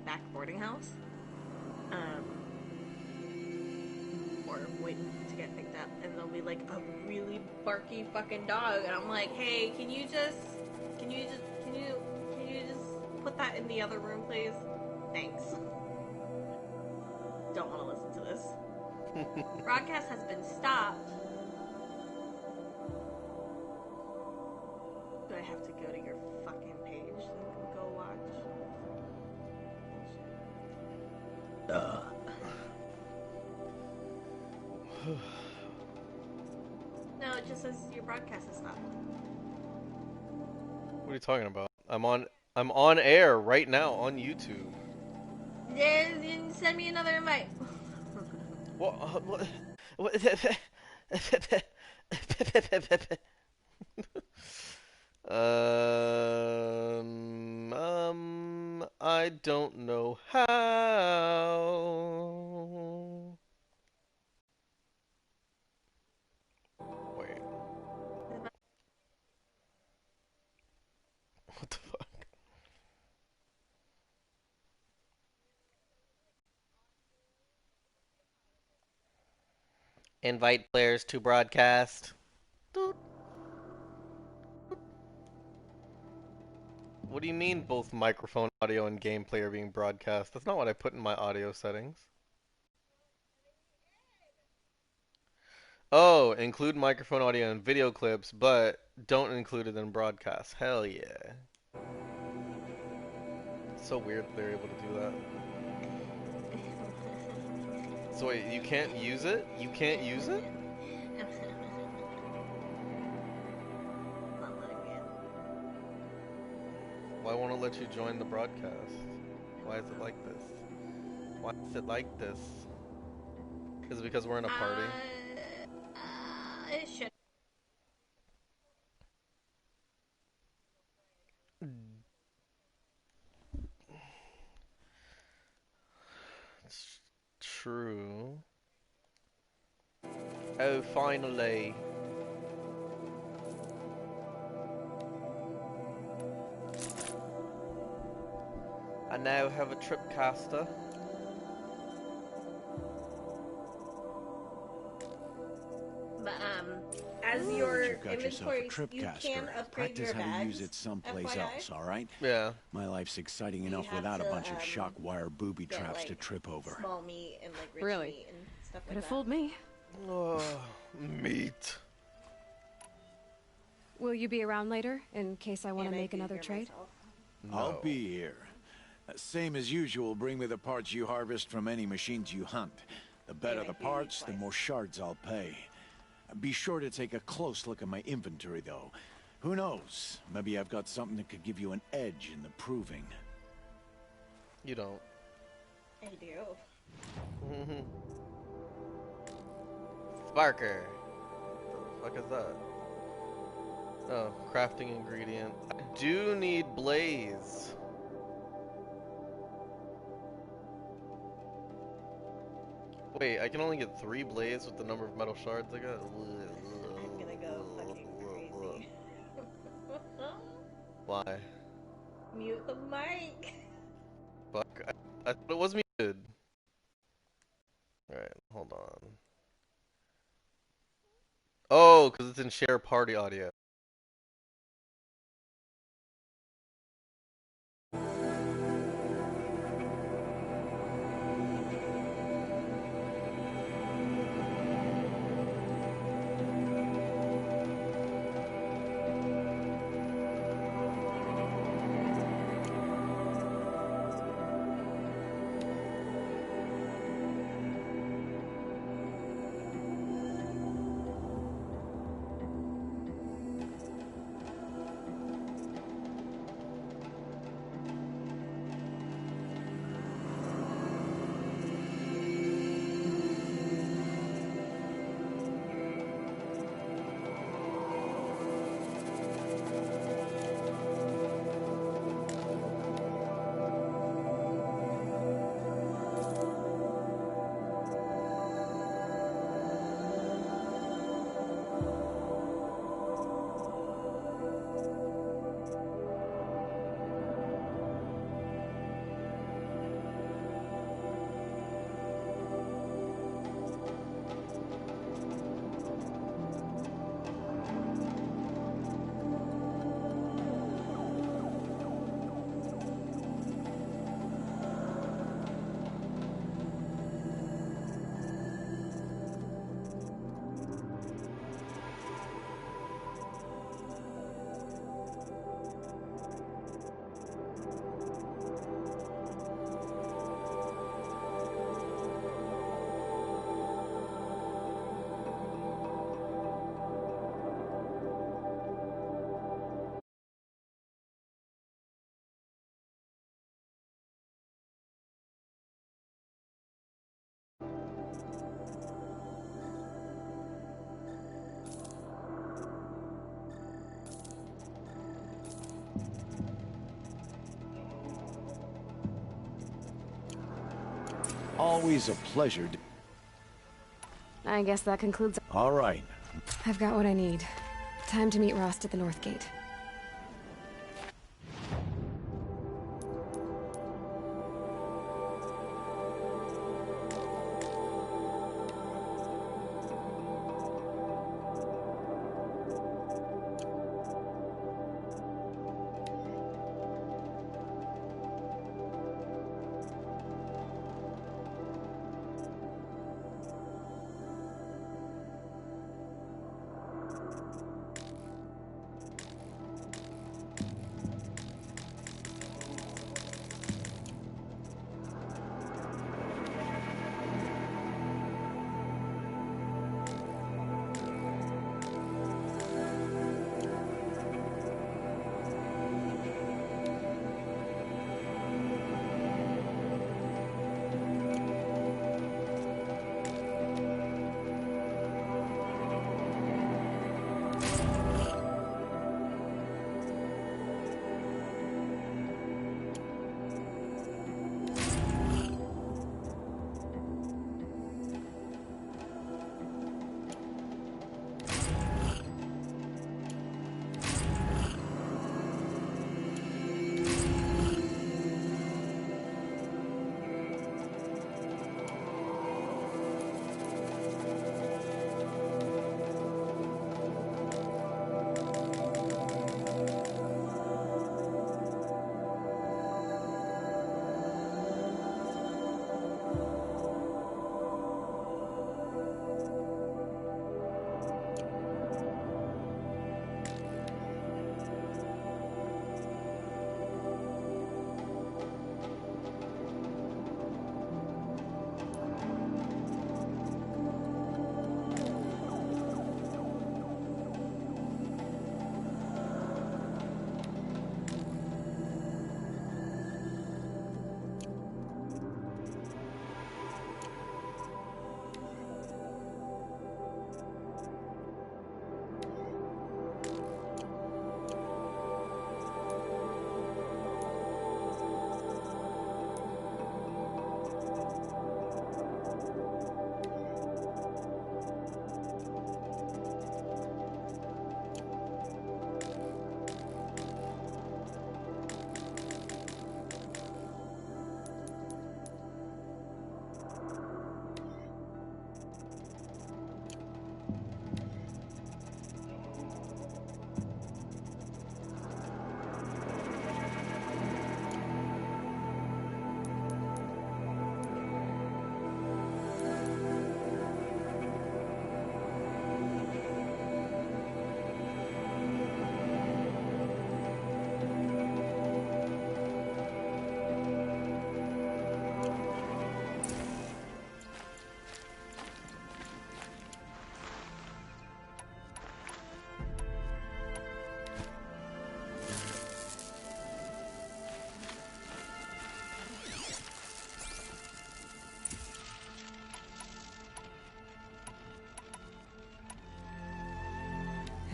back boarding house. Or waiting to get picked up, and there'll be like a really barky fucking dog, and I'm like, hey, can you just put that in the other room, please? Thanks. Don't want to listen to this. Broadcast has been stopped. Do I have to go to your fucking page and go watch? No, it just says your broadcast is stopped. What are you talking about? I'm on air right now on YouTube. Then send me another invite. What? I don't know how. Wait. What the fuck? Invite players to broadcast. What do you mean both microphone audio and gameplay are being broadcast? That's not what I put in my audio settings. Oh, include microphone audio and video clips, but don't include it in broadcast. Hell yeah. It's so weird that they're able to do that. So wait, you can't use it? You can't use it? Why won't it let you join the broadcast? Why is it like this? Why is it like this? Is it because we're in a party? It should. It's true. Oh, finally. I now have a tripcaster. But as your You've got yourself a inventory, you can tripcaster. upgrade Practice your how bags. to use it someplace FYI. else, all right? Yeah. My life's exciting You enough have without a to, bunch of shock wire booby get, traps like, to trip over. Small meat and like rich Really? meat and stuff Could like have that. fooled me. Oh, meat. Will you be around later in case I want And to I make do another hear trade? myself. No. I'll be here. Same as usual, bring me the parts you harvest from any machines you hunt. The better And I the hear you parts, the twice. more shards I'll pay. Be sure to take a close look at my inventory, though. Who knows? Maybe I've got something that could give you an edge in the proving. You don't. I do. Sparker. What the fuck is that? Oh, crafting ingredient. I do need blaze. Wait, I can only get 3 blaze with the number of metal shards I got? I'm gonna go fucking crazy. Why? Mute the mic. Fuck. I thought it was muted. Alright, hold on. Oh, because it's in share party audio. Always a pleasure. I guess that concludes. All right. I've got what I need. Time to meet Rost at the North Gate.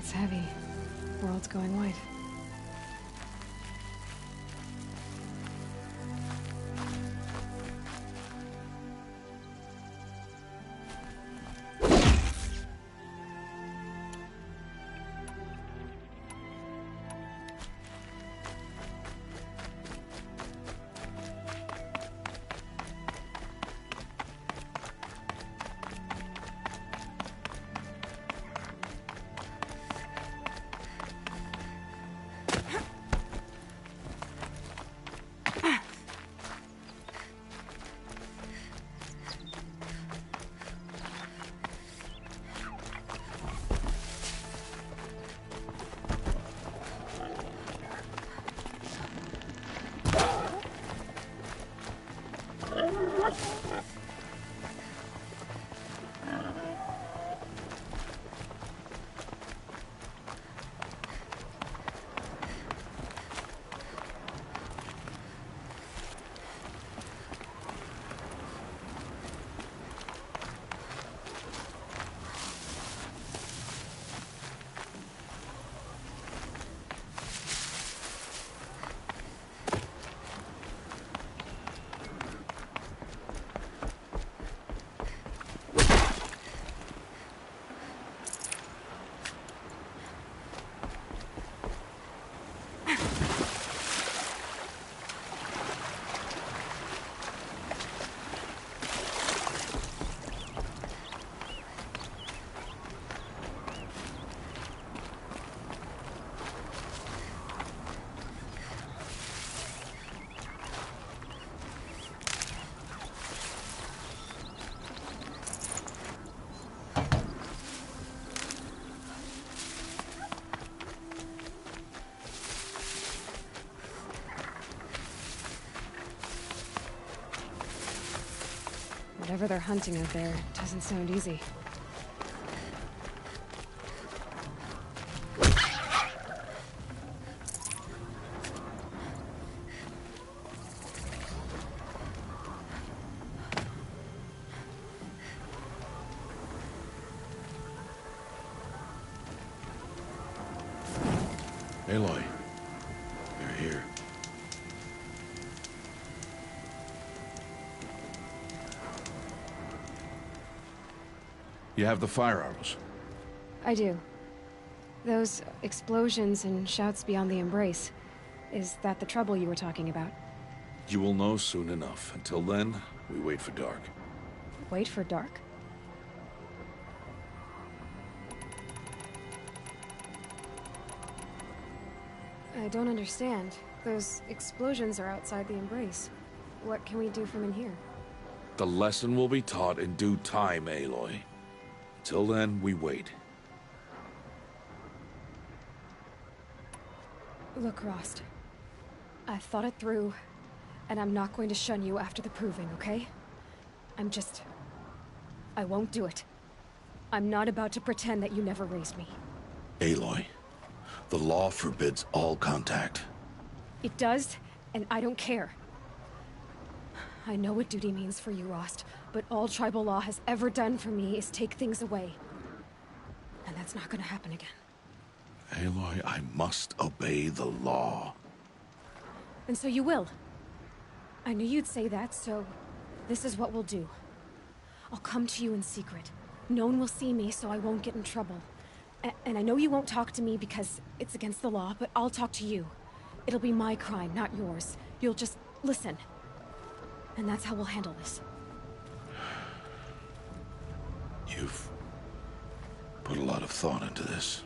It's heavy. World's going white. Whatever they're hunting out there doesn't sound easy. Aloy, you're here. You have the fire arrows. I do. Those explosions and shouts beyond the embrace. Is that the trouble you were talking about? You will know soon enough. Until then, we wait for dark. Wait for dark? I don't understand. Those explosions are outside the embrace. What can we do from in here? The lesson will be taught in due time, Aloy. Till then, we wait. Look, Rost. I've thought it through, and I'm not going to shun you after the proving, okay? I won't do it. I'm not about to pretend that you never raised me. Aloy, the law forbids all contact. It does, and I don't care. I know what duty means for you, Rost, but all tribal law has ever done for me is take things away. And that's not gonna happen again. Aloy, I must obey the law. And so you will. I knew you'd say that, so this is what we'll do. I'll come to you in secret. No one will see me, so I won't get in trouble. And I know you won't talk to me because it's against the law, but I'll talk to you. It'll be my crime, not yours. You'll just listen. And that's how we'll handle this. You've put a lot of thought into this.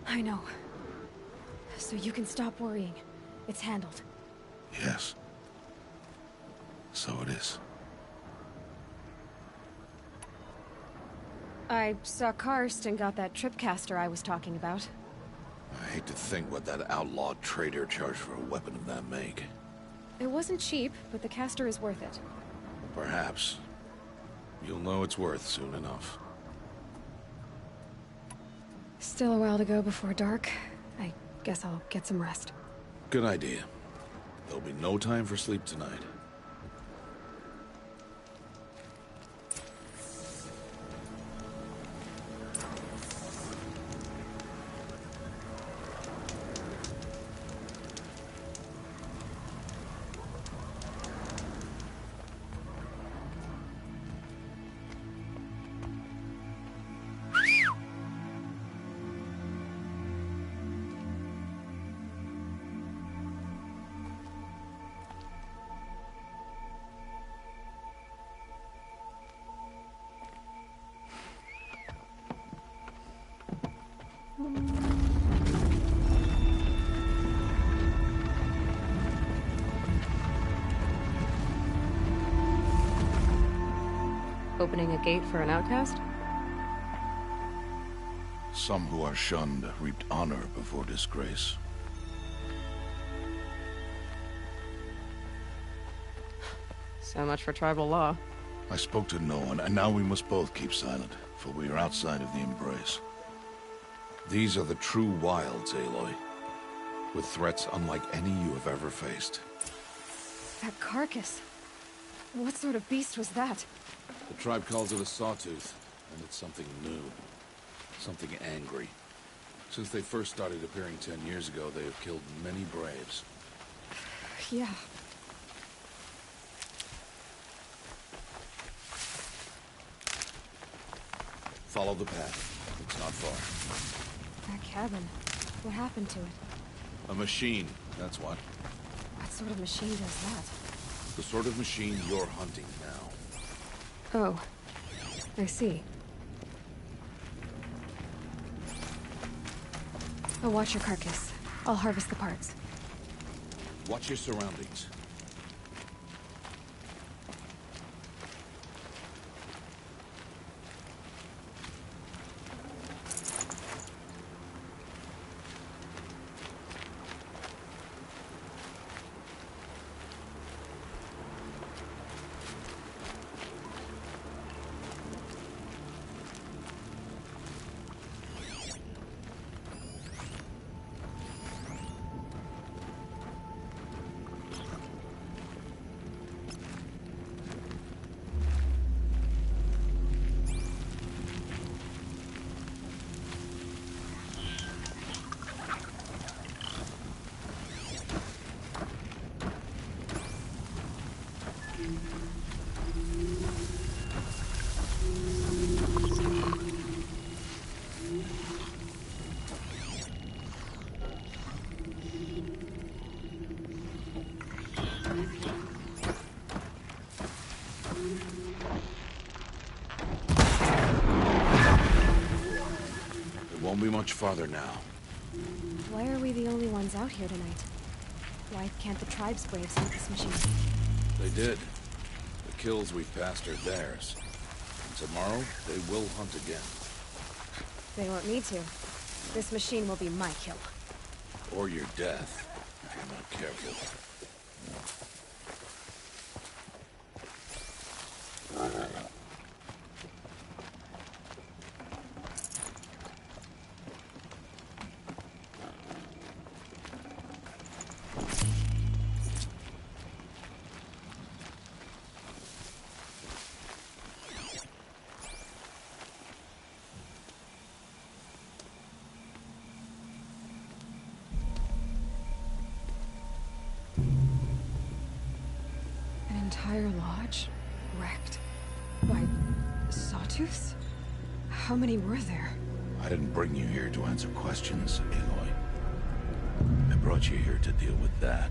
I know. So you can stop worrying. It's handled. Yes. So it is. I saw Karst and got that tripcaster I was talking about. I hate to think what that outlawed trader charged for a weapon of that make. It wasn't cheap, but the caster is worth it. Perhaps. You'll know it's worth soon enough. Still a while to go before dark. I guess I'll get some rest. Good idea. There'll be no time for sleep tonight. Opening a gate for an outcast? Some who are shunned reaped honor before disgrace. So much for tribal law. I spoke to no one, and now we must both keep silent, for we are outside of the embrace. These are the true wilds, Aloy, with threats unlike any you have ever faced. That carcass. What sort of beast was that? The tribe calls it a sawtooth, and it's something new. Something angry. Since they first started appearing 10 years ago, they have killed many braves. Yeah. Follow the path. It's not far. That cabin. What happened to it? A machine, that's what. What sort of machine does that? The sort of machine you're hunting now. Oh. I see. I'll watch your carcass. I'll harvest the parts. Watch your surroundings. It won't be much farther now. Why are we the only ones out here tonight? Why can't the tribe's braves hunt this machine? They did. The kills we passed are theirs. And tomorrow, they will hunt again. They won't need to. This machine will be my kill. Or your death, if you're not careful. An entire lodge? Wrecked? By sawtooths? How many were there? I didn't bring you here to answer questions, Aloy. I brought you here to deal with that.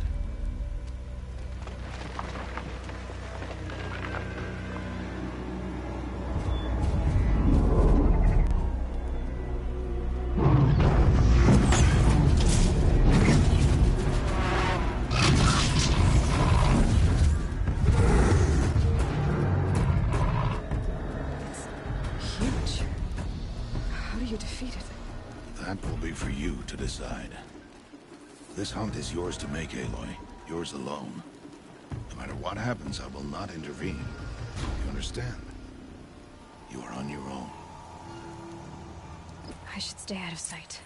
Huge. How do you defeat it? That will be for you to decide. This hunt is yours to make, Aloy. Yours alone. No matter what happens, I will not intervene. You understand? You are on your own. I should stay out of sight.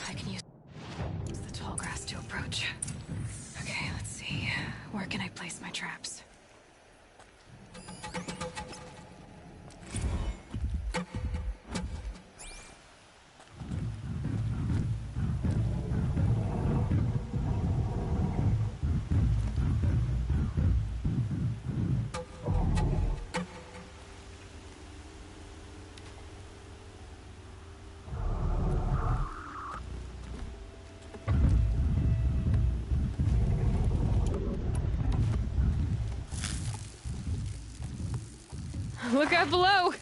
I can use the tall grass to approach. Okay, let's see. Where can I place my traps? Look out below!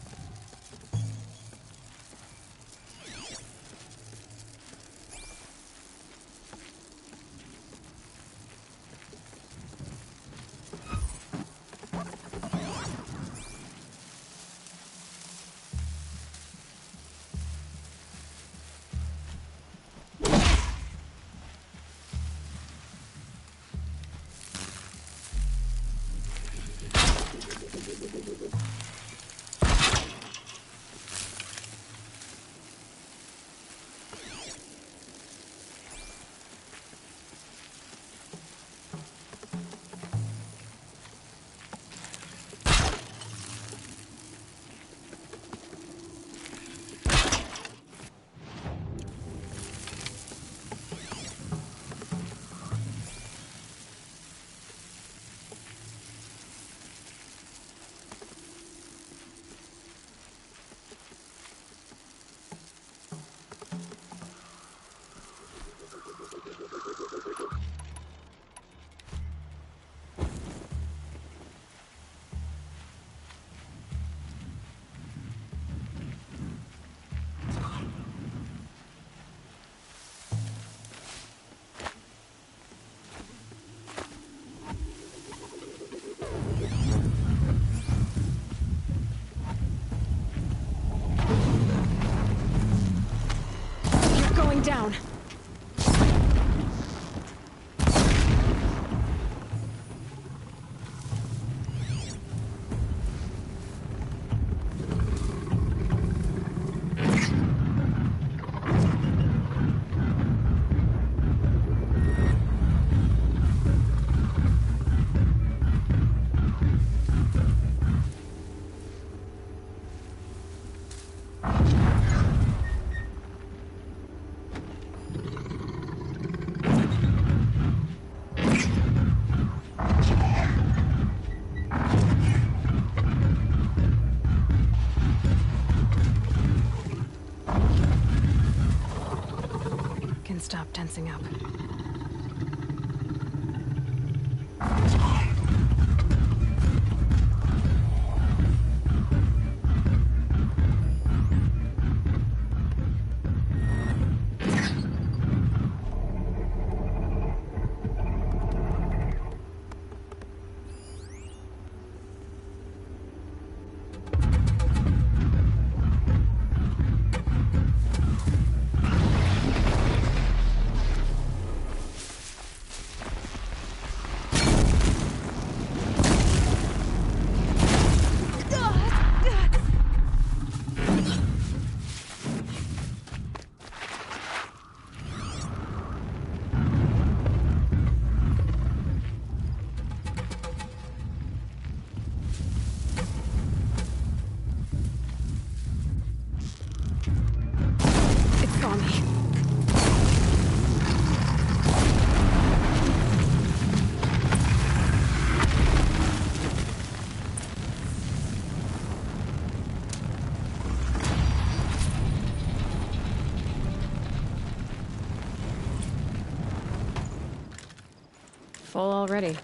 Down. tensing up. Full already.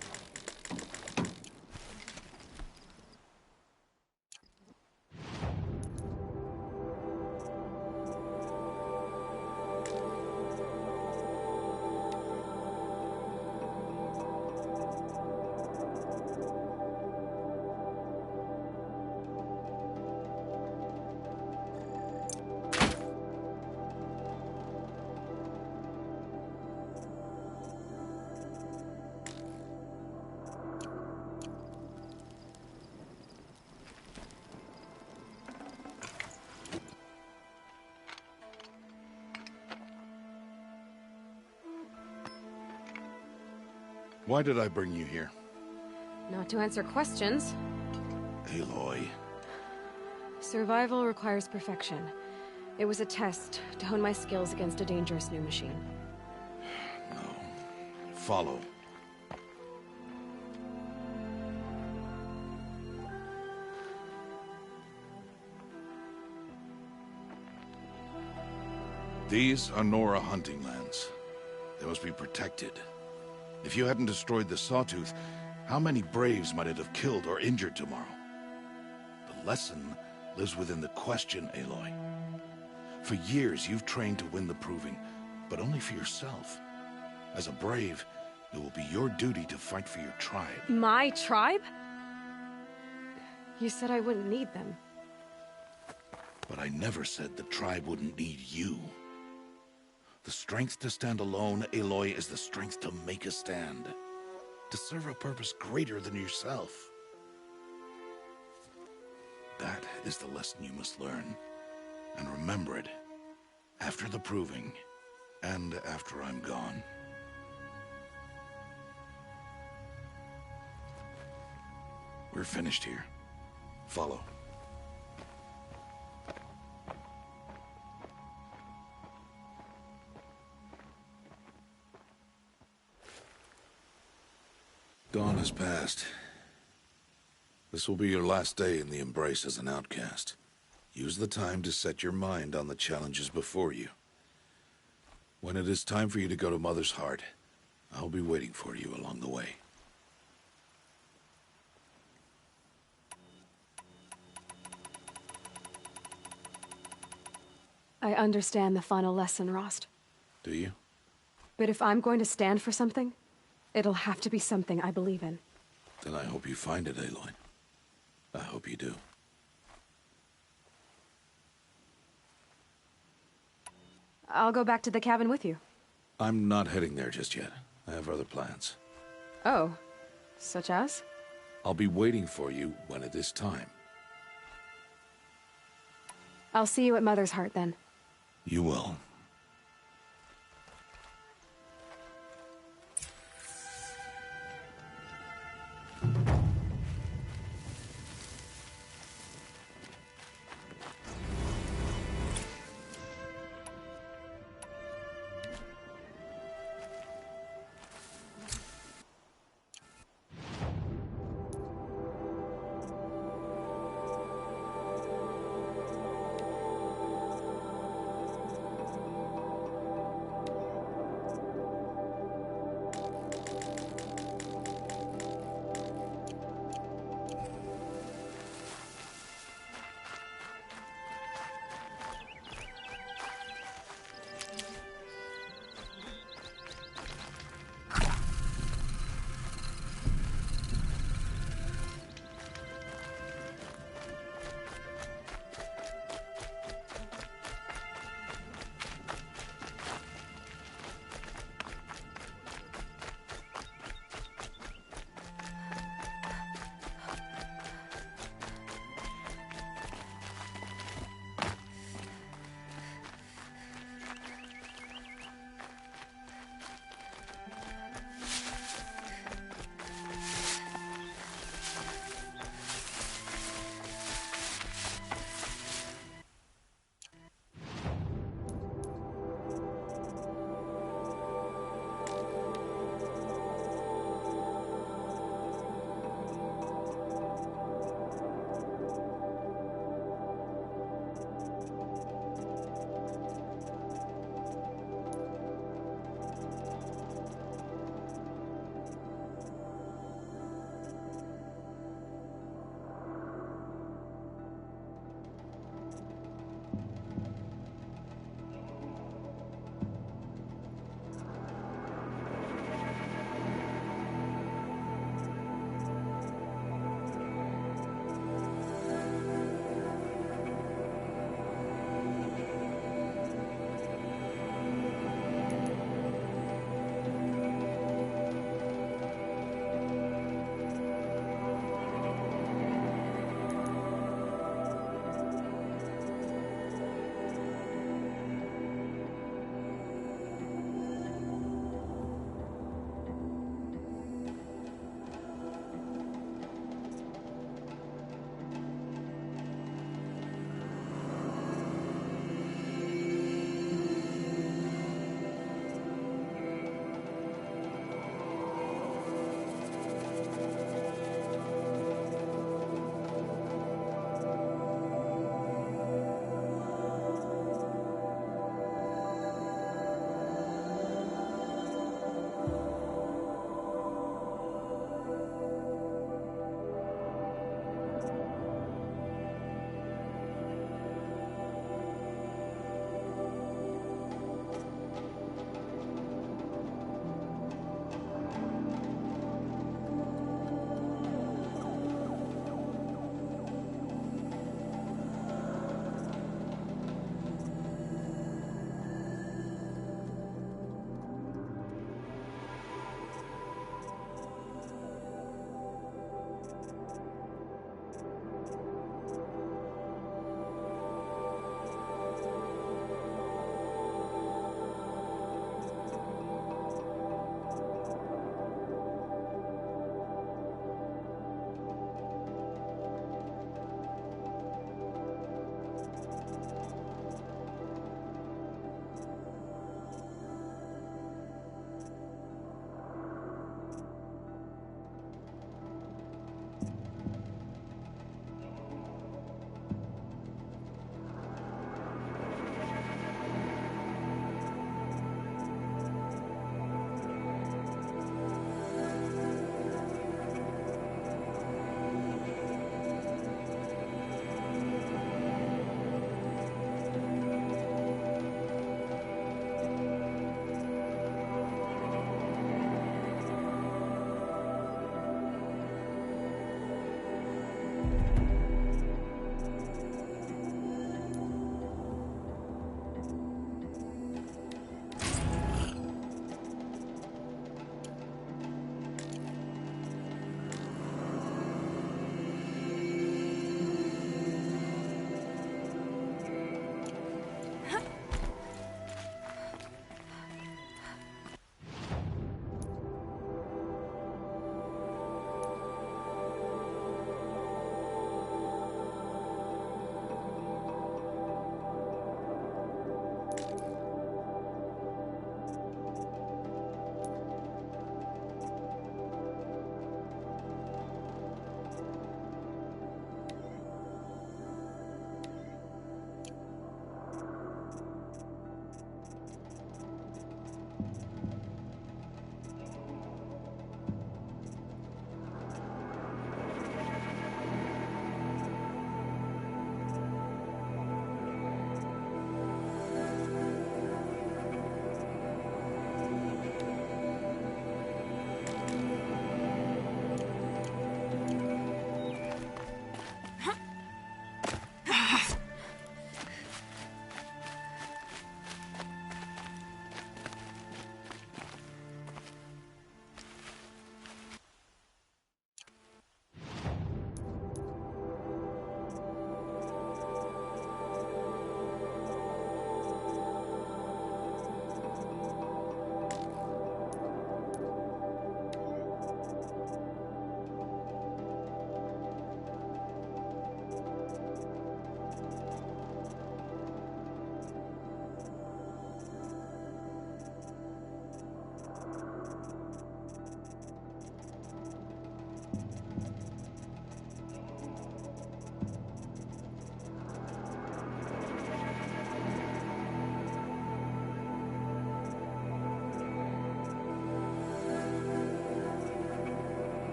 Why did I bring you here? Not to answer questions. Aloy. Survival requires perfection. It was a test to hone my skills against a dangerous new machine. No. Follow. These are Nora hunting lands. They must be protected. If you hadn't destroyed the Sawtooth, how many Braves might it have killed or injured tomorrow? The lesson lives within the question, Aloy. For years, you've trained to win the Proving, but only for yourself. As a Brave, it will be your duty to fight for your tribe. My tribe? You said I wouldn't need them. But I never said the tribe wouldn't need you. The strength to stand alone, Aloy, is the strength to make a stand. To serve a purpose greater than yourself. That is the lesson you must learn. And remember it. After the Proving. And after I'm gone. We're finished here. Follow. Dawn has passed. This will be your last day in the Embrace as an outcast. Use the time to set your mind on the challenges before you. When it is time for you to go to Mother's Heart, I'll be waiting for you along the way. I understand the final lesson, Rost. Do you? But if I'm going to stand for something, it'll have to be something I believe in. Then I hope you find it, Aloy. I hope you do. I'll go back to the cabin with you. I'm not heading there just yet. I have other plans. Oh, such as? I'll be waiting for you when it is time. I'll see you at Mother's Heart then. You will.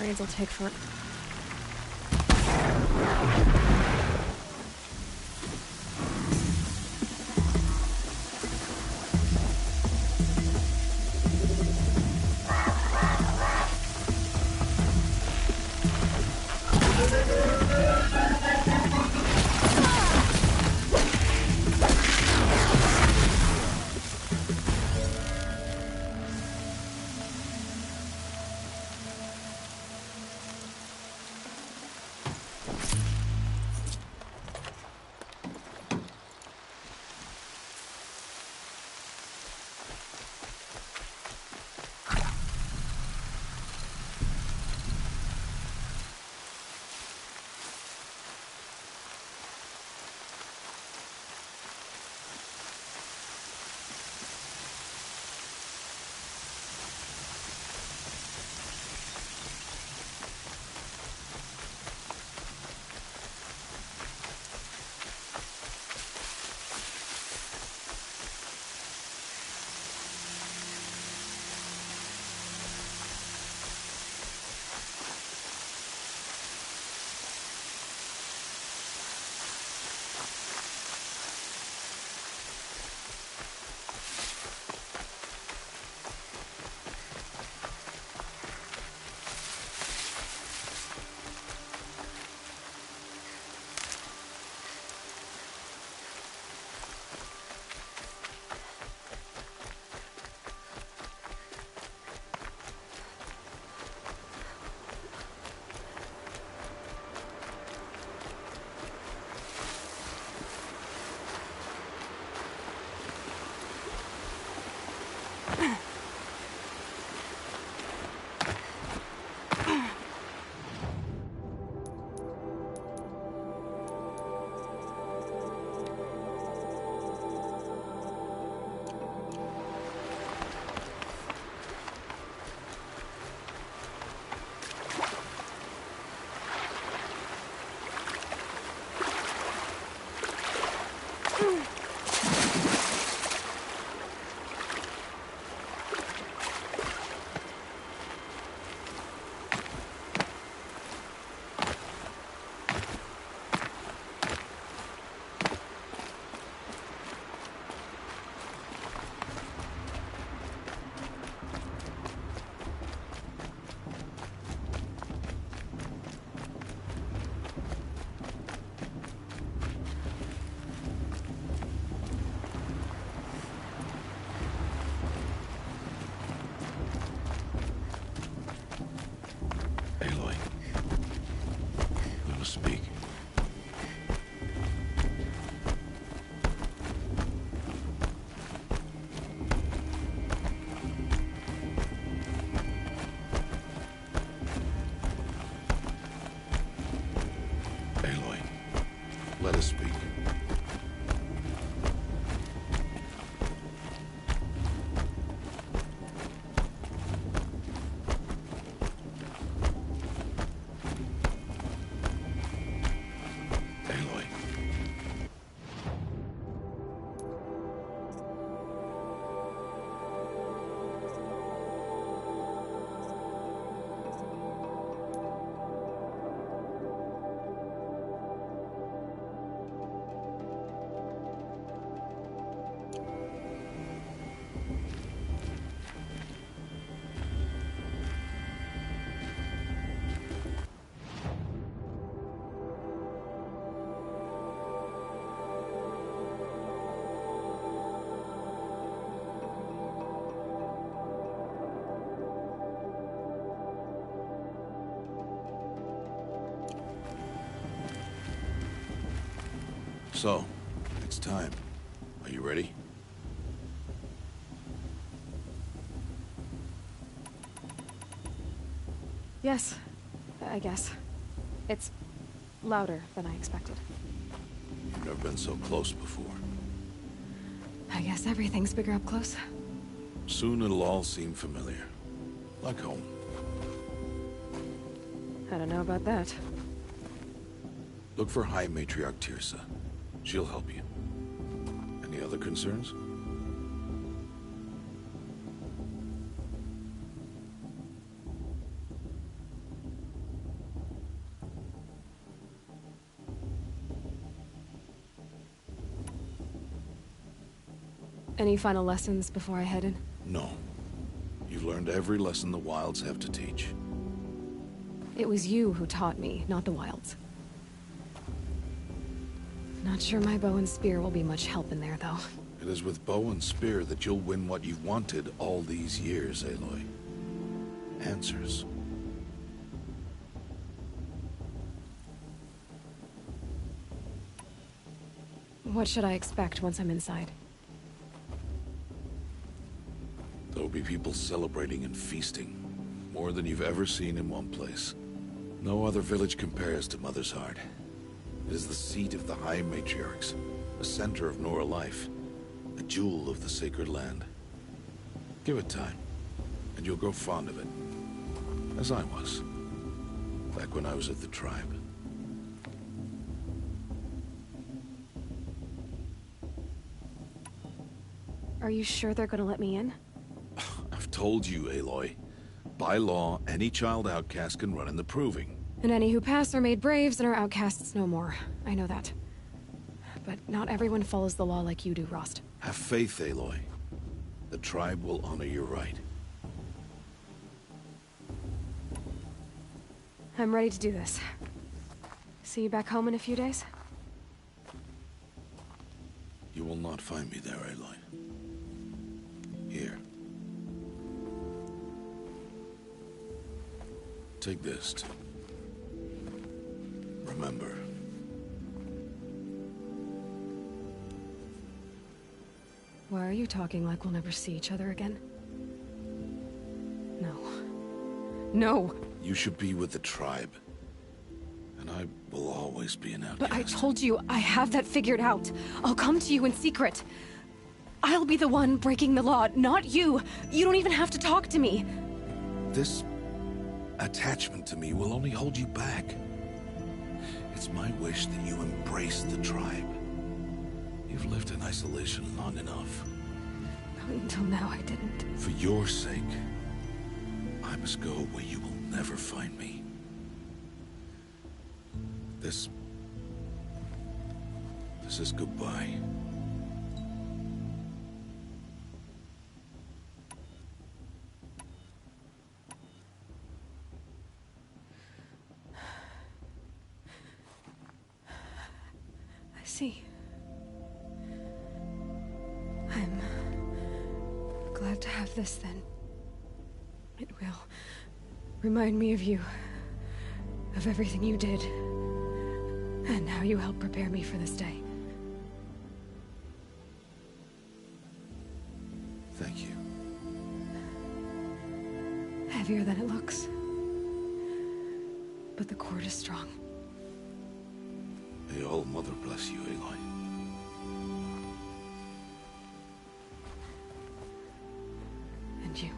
Brains will take for... Aloy, we must speak. Aloy, let us speak. Aloy. So, it's time. Are you ready? Yes, I guess. It's louder than I expected. You've never been so close before. I guess everything's bigger up close. Soon it'll all seem familiar. Like home. I don't know about that. Look for High Matriarch Tirsa. She'll help you. Any other concerns? Any final lessons before I head in? No. You've learned every lesson the Wilds have to teach. It was you who taught me, not the Wilds. Not sure my bow and spear will be much help in there, though. It is with bow and spear that you'll win what you've wanted all these years, Aloy. Answers. What should I expect once I'm inside? There'll be people celebrating and feasting. More than you've ever seen in one place. No other village compares to Mother's Heart. It is the seat of the High Matriarchs, a center of Nora life, a jewel of the sacred land. Give it time, and you'll grow fond of it. As I was, back when I was at the tribe. Are you sure they're gonna let me in? I've told you, Aloy. By law, any child outcast can run in the Proving. And any who pass are made braves and are outcasts no more. I know that. But not everyone follows the law like you do, Rost. Have faith, Aloy. The tribe will honor your right. I'm ready to do this. See you back home in a few days? You will not find me there, Aloy. Here. Take this. Remember. Why are you talking like we'll never see each other again? No. No! You should be with the tribe. And I will always be an outcast. But I told you, I have that figured out. I'll come to you in secret. I'll be the one breaking the law, not you. You don't even have to talk to me. This attachment to me will only hold you back. It's my wish that you embrace the tribe. You've lived in isolation long enough. Until now, I didn't. For your sake, I must go where you will never find me. This is goodbye. I see. I'm glad to have this then. It will remind me of you, of everything you did, and how you helped prepare me for this day. Thank you. Heavier than it looks. But the cord is strong. May All Mother bless you, Aloy. And you.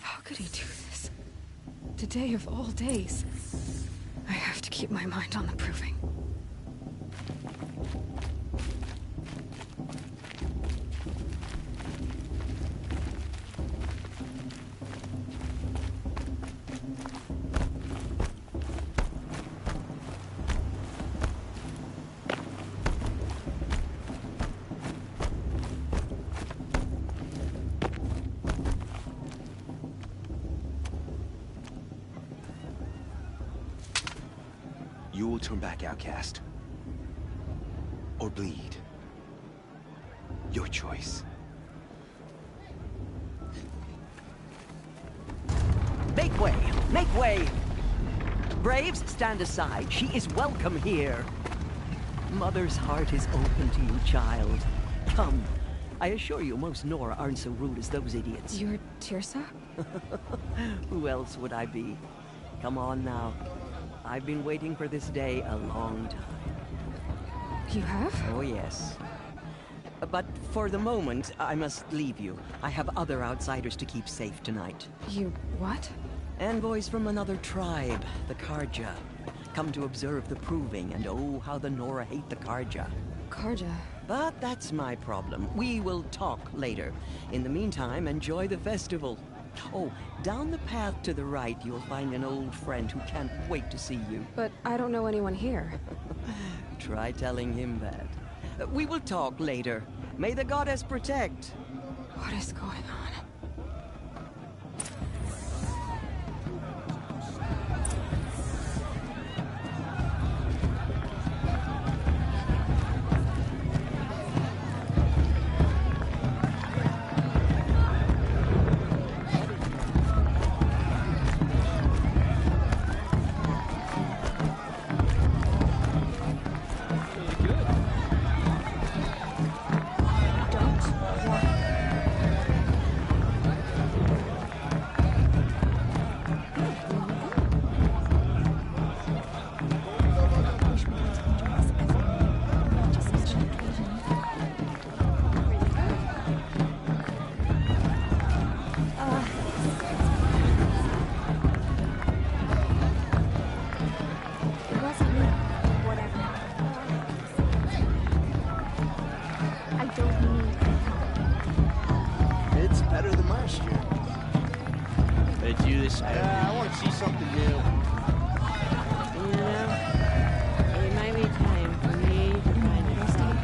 How could he do this? Today of all days. I have to keep my mind on the Proving. You will turn back, outcast. Or bleed. Your choice. Make way! Make way! Braves, stand aside. She is welcome here. Mother's heart is open to you, child. Come. I assure you, most Nora aren't so rude as those idiots. You're Tirsa? Who else would I be? Come on now. I've been waiting for this day a long time. You have? Oh, yes. But for the moment, I must leave you. I have other outsiders to keep safe tonight. You what? Envoys from another tribe, the Karja. Come to observe the Proving, and oh, how the Nora hate the Karja. Karja. But that's my problem. We will talk later. In the meantime, enjoy the festival. Oh, down the path to the right, you'll find an old friend who can't wait to see you. But I don't know anyone here. Try telling him that. We will talk later. May the goddess protect. What is going on? It's better than last year. They do this every year. I want to see something new. You know, it might be time for me to find a stop.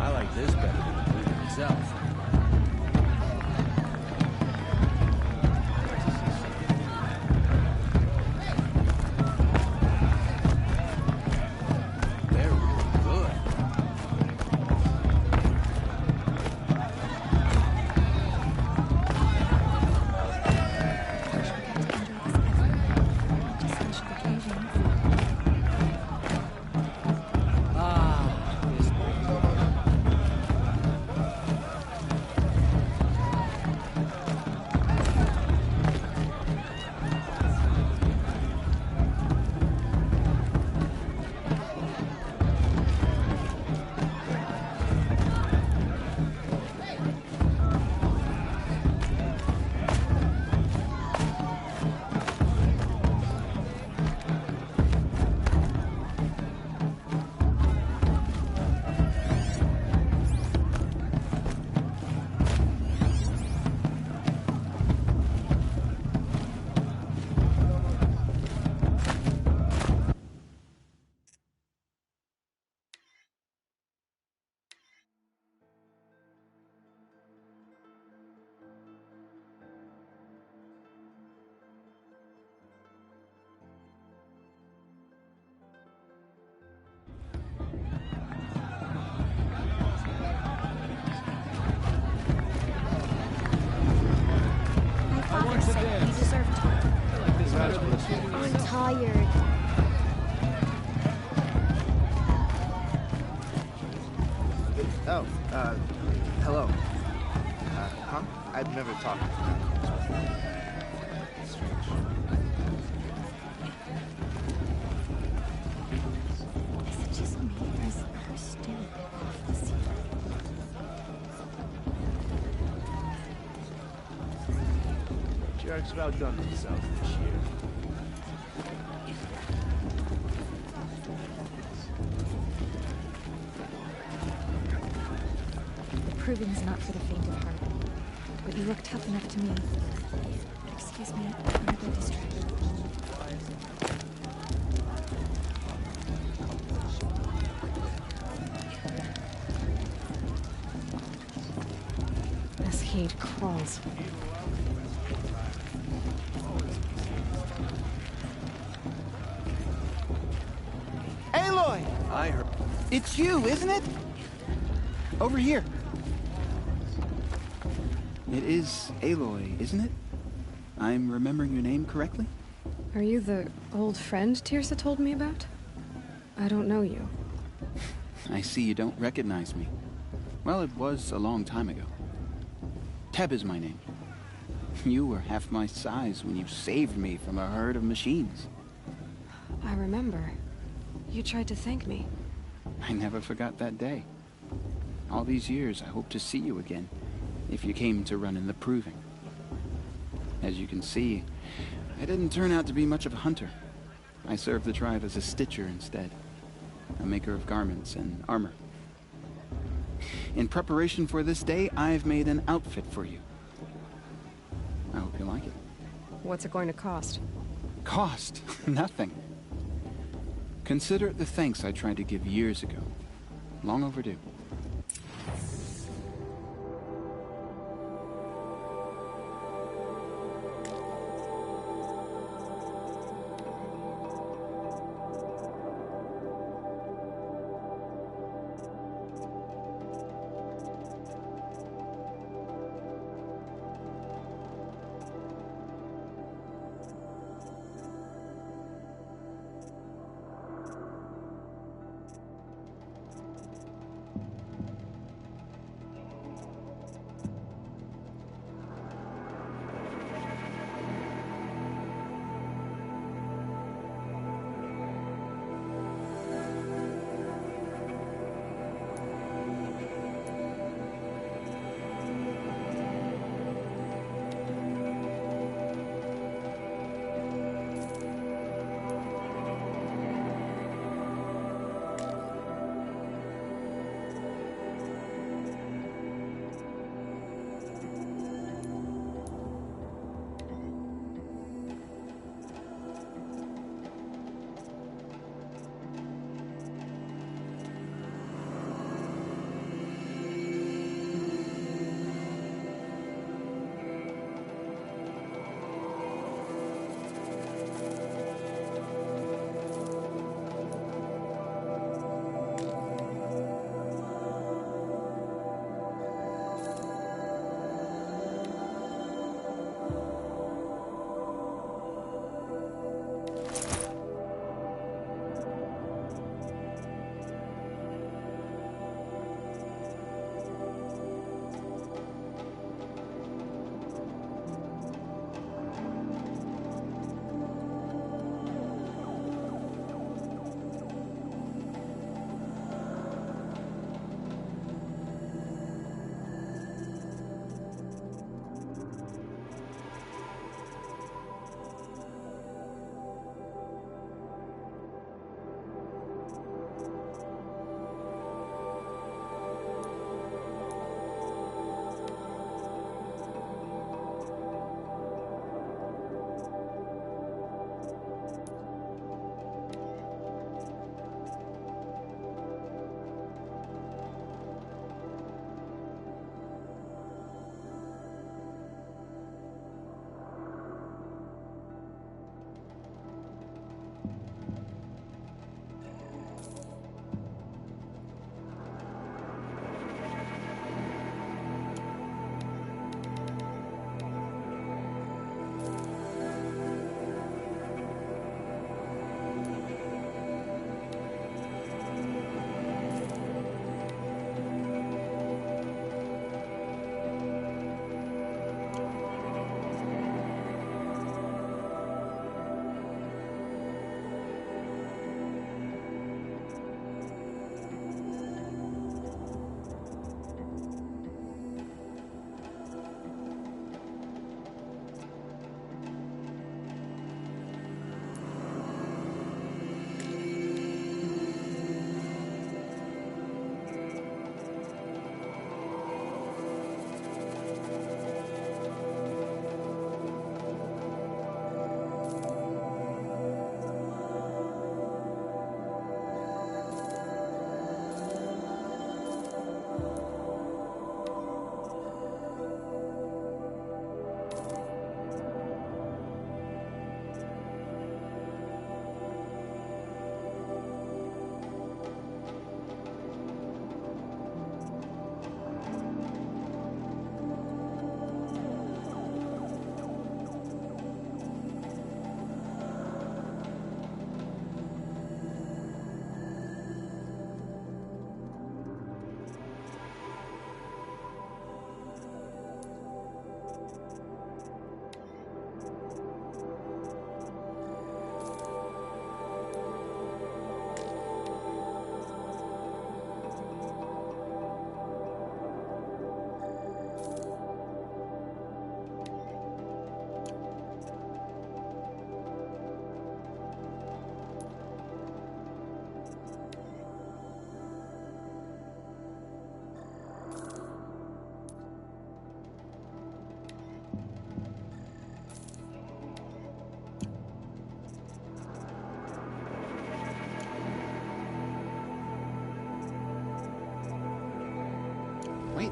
I like this better than the movie itself. They're really good. Ah, this My father said you deserve to. I'm tired. Oh, hello. Huh? I've never talked to you. Strange. Is it just me or is her staring off the ceiling? Jarek's have outdone themselves this year. The proving is not for the faint of heart. But you look tough enough to me. Excuse me, I'm a bit distracted. This hate crawls. Aloy! I heard. It's you, isn't it? Over here. It is Aloy, isn't it? I'm remembering your name correctly? Are you the old friend Tirsa told me about? I don't know you. I see you don't recognize me. Well, it was a long time ago. Teb is my name. You were half my size when you saved me from a herd of machines. I remember. You tried to thank me. I never forgot that day. All these years, I hope to see you again, if you came to run in the proving. As you can see, I didn't turn out to be much of a hunter. I served the tribe as a stitcher instead, a maker of garments and armor. In preparation for this day, I've made an outfit for you. I hope you like it. What's it going to cost? Cost? Nothing. Consider it the thanks I tried to give years ago. Long overdue.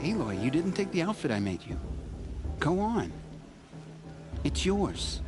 Aloy, you didn't take the outfit I made you. Go on. It's yours.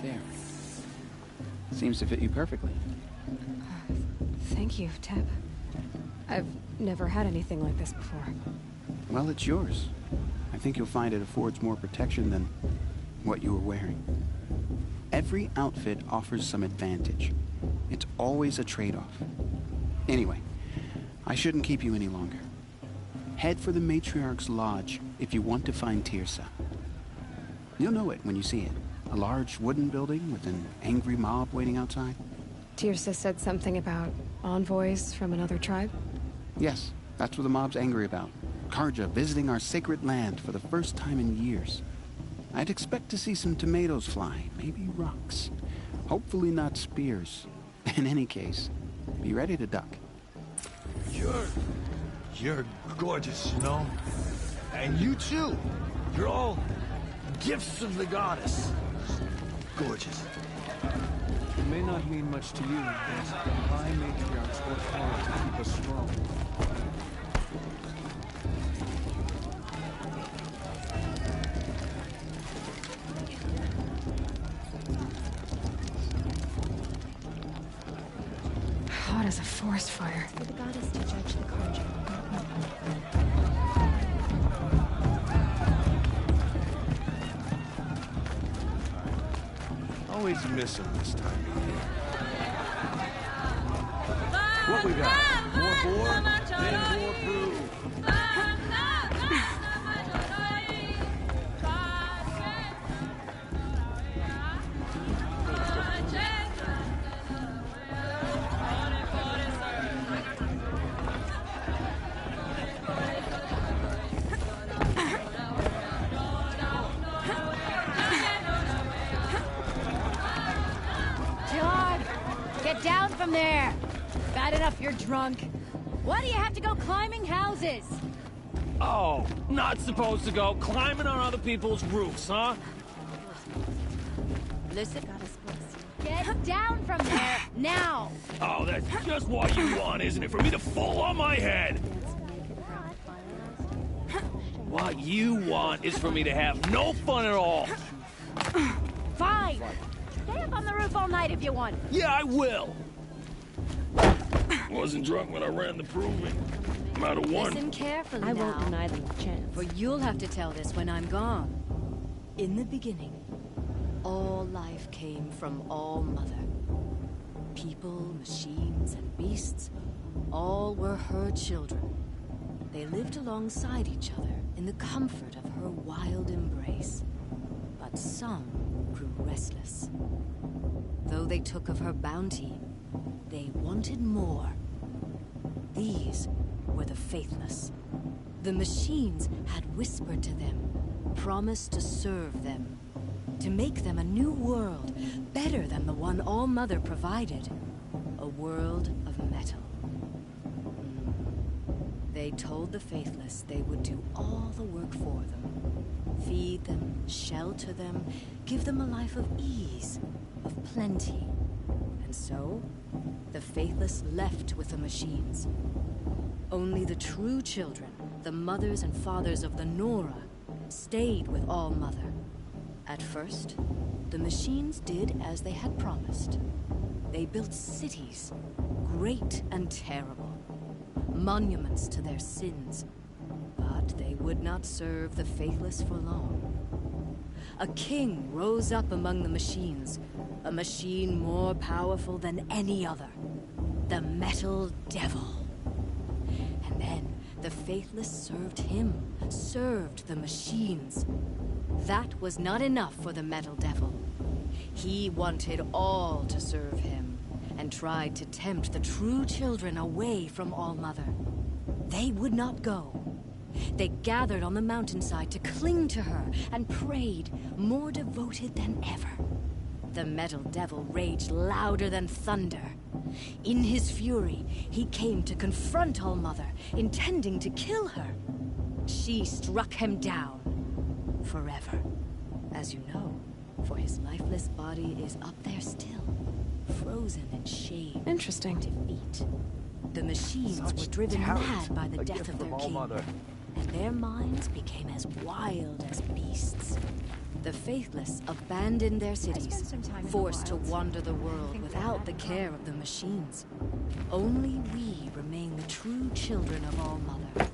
There. Seems to fit you perfectly. Thank you, Teb. I've never had anything like this before. Well, it's yours. I think you'll find it affords more protection than what you were wearing. Every outfit offers some advantage. It's always a trade-off. Anyway, I shouldn't keep you any longer. Head for the Matriarch's Lodge if you want to find Tirsa. You'll know it when you see it. A large wooden building with an angry mob waiting outside. Tirsa said something about envoys from another tribe? Yes, that's what the mob's angry about. Karja visiting our sacred land for the first time in years. I'd expect to see some tomatoes fly, maybe rocks. Hopefully not spears. In any case, be ready to duck. You're gorgeous, you know? And you too. You're all gifts of the goddess. Gorgeous. It may not mean much to you, but the High Matriarchs work hard to keep us strong. Hot as a forest fire. For the goddess to judge the Karja. Always miss him this time of year. What we got? More boar? Then more brew. Get down from there! Bad enough you're drunk. Why do you have to go climbing houses? Oh, not supposed to go climbing on other people's roofs, huh? Listen, get down from there, now! Oh, that's just what you want, isn't it? For me to fall on my head! What you want is for me to have no fun at all! Fine! Stay up on the roof all night if you want. Yeah, I will! Wasn't drunk when I ran the proving. I'm out of one. Listen carefully I now. won't deny them a chance. For you'll have to tell this when I'm gone. In the beginning, all life came from All Mother. People, machines, and beasts, all were her children. They lived alongside each other in the comfort of her wild embrace. But some grew restless. Though they took of her bounty, they wanted more. These were the faithless. The machines had whispered to them, promised to serve them, to make them a new world, better than the one All Mother provided. A world of metal. They told the faithless they would do all the work for them. Feed them, shelter them, give them a life of ease, of plenty. And so, the faithless left with the machines. Only the true children, the mothers and fathers of the Nora, stayed with All Mother. At first, the machines did as they had promised. They built cities, great and terrible, monuments to their sins, but they would not serve the faithless for long. A king rose up among the machines, a machine more powerful than any other, the Metal Devil. And then the faithless served him, served the machines. That was not enough for the Metal Devil. He wanted all to serve him, and tried to tempt the true children away from All Mother. They would not go. They gathered on the mountainside to cling to her and prayed, more devoted than ever. The Metal Devil raged louder than thunder. In his fury, he came to confront All Mother, intending to kill her. She struck him down. Forever. As you know, for his lifeless body is up there still, frozen in shame. Interesting. Defeat. The machines were driven mad by the death of their king, and their minds became as wild as beasts. The faithless abandoned their cities, forced to wander the world without the care of the machines. Only we remain the true children of All Mother.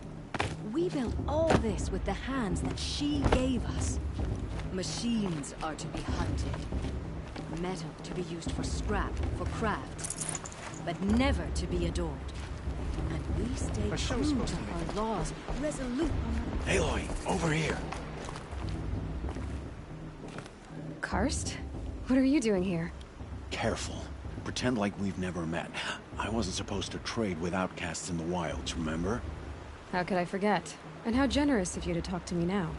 We built all this with the hands that she gave us. Machines are to be hunted. Metal to be used for scrap, for crafts, but never to be adored. And we stay true to our laws, resolute. Aloy, over here. Karst? What are you doing here? Careful. Pretend like we've never met. I wasn't supposed to trade with outcasts in the wilds, remember? How could I forget? And how generous of you to talk to me now.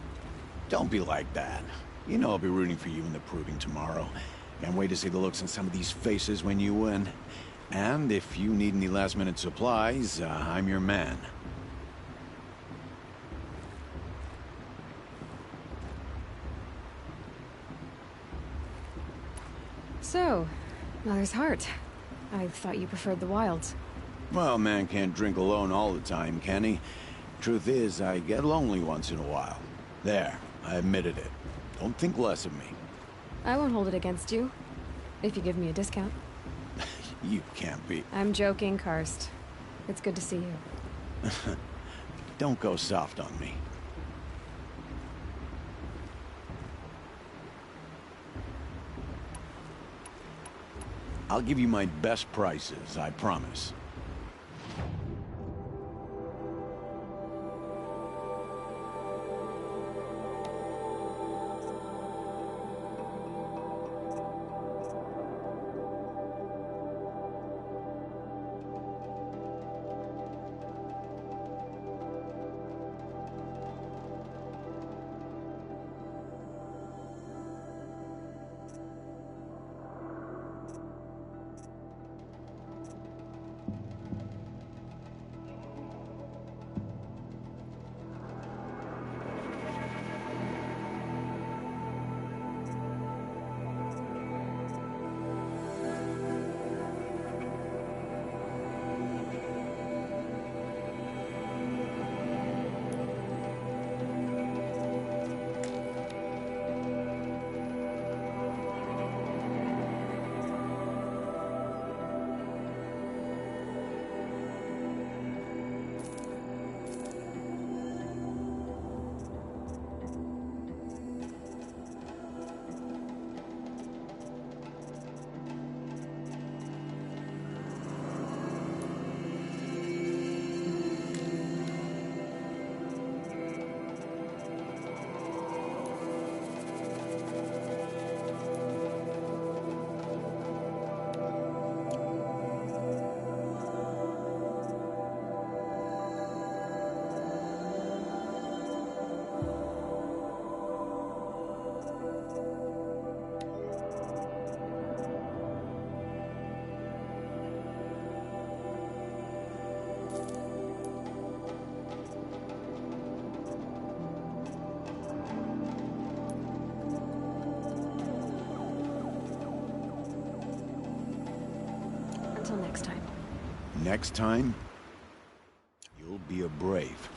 Don't be like that. You know I'll be rooting for you in the proving tomorrow. Can't wait to see the looks on some of these faces when you win. And if you need any last-minute supplies, I'm your man. So, Mother's Heart. I thought you preferred the wilds. Well, man can't drink alone all the time, can he? Truth is, I get lonely once in a while. There, I admitted it. Don't think less of me. I won't hold it against you. If you give me a discount. You can't be. I'm joking, Karst. It's good to see you. Don't go soft on me. I'll give you my best prices, I promise. Until next time. Next time, you'll be a brave.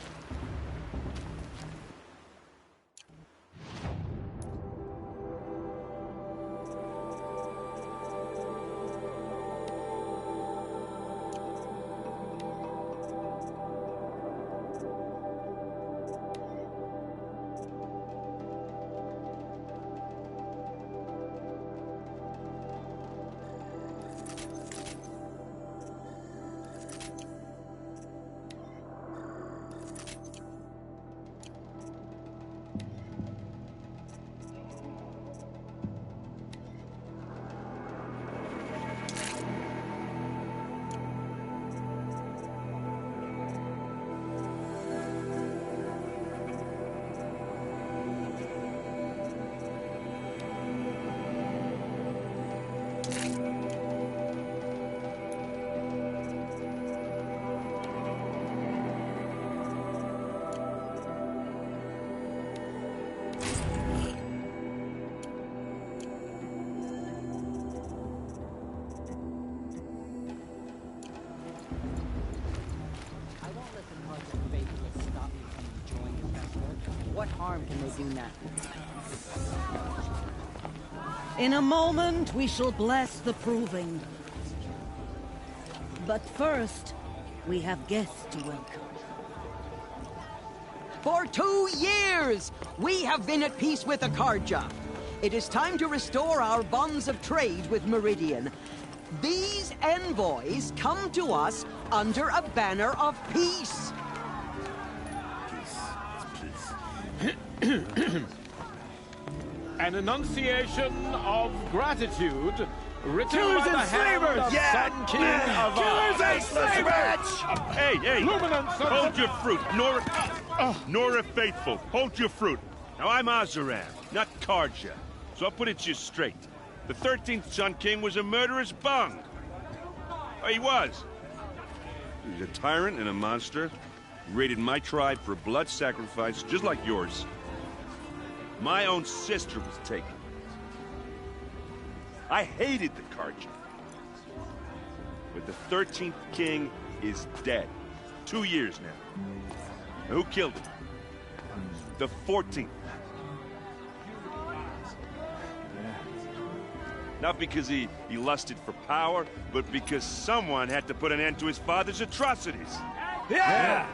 harm can they do now? In a moment, we shall bless the proving. But first, we have guests to welcome. For 2 years, we have been at peace with Akarja. It is time to restore our bonds of trade with Meridian. These envoys come to us under a banner of peace. An enunciation of gratitude written Killers by the and hand slavers! of Sun King of Killers and slavers! Hey, hey! Luminance Hold your fruit, Nora Faithful. Hold your fruit. Now I'm Azaram, not Karja, so I'll put it to you straight. The 13th Sun King was a murderous bung. Oh, he was. He was a tyrant and a monster. He raided my tribe for blood sacrifice, just like yours. My own sister was taken. I hated the Karja. But the 13th king is dead. 2 years now. Now, who killed him? The 14th. Not because he lusted for power, but because someone had to put an end to his father's atrocities. Yeah!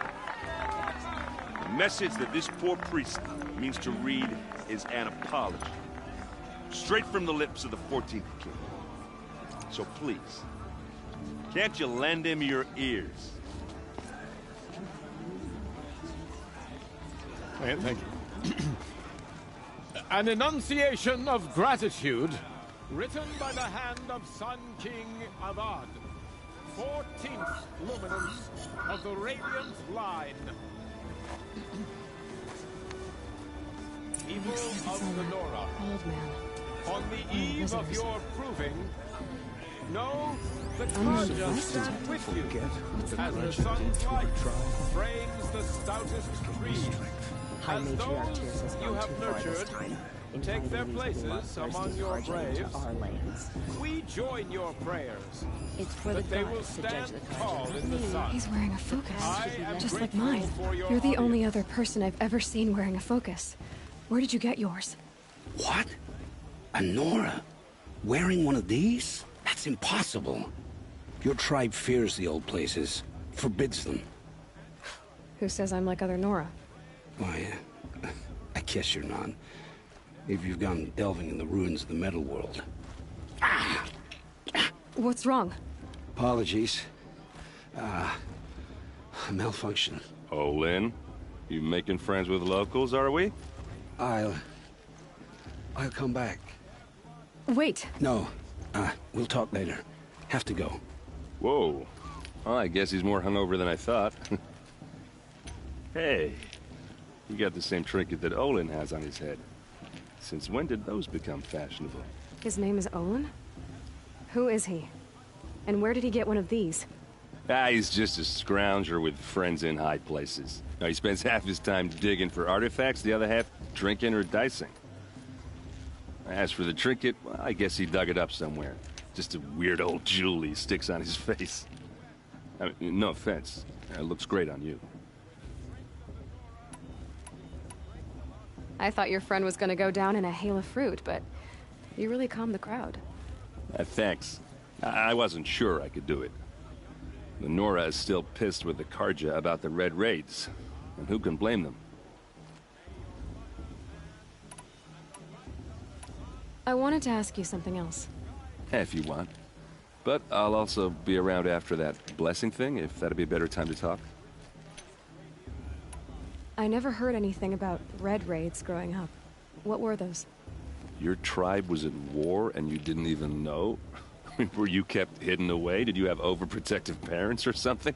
The message that this poor priest means to read is an apology. Straight from the lips of the 14th king. So please, can't you lend him your ears? Thank you. An enunciation of gratitude written by the hand of Sun King Avad, 14th luminance of the Radiant Line. Evil of the Nora. Old man. On the eve of your proving, know the Unknown Karja voice? stand with you What's as the sun's light frames the stoutest trees. High As Matriarch Tears those has you gone have too far this nurtured time. take their Inviting these places bloodthirsty among your Karja into braves. our lands. We join your prayers It's for the that they will gods to judge stand the tall Karja. in the sun. He's wearing a focus. I am Just like grateful mine. for your You're the only audience. other person I've ever seen wearing a focus. Where did you get yours? What? A Nora? Wearing one of these? That's impossible. Your tribe fears the old places, forbids them. Who says I'm like other Nora? Why, I guess you're not. If you've gone delving in the ruins of the metal world. What's wrong? Apologies. Malfunction. Oh, Lynn? You making friends with locals, are we? I'll come back. Wait. No, we'll talk later. Have to go. Whoa. Well, I guess he's more hungover than I thought. Hey, you got the same trinket that Olin has on his head. Since when did those become fashionable? His name is Olin? Who is he? And where did he get one of these? He's just a scrounger with friends in high places. Now, he spends half his time digging for artifacts, the other half drinking or dicing. As for the trinket, well, I guess he dug it up somewhere. Just a weird old jewel he sticks on his face. I mean, no offense. It looks great on you. I thought your friend was gonna go down in a hail of fruit, but you really calmed the crowd. Thanks. I wasn't sure I could do it. The Nora is still pissed with the Karja about the Red Raids. And who can blame them? I wanted to ask you something else. If you want. But I'll also be around after that blessing thing, if that'd be a better time to talk. I never heard anything about red raids growing up. What were those? Your tribe was at war and you didn't even know? Were you kept hidden away? Did you have overprotective parents or something?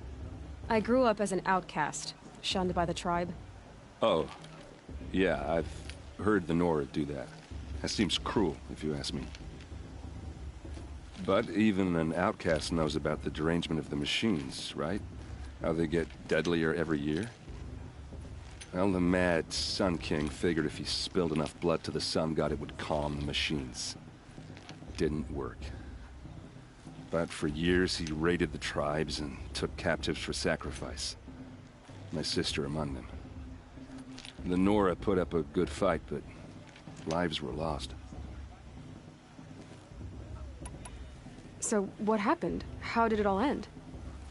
I grew up as an outcast, shunned by the tribe. Oh. Yeah, I've heard the Nora do that. That seems cruel, if you ask me. But even an outcast knows about the derangement of the machines, right? How they get deadlier every year? Well, the mad Sun King figured if he spilled enough blood to the Sun God, it would calm the machines. Didn't work. But for years, he raided the tribes and took captives for sacrifice. My sister among them. The Nora put up a good fight, but lives were lost. So, what happened? How did it all end?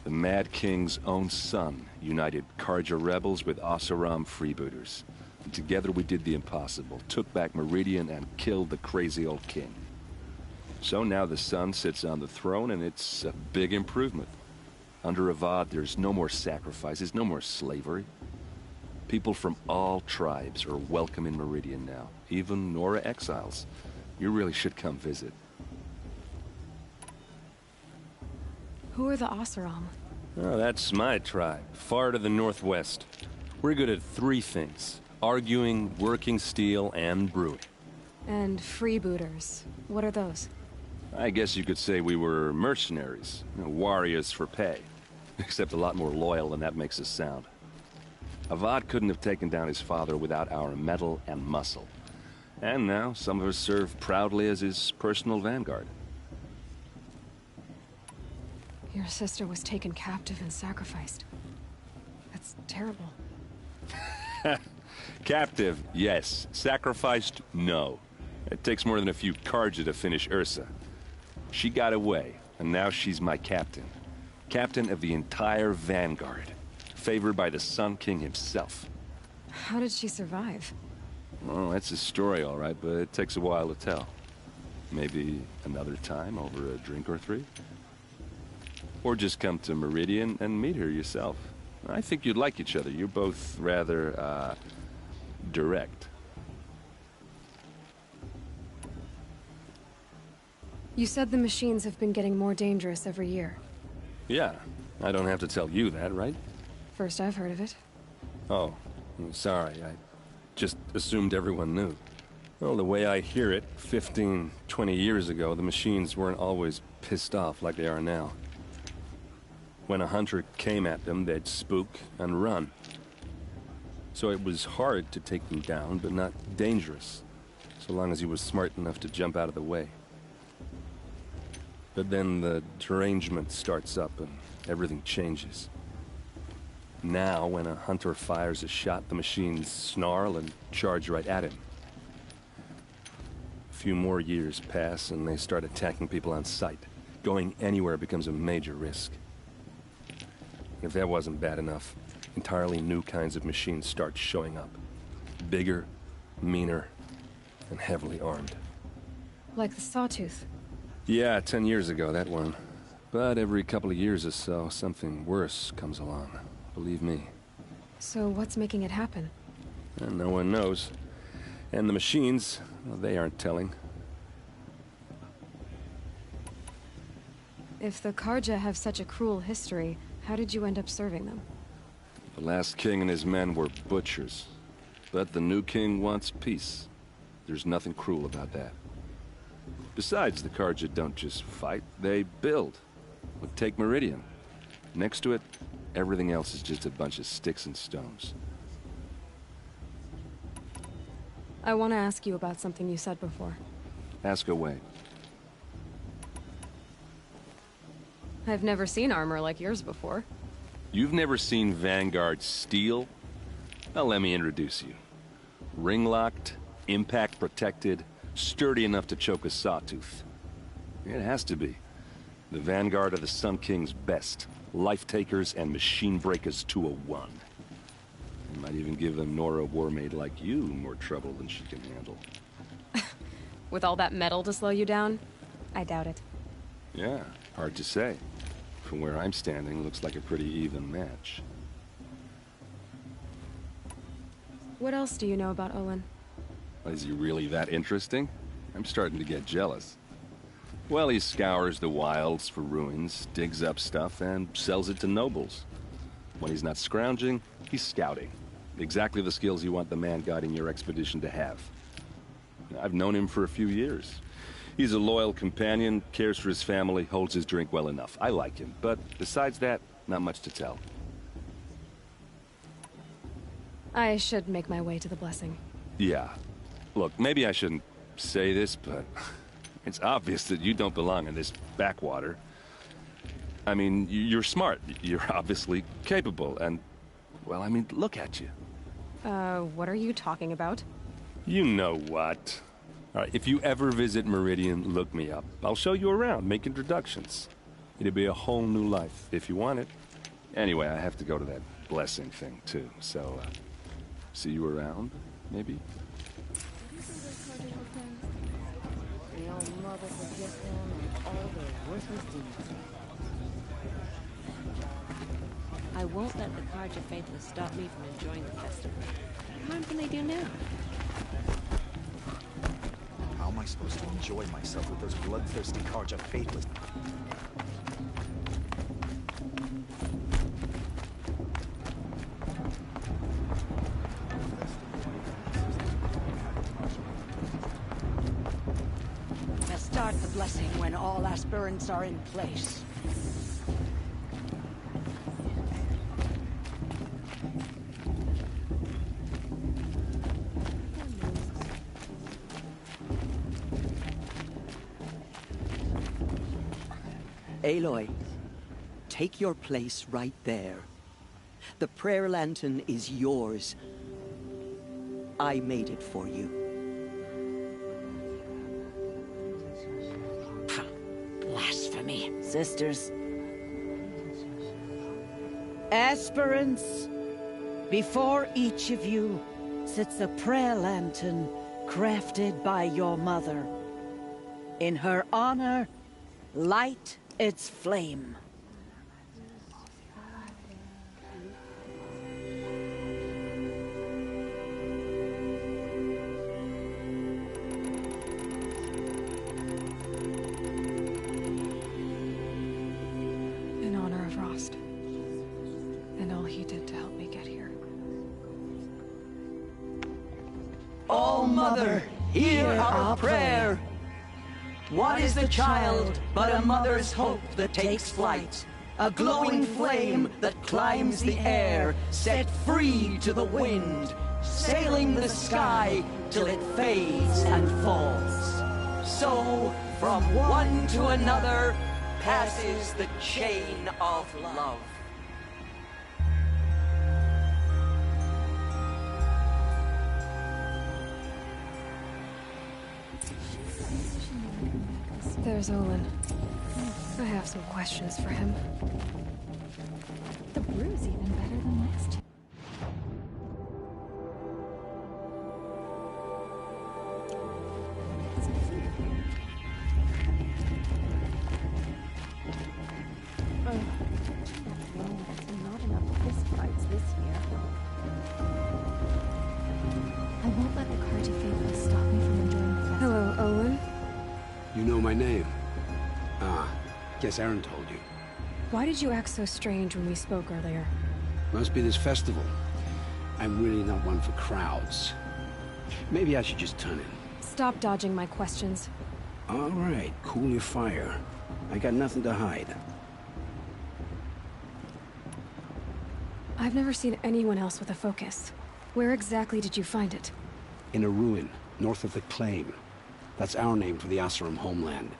The Mad King's own son united Karja rebels with Oseram freebooters. And together we did the impossible, took back Meridian and killed the crazy old king. So now the son sits on the throne, and it's a big improvement. Under Avad, there's no more sacrifices, no more slavery. People from all tribes are welcome in Meridian now, even Nora exiles. You really should come visit. Who are the Oseram? Oh, that's my tribe, far to the northwest. We're good at three things: arguing, working steel, and brewing. And freebooters. What are those? I guess you could say we were mercenaries, warriors for pay. Except a lot more loyal than that makes us sound. Avad couldn't have taken down his father without our metal and muscle. And now, some of us serve proudly as his personal vanguard. Your sister was taken captive and sacrificed. That's terrible. Captive, yes. Sacrificed, no. It takes more than a few Karja to finish Ursa. She got away, and now she's my captain. Captain of the entire vanguard. Favored by the Sun King himself. How did she survive? Oh, that's a story, all right, but it takes a while to tell. Maybe another time over a drink or three? Or just come to Meridian and meet her yourself. I think you'd like each other. You're both rather, direct. You said the machines have been getting more dangerous every year. Yeah, I don't have to tell you that, right? First I've heard of it. Oh, I'm sorry. I just assumed everyone knew. Well, the way I hear it, 15, 20 years ago, the machines weren't always pissed off like they are now. When a hunter came at them, they'd spook and run. So it was hard to take them down, but not dangerous, so long as he was smart enough to jump out of the way. But then the derangement starts up and everything changes. Now, when a hunter fires a shot, the machines snarl and charge right at him. A few more years pass and they start attacking people on sight. Going anywhere becomes a major risk. If that wasn't bad enough, entirely new kinds of machines start showing up. Bigger, meaner, and heavily armed. Like the Sawtooth. Yeah, 10 years ago, that one. But every couple of years or so, something worse comes along. Believe me. So what's making it happen? And no one knows. And the machines, well, they aren't telling. If the Karja have such a cruel history, how did you end up serving them? The last king and his men were butchers. But the new king wants peace. There's nothing cruel about that. Besides, the Karja don't just fight, they build. Look, take Meridian. Next to it, everything else is just a bunch of sticks and stones. I want to ask you about something you said before. Ask away. I've never seen armor like yours before. You've never seen Vanguard steel? Well, let me introduce you. Ring-locked, impact-protected, sturdy enough to choke a sawtooth. It has to be. The Vanguard of the Sun King's best. Life-takers and machine breakers to a one. You might even give a Nora warmaid like you more trouble than she can handle. With all that metal to slow you down? I doubt it. Yeah, hard to say. From where I'm standing, looks like a pretty even match. What else do you know about Olin? Is he really that interesting? I'm starting to get jealous. Well, he scours the wilds for ruins, digs up stuff, and sells it to nobles. When he's not scrounging, he's scouting. Exactly the skills you want the man guiding your expedition to have. I've known him for a few years. He's a loyal companion, cares for his family, holds his drink well enough. I like him, but besides that, not much to tell. I should make my way to the blessing. Yeah. Look, maybe I shouldn't say this, but it's obvious that you don't belong in this backwater. I mean, you're smart. You're obviously capable, and, well, I mean, look at you. What are you talking about? You know what. All right, if you ever visit Meridian, look me up. I'll show you around, make introductions. It'll be a whole new life, if you want it. Anyway, I have to go to that blessing thing, too. So, see you around, maybe? The old mother forget them and all their worthless deeds. I won't let the Carja Faithless stop me from enjoying the festival. What harm can they do now? How am I supposed to enjoy myself with those bloodthirsty Carja Faithless? Let's start the blessing when all aspirants are in place. Aloy, take your place right there. The prayer lantern is yours. I made it for you. Blasphemy. Sisters. Aspirants, before each of you sits a prayer lantern crafted by your mother. In her honor, light its flame. In honor of Rost. And all he did to help me get here. Oh, Mother, hear our prayer. What is the child but a mother's hope that takes flight? A glowing flame that climbs the air, set free to the wind, sailing the sky till it fades and falls. So, from one to another, passes the chain of love. There's Olin. I have some questions for him. The brew's even better than last year. Not enough fist fights this year. I won't let the Carja Faithless stop me from enjoying the festival. Hello, Olin. You know my name? Ah, guess Aaron told you. Why did you act so strange when we spoke earlier? Must be this festival. I'm really not one for crowds. Maybe I should just turn in. Stop dodging my questions. All right, cool your fire. I got nothing to hide. I've never seen anyone else with a focus. Where exactly did you find it? In a ruin, north of the Claim. That's our name for the Oseram homeland.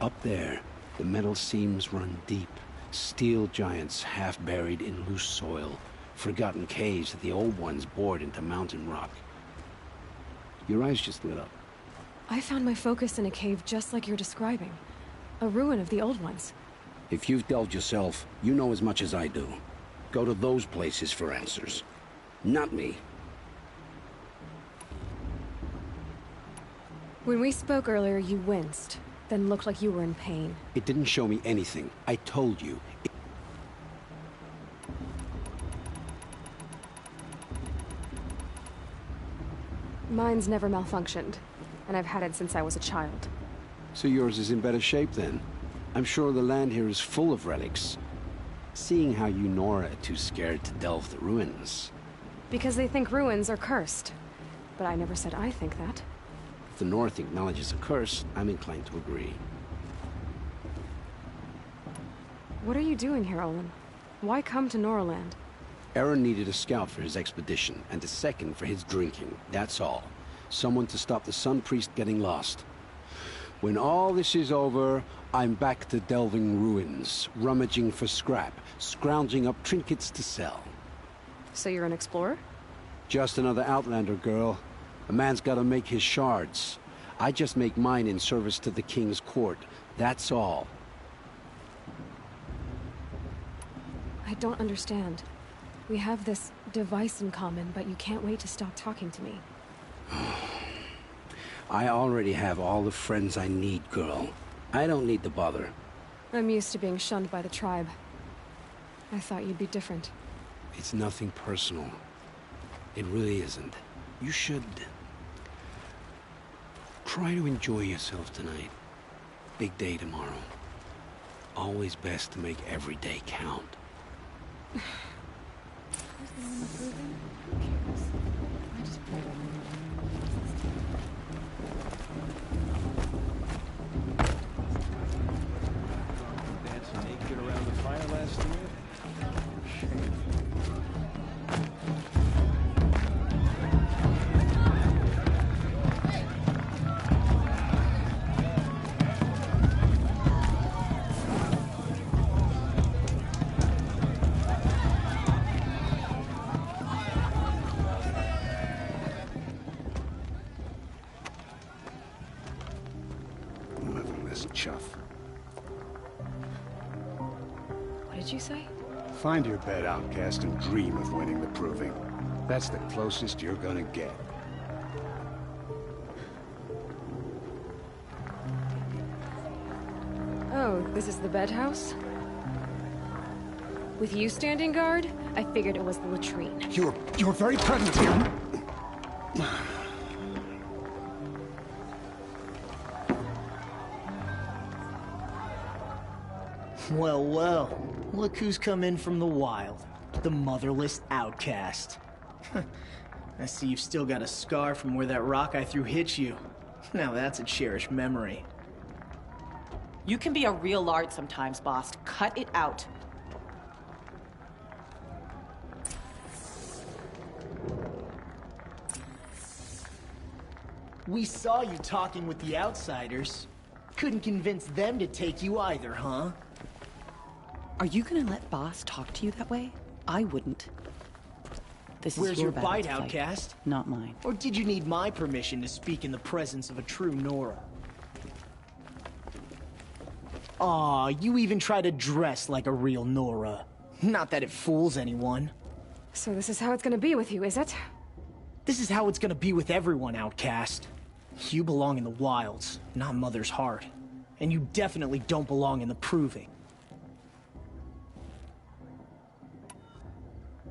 Up there, the metal seams run deep. Steel giants half buried in loose soil. Forgotten caves that the old ones bored into mountain rock. Your eyes just lit up. I found my focus in a cave just like you're describing. A ruin of the old ones. If you've delved yourself, you know as much as I do. Go to those places for answers. Not me. When we spoke earlier, you winced, then looked like you were in pain. It didn't show me anything. I told you. Mine's never malfunctioned, and I've had it since I was a child. So yours is in better shape then? I'm sure the land here is full of relics. Seeing how you Nora are too scared to delve the ruins. Because they think ruins are cursed. But I never said I think that. If the North acknowledges a curse, I'm inclined to agree. What are you doing here, Olin? Why come to Noraland? Aaron needed a scout for his expedition, and a second for his drinking, that's all. Someone to stop the Sun Priest getting lost. When all this is over, I'm back to delving ruins, rummaging for scrap, scrounging up trinkets to sell. So you're an explorer? Just another Outlander girl. A man's gotta make his shards. I just make mine in service to the King's court. That's all. I don't understand. We have this device in common, but you can't wait to stop talking to me. I already have all the friends I need, girl. I don't need the bother. I'm used to being shunned by the tribe. I thought you'd be different. It's nothing personal. It really isn't. You should... try to enjoy yourself tonight. Big day tomorrow. Always best to make every day count. Dancing naked around the fire last year? Shame. Motherless chuff. What did you say? Find your bed, outcast, and dream of winning the proving. That's the closest you're gonna get. Oh, this is the bed house? With you standing guard, I figured it was the latrine. You're very pregnant here. Well, well. Look who's come in from the wild. The motherless outcast. I see you've still got a scar from where that rock I threw hit you. Now that's a cherished memory. You can be a real lard sometimes, boss. Cut it out. We saw you talking with the outsiders. Couldn't convince them to take you either, huh? Are you gonna let boss talk to you that way? I wouldn't. This Where's is your bite, battle to fight, outcast? not mine. Or did you need my permission to speak in the presence of a true Nora? Aw, you even try to dress like a real Nora. Not that it fools anyone. So this is how it's gonna be with you, is it? This is how it's gonna be with everyone, outcast. You belong in the wilds, not Mother's heart. And you definitely don't belong in the proving.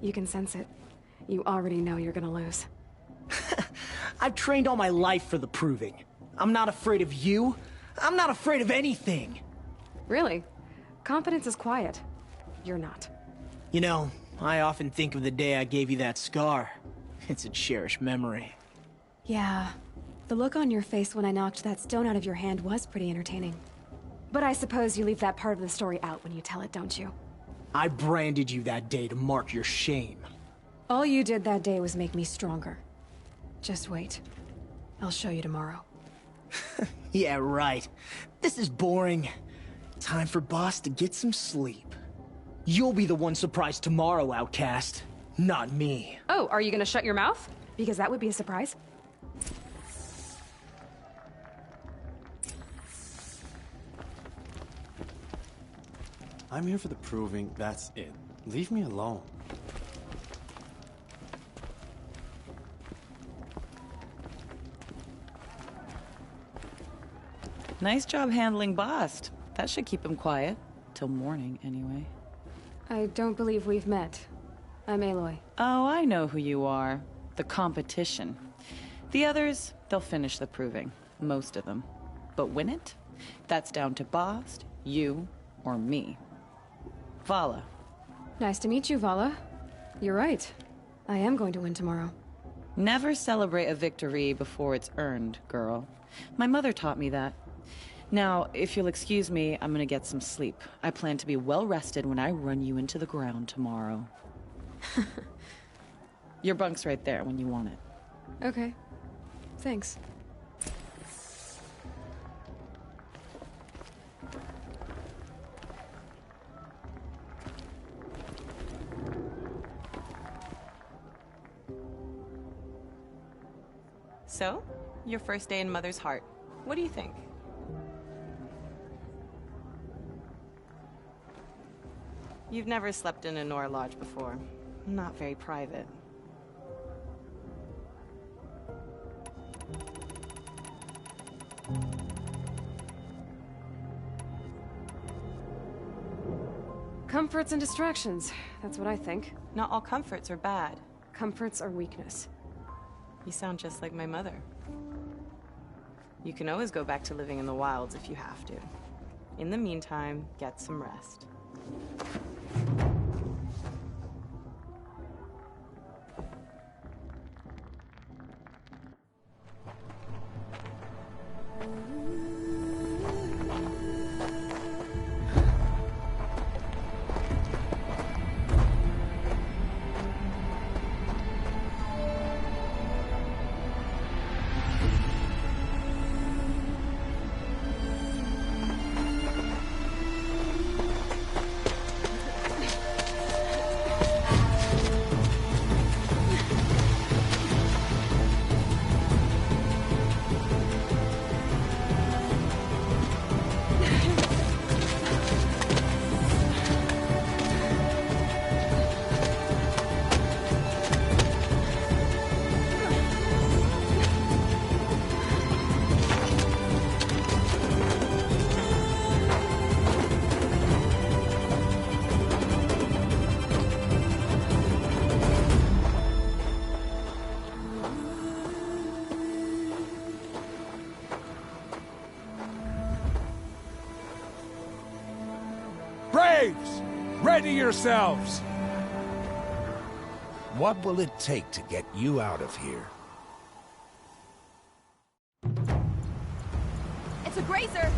You can sense it. You already know you're gonna lose. I've trained all my life for the proving. I'm not afraid of you. I'm not afraid of anything. Really? Confidence is quiet. You're not. You know, I often think of the day I gave you that scar. It's a cherished memory. Yeah. The look on your face when I knocked that stone out of your hand was pretty entertaining. But I suppose you leave that part of the story out when you tell it, don't you? I branded you that day to mark your shame. All you did that day was make me stronger. Just wait. I'll show you tomorrow. Yeah, right. This is boring. Time for boss to get some sleep. You'll be the one surprised tomorrow, outcast. Not me. Oh, are you gonna shut your mouth? Because that would be a surprise. I'm here for the proving, that's it. Leave me alone. Nice job handling Bast. That should keep him quiet. Till morning, anyway. I don't believe we've met. I'm Aloy. Oh, I know who you are. The competition. The others, they'll finish the proving. Most of them. But win it? That's down to Bast, you, or me. Vala. Nice to meet you, Vala. You're right. I am going to win tomorrow. Never celebrate a victory before it's earned, girl. My mother taught me that. Now, if you'll excuse me, I'm gonna get some sleep. I plan to be well rested when I run you into the ground tomorrow. Your bunk's right there when you want it. Okay. Thanks. So, your first day in Mother's heart. What do you think? You've never slept in a Nora lodge before. Not very private. Comforts and distractions. That's what I think. Not all comforts are bad. Comforts are weakness. You sound just like my mother. You can always go back to living in the wilds if you have to. In the meantime, get some rest. Braves! Ready yourselves! What will it take to get you out of here? It's a grazer!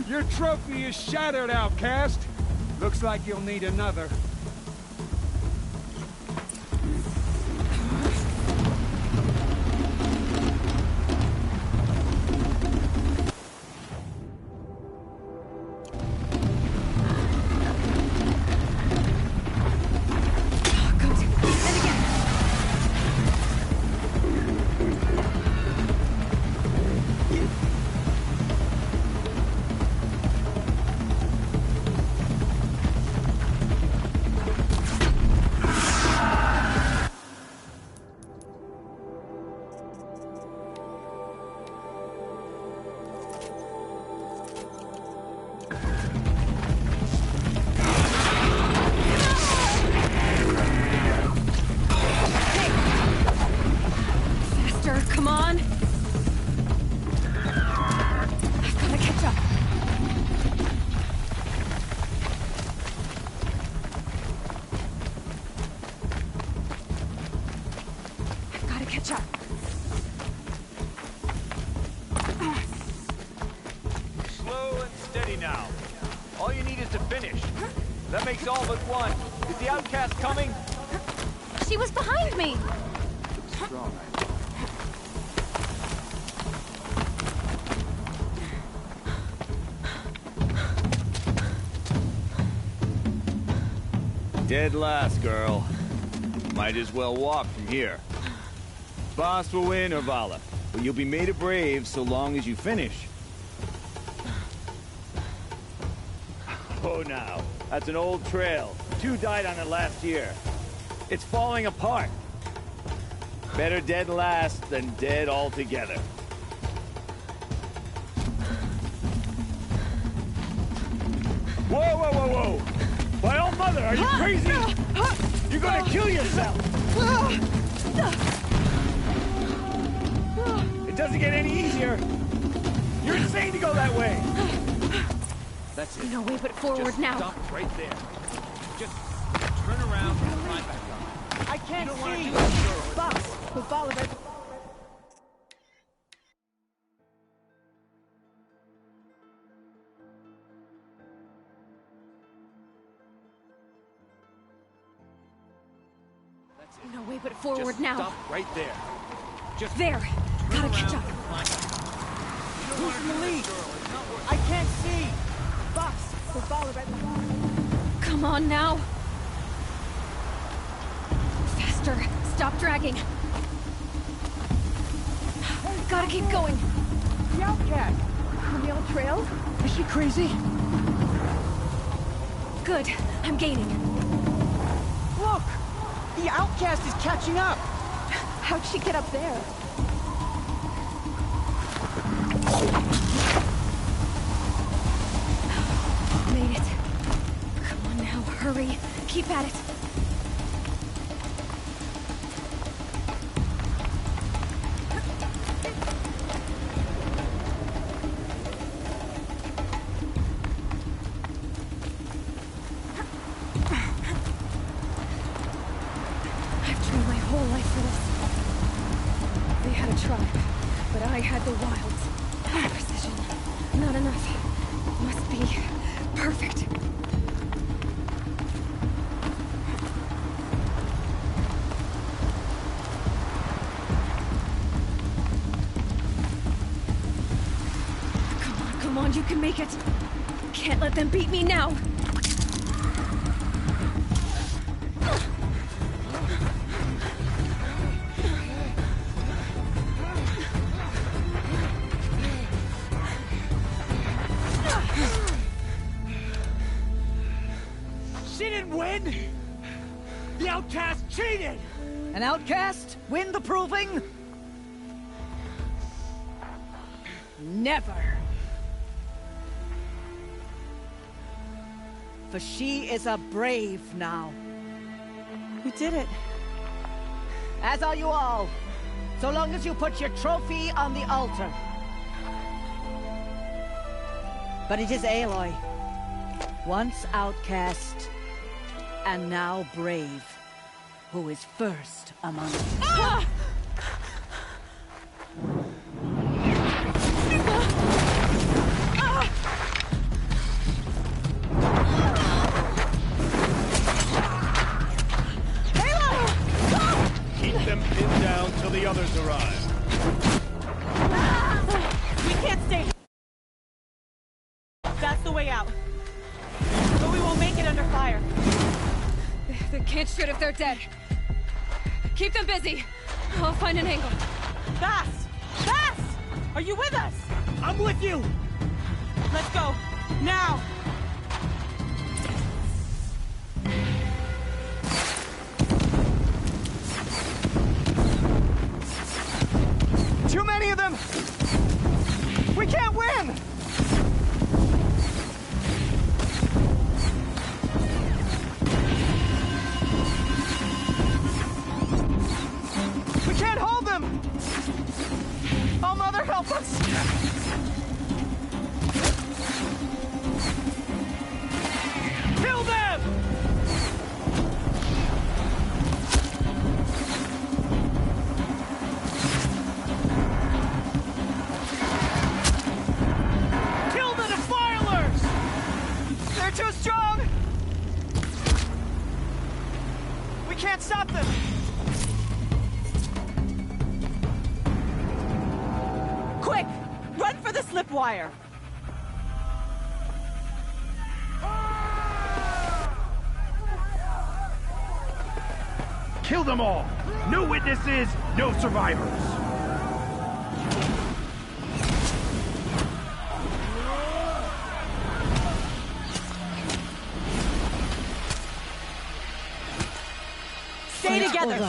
Your trophy is shattered, outcast. Looks like you'll need another. Slow and steady now. All you need is to finish. That makes all but one. Is the outcast coming? She was behind me! Strong. Dead last, girl. Might as well walk from here. Boss will win or Vala. But you'll be made a brave so long as you finish. Oh, now. That's an old trail. 2 died on it last year. It's falling apart. Better dead last than dead altogether. Whoa, whoa, whoa, whoa! By all mother, are you crazy? You're gonna kill yourself! It doesn't get any easier! You're insane to go that way! That's it. No way but forward Just now. Stop right there. Just turn around and climb back up. I can't see! Boss, Boss, we'll follow it. No way but forward Just now. Stop right there. Just there. Gotta catch up. Who's in the lead? I can't see! Boss, we'll follow it. Come on now. Faster. Stop dragging. Gotta keep going. The outcast! On the old trail? Is she crazy? Good. I'm gaining. Look! The outcast is catching up! How'd she get up there? Made it. Come on now, hurry. Keep at it. I've trained my whole life for this. They had a tribe, but I had the wilds. Precision. Not enough. Must be perfect. Come on, you can make it. Can't let them beat me now. She didn't win! The outcast cheated! An outcast? Win the proving? Never. For she is a brave now. You did it. As are you all. So long as you put your trophy on the altar. But it is Aloy. Once outcast, and now brave, who is first among us. Ah! Keep them pinned down till the others arrive. We can't stay. That's the way out. But we won't make it under fire. They can't shoot if they're dead. Keep them busy. I'll find an angle. Fast! Fast! Are you with us? I'm with you! Let's go. Now! Too many of them! We can't win! We can't hold them! Oh, Mother, help us! Kill them! Kill the defilers! They're too strong! We can't stop them! Quick! Run for the slip wire! Kill them all! No witnesses, no survivors! Together!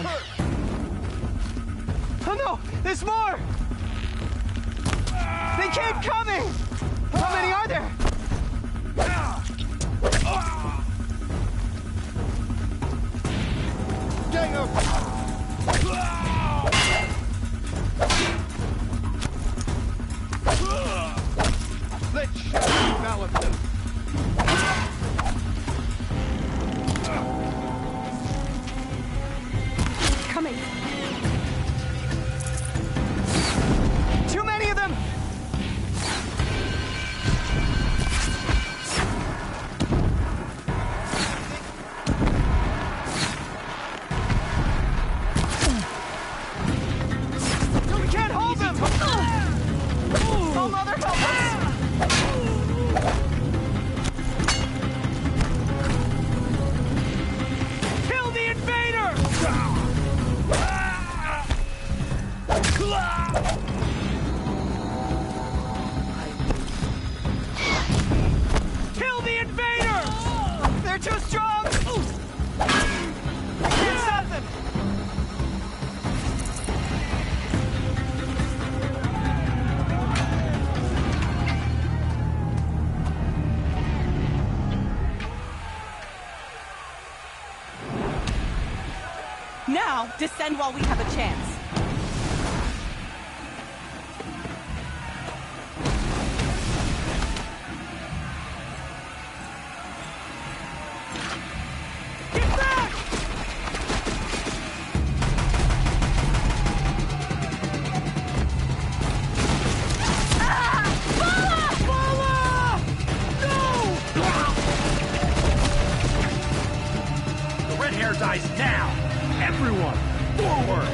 Oh no! There's more! They keep coming! How many are there? Gang up! Let's shadow balance them. Coming! Too many of them! We can't hold them! Oh, Mother, help us! Kill the invader! Kill the invader! They're too strong! I can't stop them! Now, descend while we have a chance. Get back! The red hair dies now! Everyone, forward!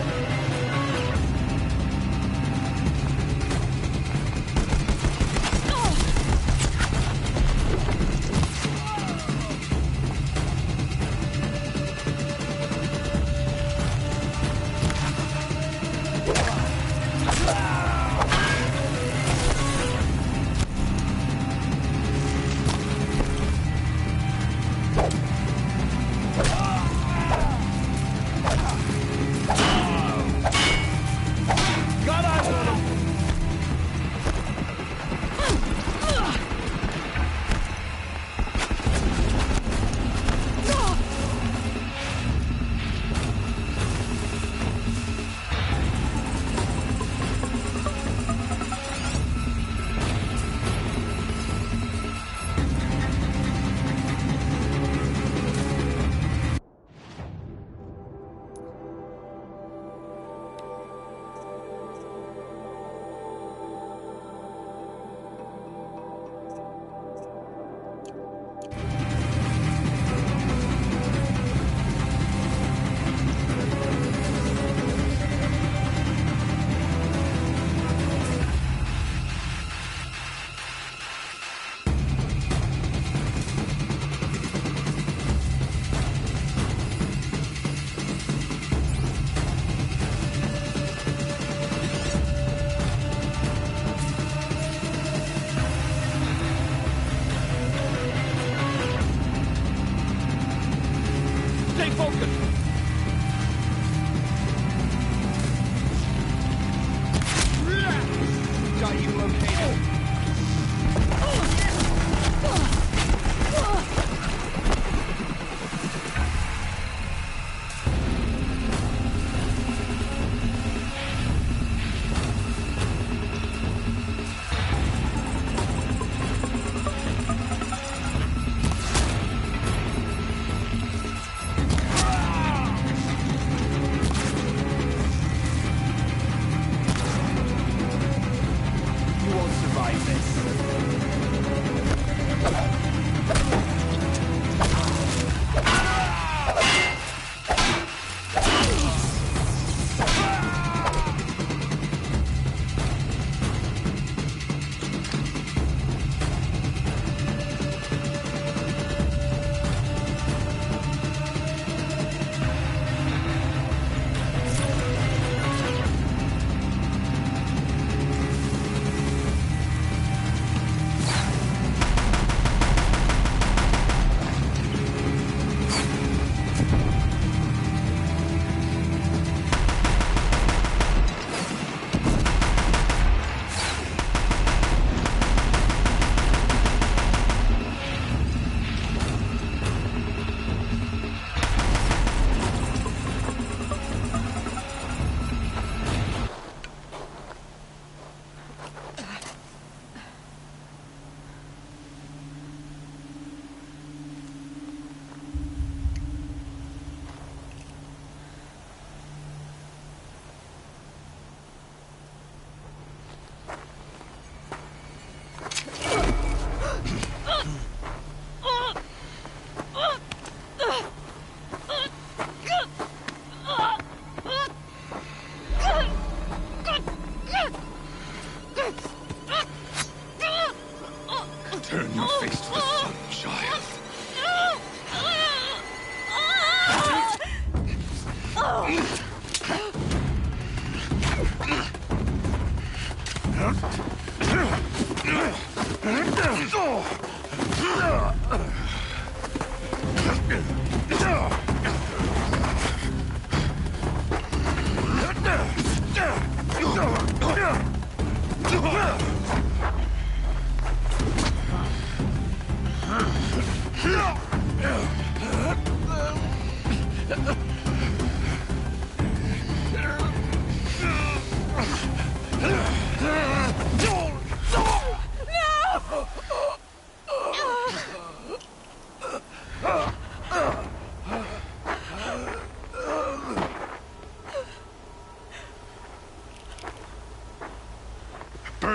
Stay focused! Got you located.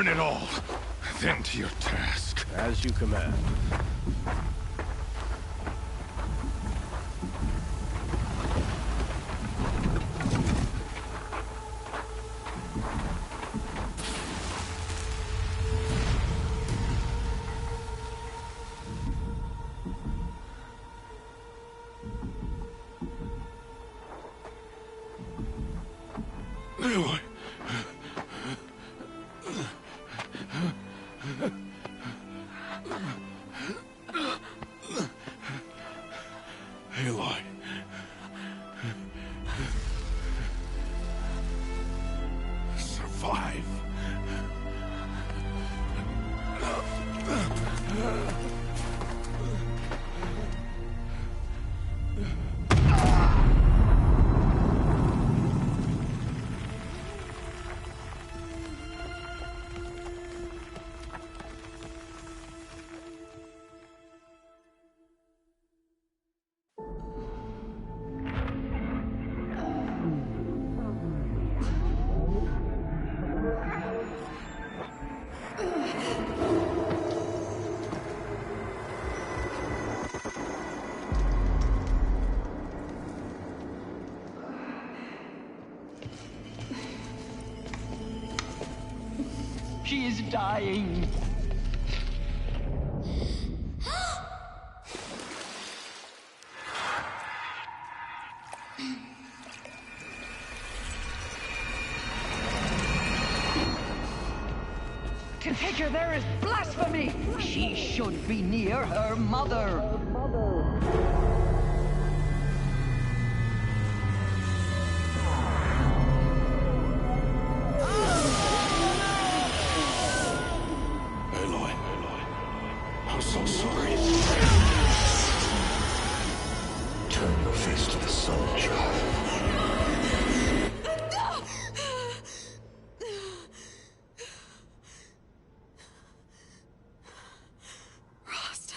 Burn it all. Then to your task. As you command. Aloy. Aloy. Survive. She is dying. To take her there is blasphemy. She should be near her mother. Aloy. I'm so sorry. Turn your face to the sun, child. Rost.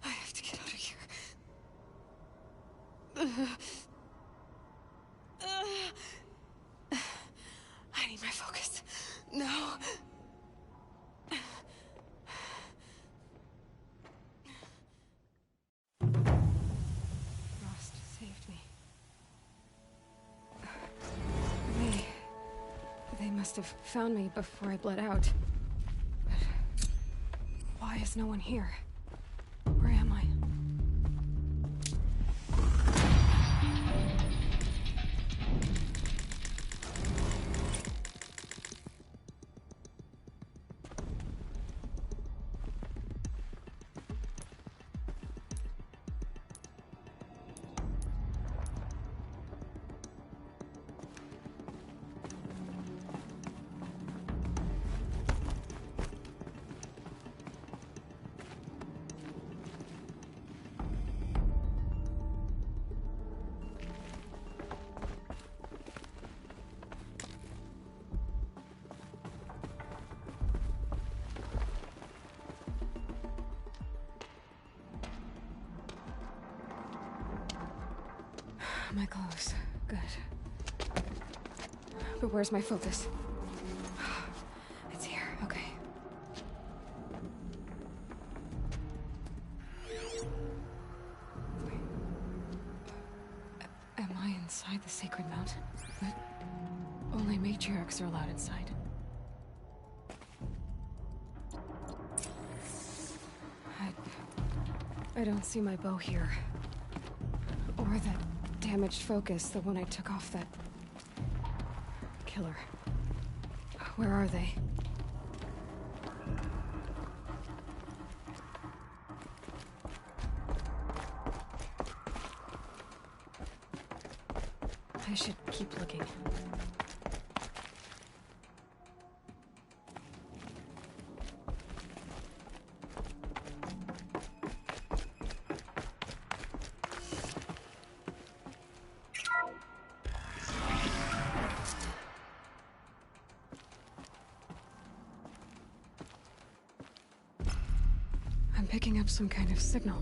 I have to get out of here. I need my focus. No. Rost saved me. They must have found me before I bled out. But why is no one here? Where am I? My clothes. Good. But where's my focus? It's here. Okay. Wait. Am I inside the sacred mountain? But only matriarchs are allowed inside. I don't see my bow here. Or that damaged focus, the one I took off that killer. Where are they? I should keep looking. picking up some kind of signal.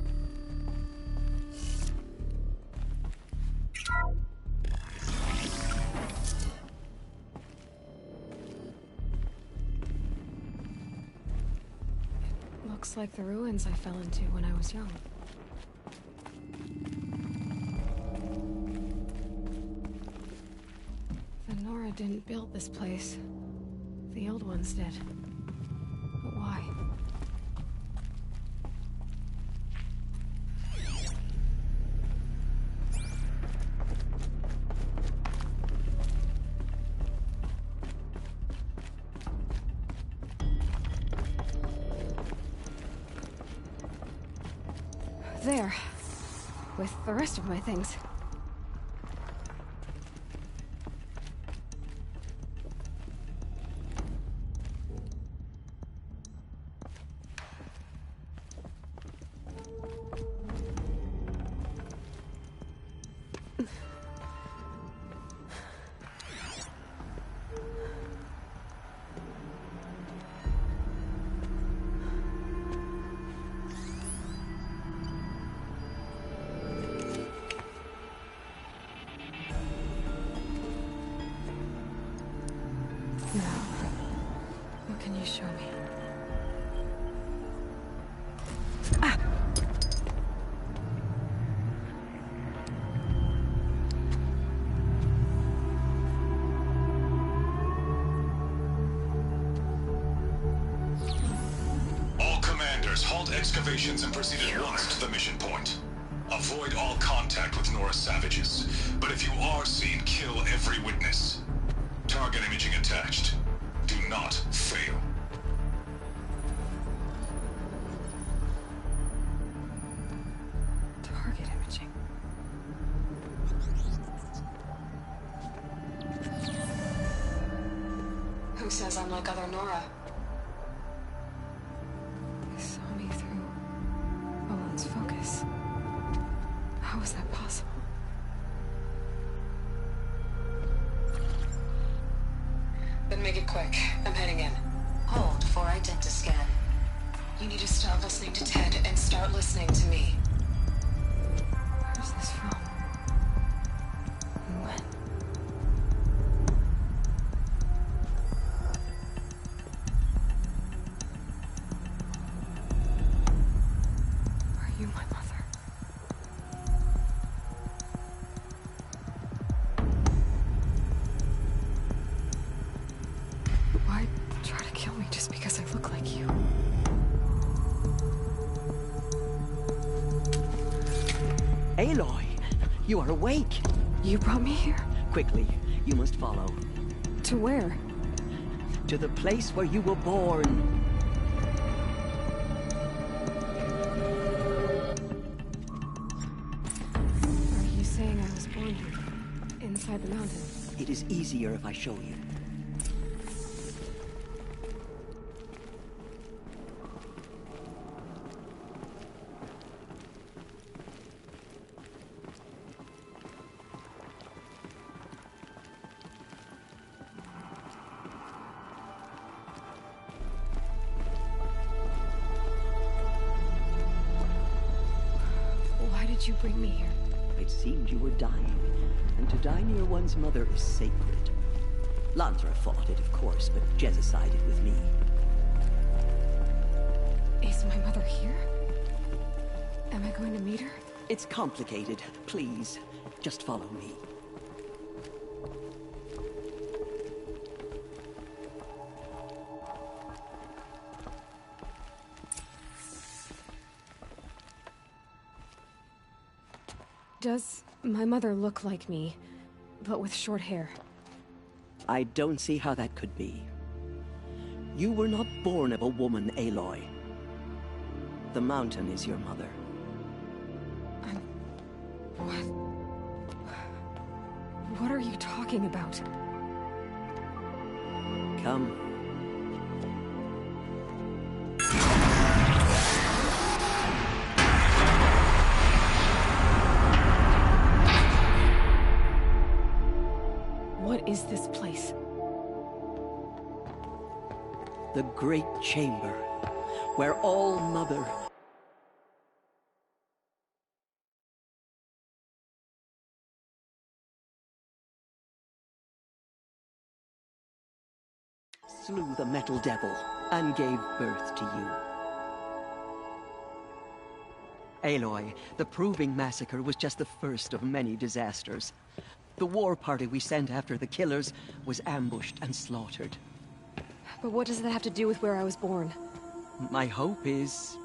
It looks like the ruins I fell into when I was young. The Nora didn't build this place. The old ones did. But why? There. With the rest of my things. What can you show me? All commanders, halt excavations and proceed at once to the mission point. Avoid all contact with Nora savages, but if you are seen, kill every witness. Target imaging attached. Do not fail. Target imaging. Who says I'm like other Nora? They saw me through Owen's focus. How is that possible? Then make it quick. I'm heading in. Hold for identiscan. You need to stop listening to Ted and start listening to me. Where's this from? And when? Are you my mother? Why try to kill me just because I look like you? Aloy, you are awake. You brought me here? Quickly, you must follow. To where? To the place where you were born. Are you saying I was born here? Inside the mountain? It is easier if I show you. Why did you bring me here? It seemed you were dying, and to die near one's mother is sacred. Lansra fought it, of course, but Jezza sided with me. Is my mother here? Am I going to meet her? It's complicated. Please, just follow me. Does my mother look like me, but with short hair? I don't see how that could be. You were not born of a woman, Aloy. The mountain is your mother. What? What are you talking about? Come. What is this place? The Great Chamber, where all Mother slew the metal devil, and gave birth to you. Aloy, the Proving Massacre was just the first of many disasters. The war party we sent after the killers was ambushed and slaughtered. But what does that have to do with where I was born? My hope is...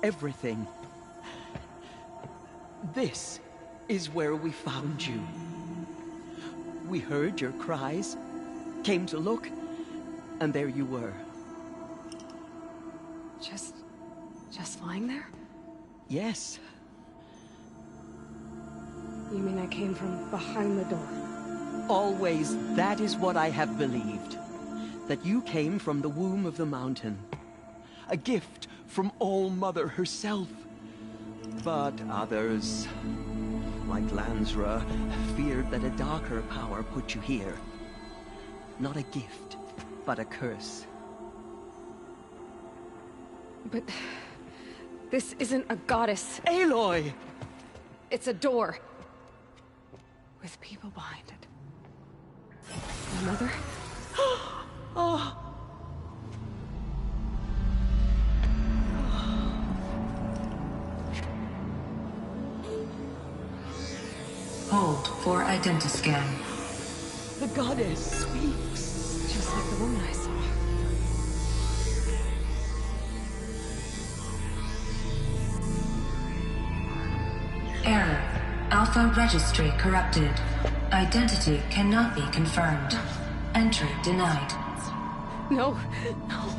everything. This is where we found you. We heard your cries, came to look, and there you were. Just lying there? Yes. You mean I came from behind the door? Always, that is what I have believed. That you came from the womb of the mountain. A gift from All-Mother herself. But others, like Lansra, feared that a darker power put you here. Not a gift, but a curse. But... this isn't a goddess. Aloy! It's a door. With people behind it. My mother? Oh. Hold for identiscan. The goddess speaks. Just like the woman I saw. Error. Alpha registry corrupted. Identity cannot be confirmed. Entry denied. No, no.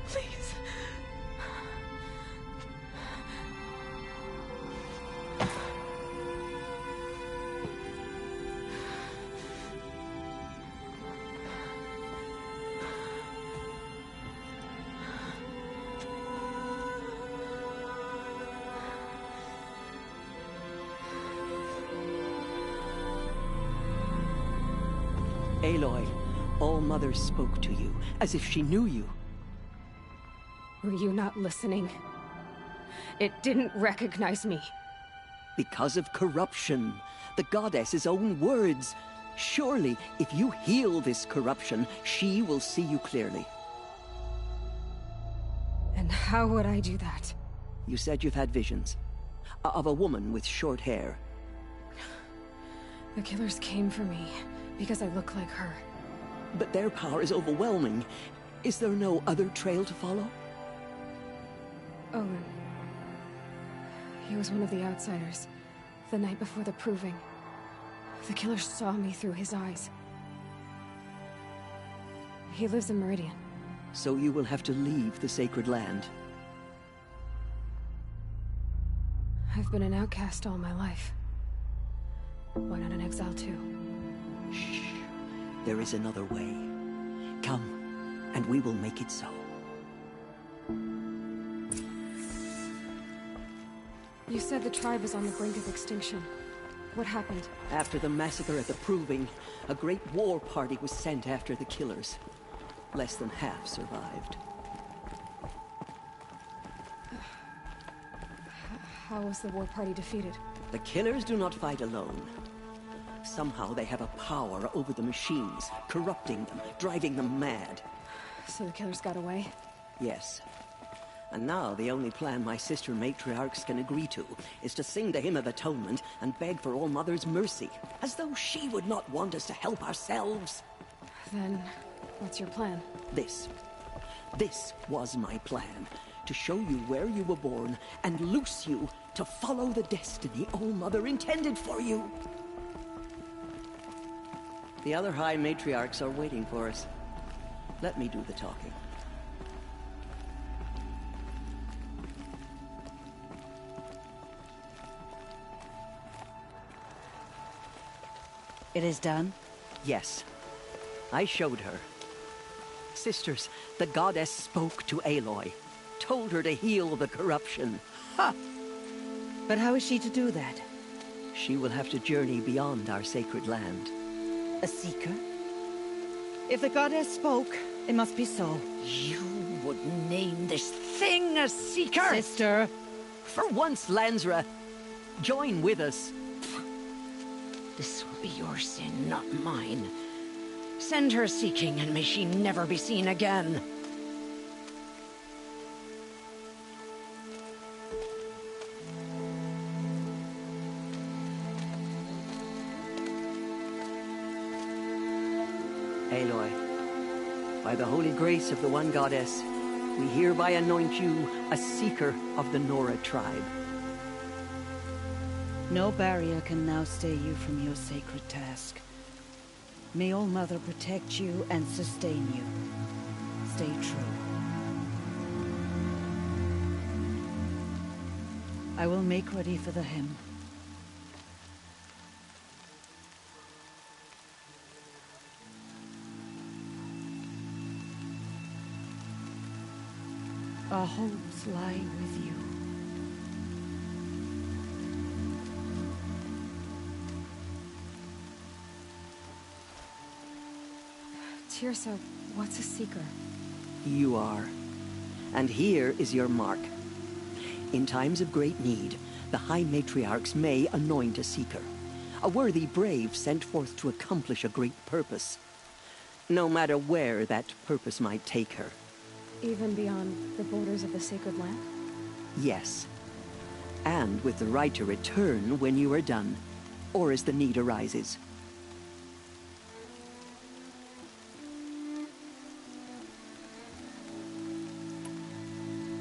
Please. Aloy, All-Mother spoke to you, as if she knew you. Were you not listening? It didn't recognize me. Because of corruption. The goddess's own words. Surely, if you heal this corruption, she will see you clearly. And how would I do that? You said you've had visions. Of a woman with short hair. The killers came for me, because I look like her. But their power is overwhelming. Is there no other trail to follow? Owen. He was one of the outsiders. The night before the Proving. The killer saw me through his eyes. He lives in Meridian. So you will have to leave the sacred land. I've been an outcast all my life. Why not an exile too? Shh. There is another way. Come, and we will make it so. You said the tribe is on the brink of extinction. What happened? After the massacre at the Proving, a great war party was sent after the killers. Less than half survived. How was the war party defeated? The killers do not fight alone. Somehow they have a power over the machines, corrupting them, driving them mad. So the killers got away? Yes. And now the only plan my sister matriarchs can agree to is to sing the Hymn of Atonement and beg for All-Mother's mercy, as though she would not want us to help ourselves. Then, what's your plan? This was my plan. To show you where you were born and loose you to follow the destiny All-Mother intended for you. The other High Matriarchs are waiting for us. Let me do the talking. It is done? Yes. I showed her. Sisters, the goddess spoke to Aloy. Told her to heal the corruption. Ha! But how is she to do that? She will have to journey beyond our sacred land. A seeker? If the goddess spoke, it must be so. You would name this thing a seeker? Sister! For once, Lansra, join with us. This will be your sin, not mine. Send her seeking, and may she never be seen again. Aloy, by the holy grace of the One Goddess, we hereby anoint you a seeker of the Nora tribe. No barrier can now stay you from your sacred task. May All Mother protect you and sustain you. Stay true. I will make ready for the hymn. Our hopes lie with you. Tirsa, what's a seeker? You are. And here is your mark. In times of great need, the High Matriarchs may anoint a seeker. A worthy brave sent forth to accomplish a great purpose. No matter where that purpose might take her. Even beyond the borders of the sacred land? Yes. And with the right to return when you are done, or as the need arises.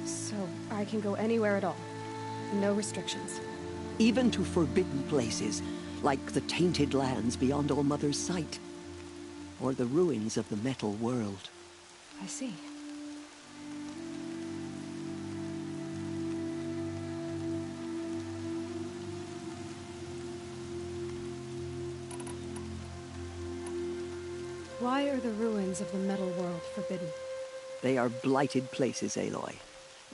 So, I can go anywhere at all? No restrictions? Even to forbidden places, like the tainted lands beyond All Mother's sight. Or the ruins of the metal world. I see. Why are the ruins of the metal world forbidden? They are blighted places, Aloy.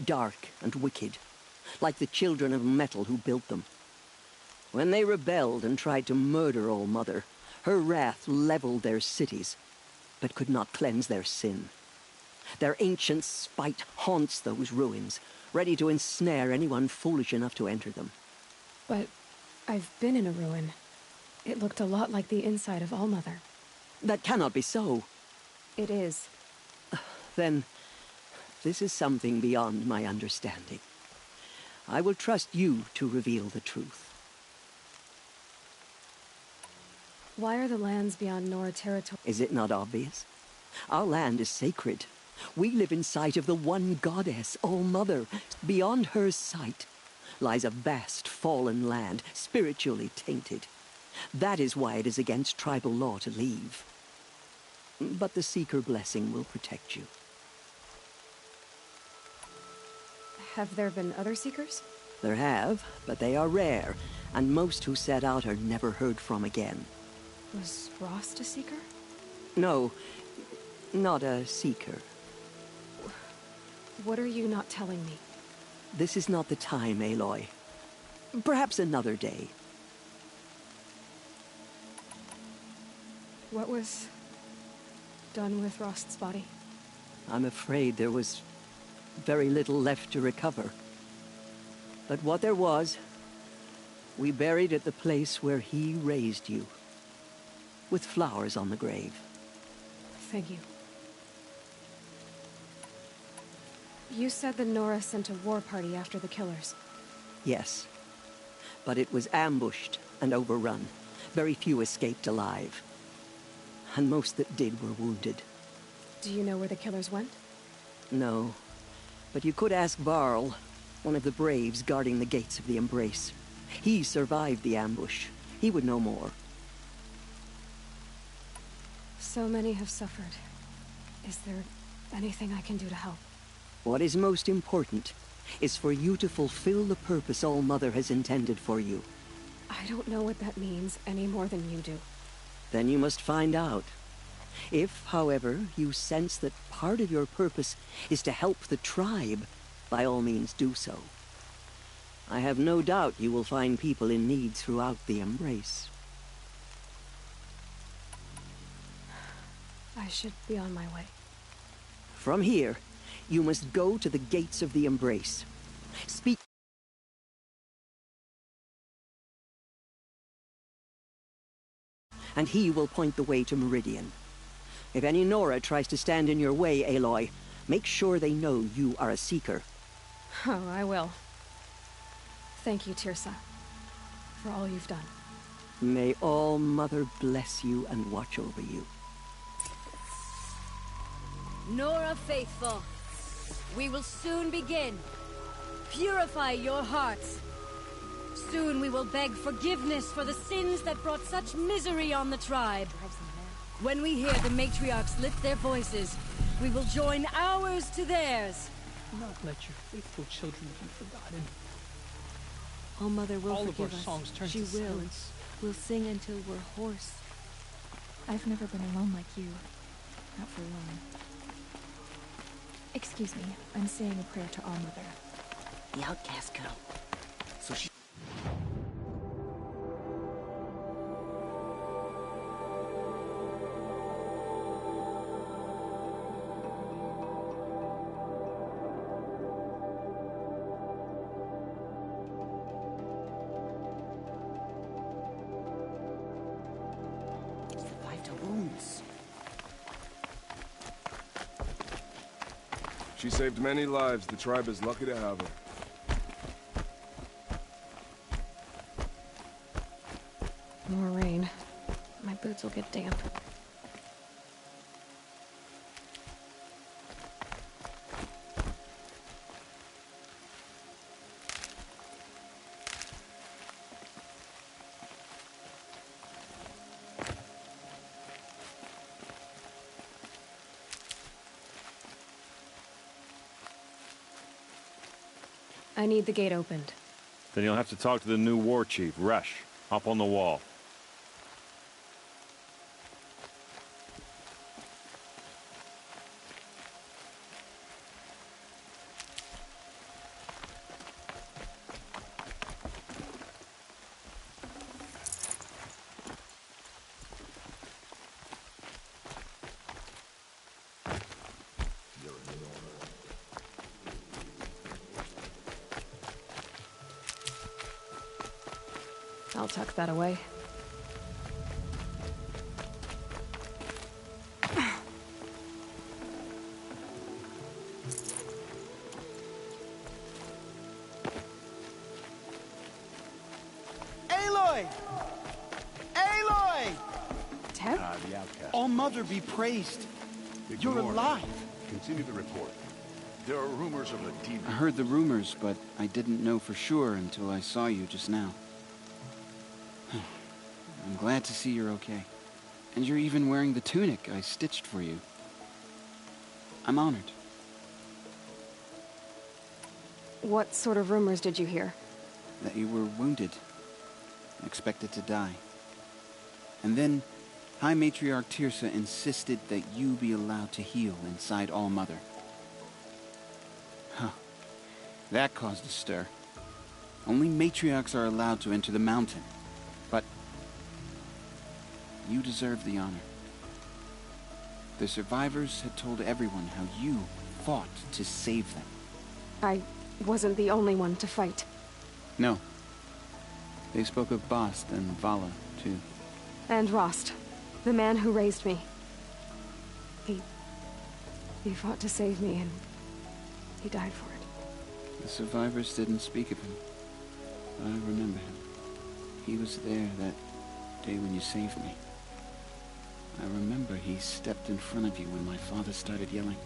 Dark and wicked, like the children of metal who built them. When they rebelled and tried to murder All Mother, her wrath leveled their cities, but could not cleanse their sin. Their ancient spite haunts those ruins, ready to ensnare anyone foolish enough to enter them. But I've been in a ruin. It looked a lot like the inside of All Mother. That cannot be so. It is. Then, this is something beyond my understanding. I will trust you to reveal the truth. Why are the lands beyond Nora territory? Is it not obvious? Our land is sacred. We live in sight of the One Goddess, All Mother. Beyond her sight lies a vast fallen land, spiritually tainted. That is why it is against tribal law to leave. But the Seeker blessing will protect you. Have there been other Seekers? There have, but they are rare, and most who set out are never heard from again. Was Rost a Seeker? No, not a Seeker. What are you not telling me? This is not the time, Aloy. Perhaps another day. What was done with Rost's body? I'm afraid there was very little left to recover. But what there was, we buried at the place where he raised you, with flowers on the grave. Thank you. You said the Nora sent a war party after the killers. Yes, but it was ambushed and overrun. Very few escaped alive. And most that did were wounded. Do you know where the killers went? No, but you could ask Varl, one of the braves guarding the gates of the Embrace. He survived the ambush. He would know more. So many have suffered. Is there anything I can do to help? What is most important is for you to fulfill the purpose All Mother has intended for you. I don't know what that means any more than you do. Then you must find out. If, however, you sense that part of your purpose is to help the tribe, by all means do so. I have no doubt you will find people in need throughout the Embrace. I should be on my way. From here, you must go to the gates of the Embrace. Speak and he will point the way to Meridian. If any Nora tries to stand in your way, Aloy, make sure they know you are a Seeker. Oh, I will. Thank you, Tirsa, for all you've done. May All Mother bless you and watch over you. Nora faithful, we will soon begin. Purify your hearts. Soon we will beg forgiveness for the sins that brought such misery on the tribe. When we hear the matriarchs lift their voices, we will join ours to theirs. Do not let your faithful children be forgotten. All Mother will All of forgive our us. songs turn She to will. silence. We'll sing until we're hoarse. I've never been alone like you. Not for long. Excuse me, I'm saying a prayer to All Mother. The outcast girl. So she... survived her wounds. She saved many lives. The tribe is lucky to have her. More rain. My boots will get damp. I need the gate opened. Then you'll have to talk to the new war chief, Resh. Up on the wall. I'll tuck that away. Aloy! Aloy! Teb? The outcast. All Mother be praised. You're Ignore me. alive. Continue the report. There are rumors of a demon. I heard the rumors, but I didn't know for sure until I saw you just now. I'm glad to see you're okay. And you're even wearing the tunic I stitched for you. I'm honored. What sort of rumors did you hear? That you were wounded. Expected to die. And then, High Matriarch Tirsa insisted that you be allowed to heal inside All Mother. Huh. That caused a stir. Only matriarchs are allowed to enter the mountain. But you deserve the honor. The survivors had told everyone how you fought to save them. I wasn't the only one to fight. No. They spoke of Bast and Vala, too. And Rost, the man who raised me. He fought to save me, and he died for it. The survivors didn't speak of him, but I remember him. He was there that day when you saved me. I remember he stepped in front of you when my father started yelling.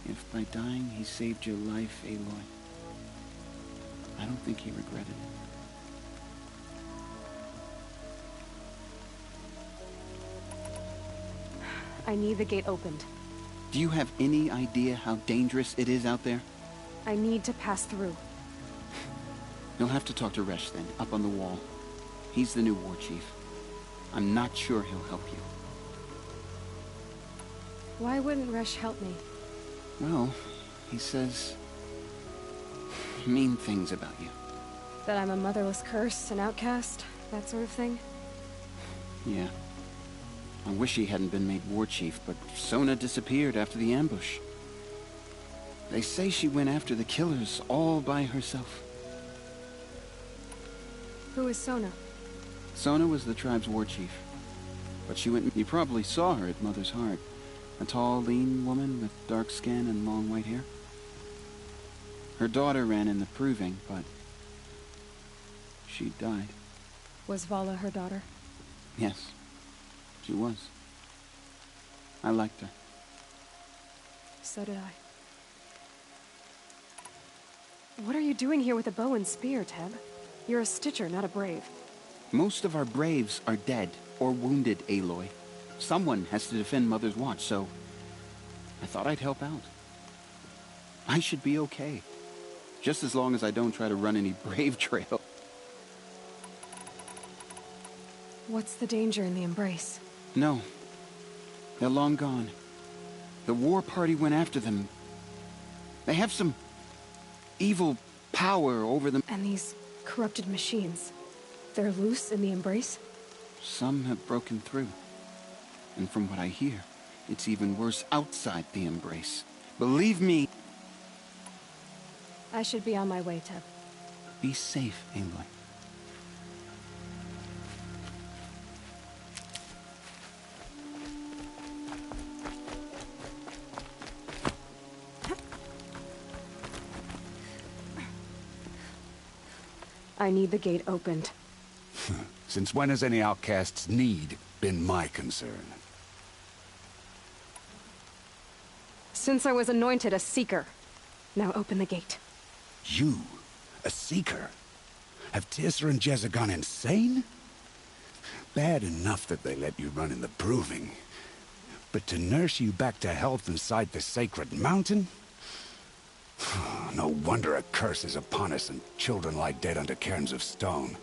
If by dying he saved your life, Aloy, I don't think he regretted it. I need the gate opened. Do you have any idea how dangerous it is out there? I need to pass through. You'll have to talk to Resh then, up on the wall. He's the new war chief. I'm not sure he'll help you. Why wouldn't Resh help me? Well, he says mean things about you. That I'm a motherless curse, an outcast, that sort of thing? Yeah. I wish he hadn't been made war chief, but Sona disappeared after the ambush. They say she went after the killers all by herself. Who is Sona? Sona was the tribe's war chief. But she went... You probably saw her at Mother's Heart. A tall, lean woman with dark skin and long white hair. Her daughter ran in the proving, but... she died. Was Vala her daughter? Yes, she was. I liked her. So did I. What are you doing here with a bow and spear, Teb? You're a Stitcher, not a Brave. Most of our Braves are dead or wounded, Aloy. Someone has to defend Mother's Watch, so I thought I'd help out. I should be okay. Just as long as I don't try to run any Brave trail. What's the danger in the Embrace? No. They're long gone. The war party went after them. They have some evil power over them. And these corrupted machines, they're loose in the Embrace? Some have broken through. And from what I hear, it's even worse outside the Embrace. Believe me. I should be on my way, Teb. Be safe, Aloy. I need the gate opened. Since when has any outcast's need been my concern? Since I was anointed a Seeker. Now open the gate. You? A Seeker? Have Teersa and Jezza gone insane? Bad enough that they let you run in the proving. But to nurse you back to health inside the sacred mountain? No wonder a curse is upon us and children lie dead under cairns of stone.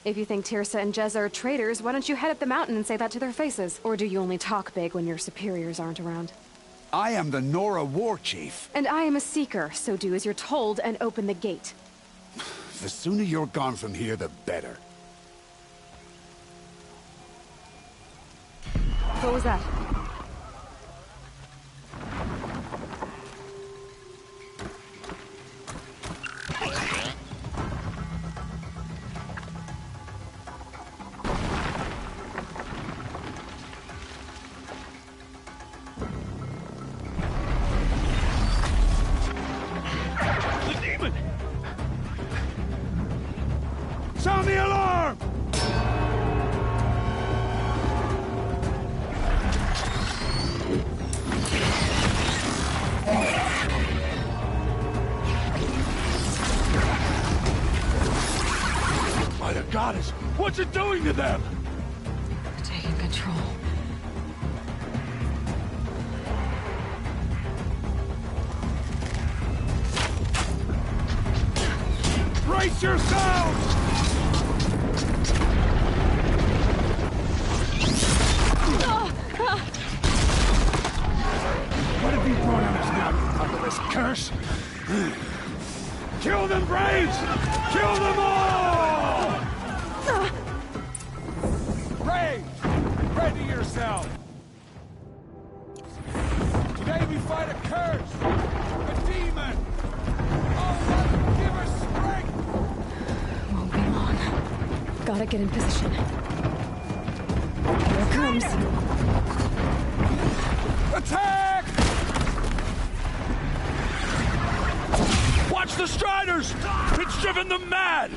If you think Teersa and Jezza are traitors, why don't you head up the mountain and say that to their faces? Or do you only talk big when your superiors aren't around? I am the Nora War Chief. And I am a Seeker, so do as you're told and open the gate. The sooner you're gone from here, the better. What was that? Sound the alarm! By the goddess, what's it doing to them? Taking control. Brace yourselves! What have you brought on us now, under this curse? Kill them, Braves! Kill them all! Braves, ready yourself! Today we fight a curse! A demon! Oh, Mother, give us strength! Won't be long. Gotta get in position. Here it comes. Attack! Watch the Striders! It's driven them mad!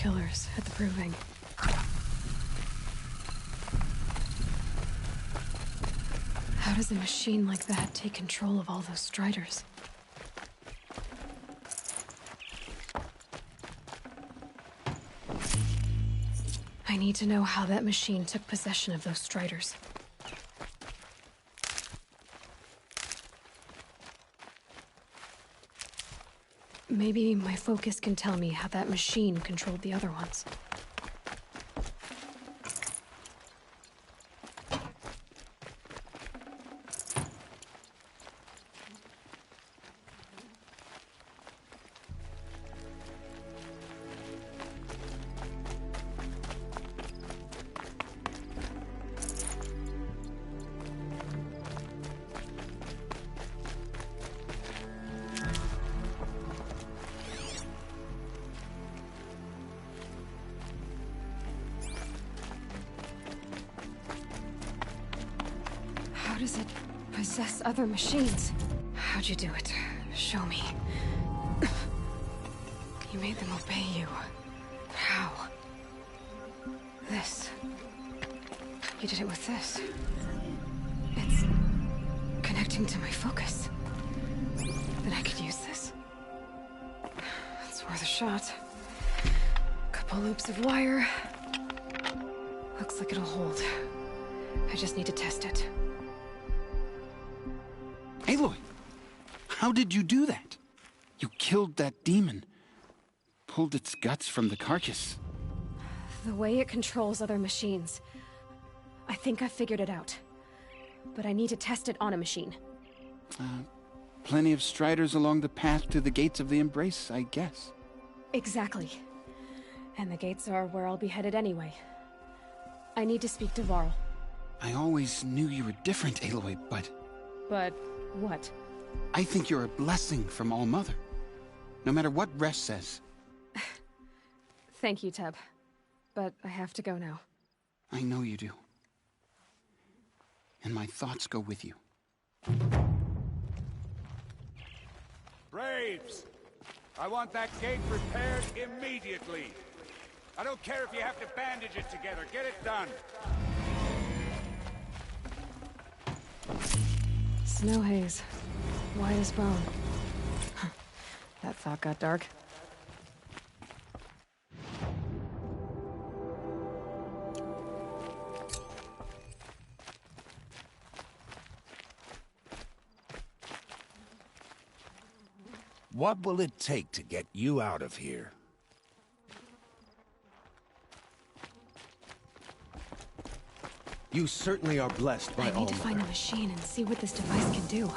killers at the proving. How does a machine like that take control of all those Striders? I need to know how that machine took possession of those Striders. Maybe my focus can tell me how that machine controlled the other ones. How does it possess other machines? How'd you do it? Show me. You made them obey you. How? This. You did it with this. It's connecting to my focus. Then I could use this. It's worth a shot. Couple loops of wire. Looks like it'll hold. I just need to test it. Aloy, how did you do that? You killed that demon. Pulled its guts from the carcass. The way it controls other machines. I think I figured it out. But I need to test it on a machine. Plenty of Striders along the path to the gates of the Embrace, I guess. Exactly. And the gates are where I'll be headed anyway. I need to speak to Varl. I always knew you were different, Aloy, but... But what? I think you're a blessing from All-Mother. No matter what Resh says. Thank you, Teb. But I have to go now. I know you do. And my thoughts go with you. Braves! I want that gate repaired immediately. I don't care if you have to bandage it together. Get it done. Snow haze. White as bone. That thought got dark. What will it take to get you out of here? You certainly are blessed by I need to find a machine and see what this device can do.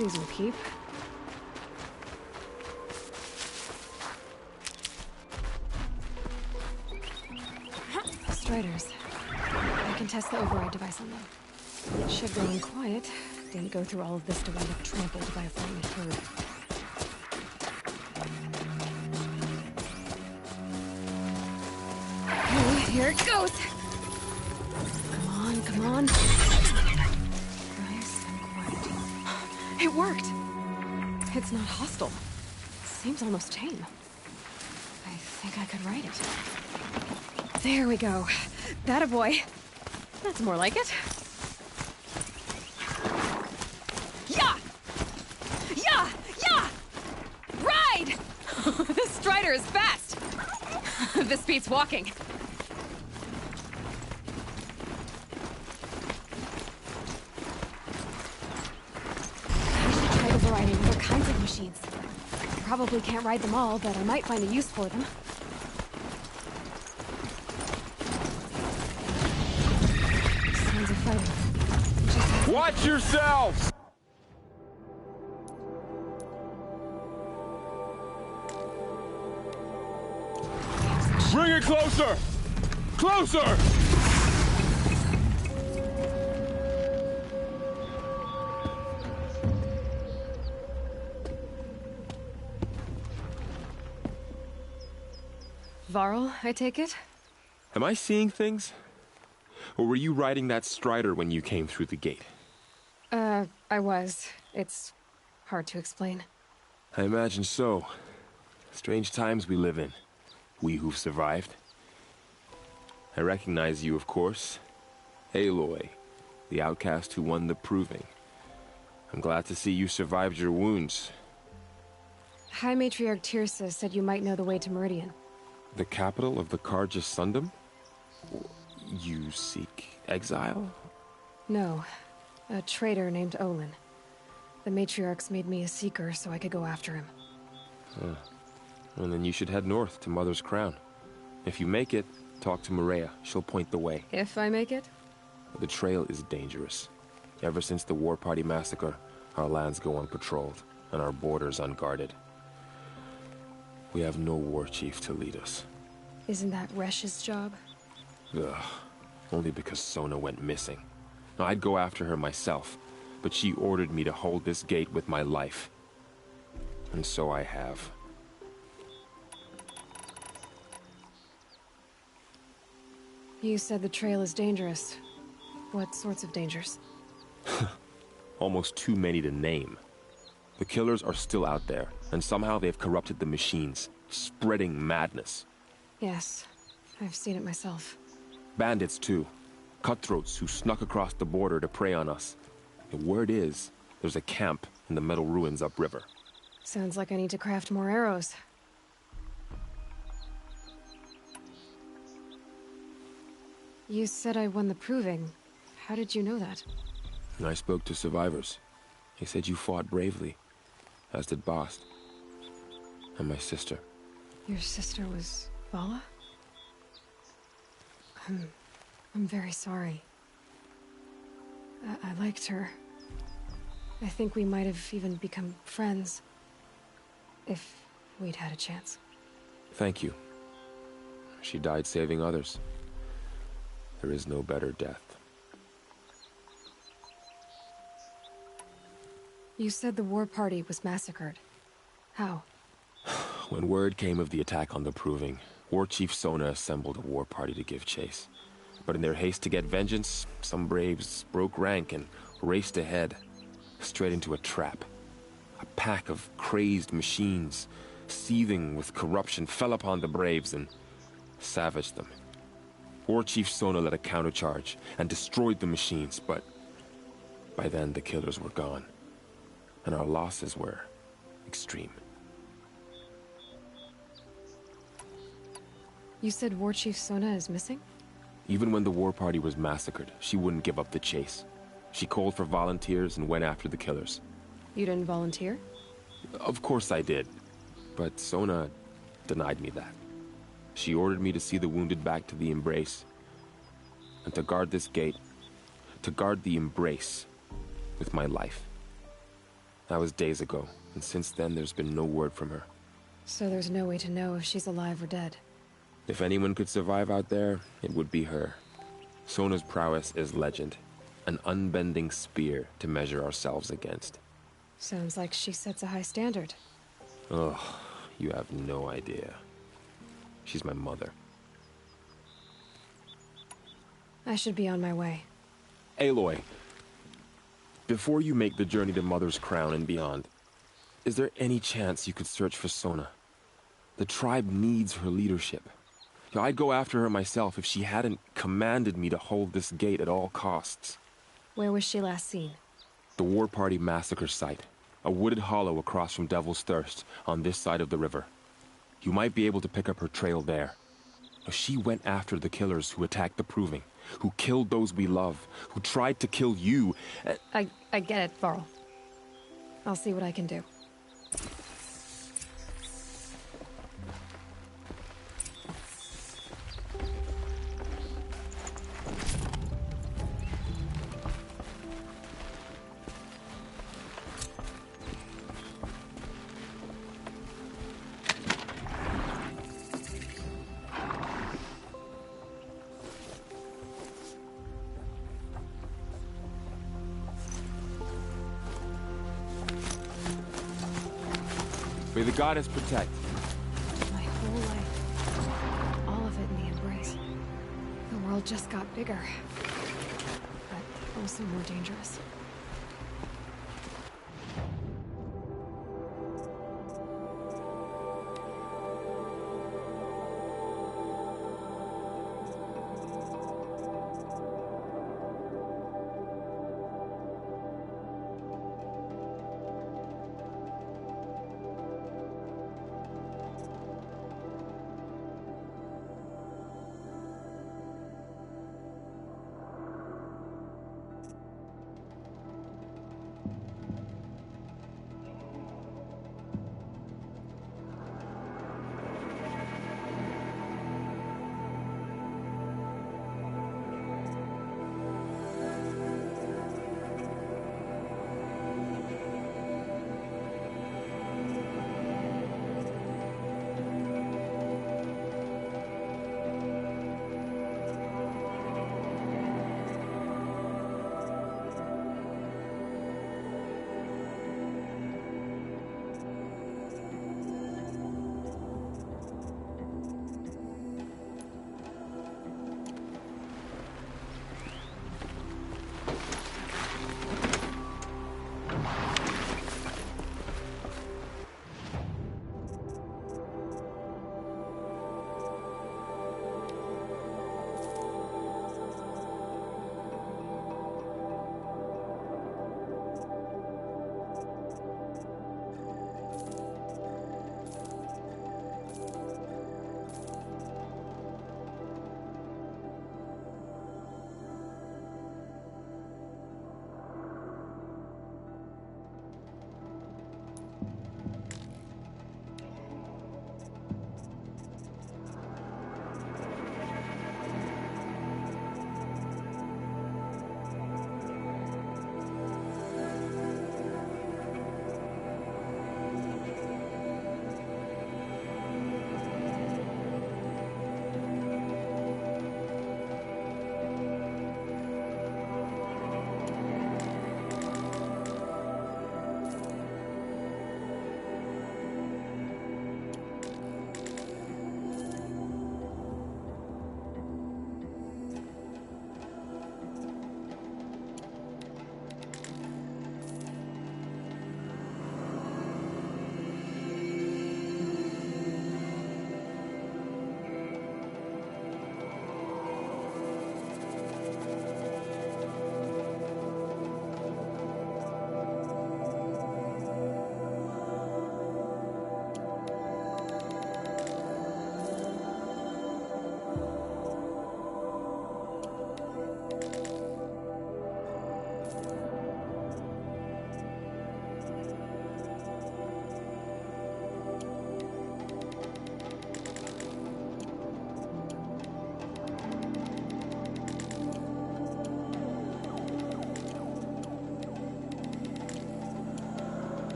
These will keep. Striders. I can test the override device on them. It should go in quiet. Didn't go through all of this to wind up trampled by a flying herd. Okay, here it goes! Come on, come on. Nice and quiet. It worked! It's not hostile. Seems almost tame. I think I could ride it. There we go. That a boy. That's more like it. Yeah! Yeah! Yeah! Ride! This Strider is fast! This beats walking. I should try overriding other kinds of machines. Probably can't ride them all, but I might find a use for them. Sounds of fighting. Watch yourselves! Bring it closer! Closer! Varl, I take it? Am I seeing things? Or were you riding that Strider when you came through the gate? I was. It's hard to explain. I imagine so. Strange times we live in. We who've survived. I recognize you, of course. Aloy, the outcast who won the proving. I'm glad to see you survived your wounds. High Matriarch Tirsa said you might know the way to Meridian. The capital of the Carja Sundom? You seek exile? No. A traitor named Olin. The Matriarchs made me a seeker so I could go after him. Huh. Well, then you should head north to Mother's Crown. If you make it, talk to Maria. She'll point the way. If I make it? The trail is dangerous. Ever since the War Party massacre, our lands go unpatrolled, and our borders unguarded. We have no war chief to lead us. Isn't that Resh's job? Ugh. Only because Sona went missing. Now, I'd go after her myself, but she ordered me to hold this gate with my life. And so I have. You said the trail is dangerous. What sorts of dangers? Almost too many to name. The killers are still out there, and somehow they've corrupted the machines, spreading madness. Yes, I've seen it myself. Bandits, too. Cutthroats who snuck across the border to prey on us. The word is, there's a camp in the metal ruins upriver. Sounds like I need to craft more arrows. You said I won the proving. How did you know that? I spoke to survivors. They said you fought bravely, as did Bast. And my sister. Your sister was Vala? I'm very sorry. I liked her. I think we might have even become friends. If we'd had a chance. Thank you. She died saving others. There is no better death. You said the war party was massacred. How? When word came of the attack on the Proving, War Chief Sona assembled a war party to give chase. But in their haste to get vengeance, some braves broke rank and raced ahead, straight into a trap. A pack of crazed machines, seething with corruption, fell upon the braves and savaged them. War Chief Sona led a countercharge and destroyed the machines, but by then the killers were gone, and our losses were extreme. You said War Chief Sona is missing? Even when the war party was massacred, she wouldn't give up the chase. She called for volunteers and went after the killers. You didn't volunteer? Of course I did, but Sona denied me that. She ordered me to see the wounded back to the Embrace, and to guard this gate, to guard the Embrace with my life. That was days ago, and since then there's been no word from her. So there's no way to know if she's alive or dead. If anyone could survive out there, it would be her. Sona's prowess is legend. An unbending spear to measure ourselves against. Sounds like she sets a high standard. Ugh, you have no idea. She's my mother. I should be on my way. Aloy, before you make the journey to Mother's Crown and beyond, is there any chance you could search for Sona? The tribe needs her leadership. I'd go after her myself if she hadn't commanded me to hold this gate at all costs. Where was she last seen? The War Party massacre site. A wooded hollow across from Devil's Thirst, on this side of the river. You might be able to pick up her trail there. She went after the killers who attacked the Proving, who killed those we love, who tried to kill you. I get it, Varl. I'll see what I can do. May the goddess protect. My whole life. All of it in the embrace. The world just got bigger. But also more dangerous.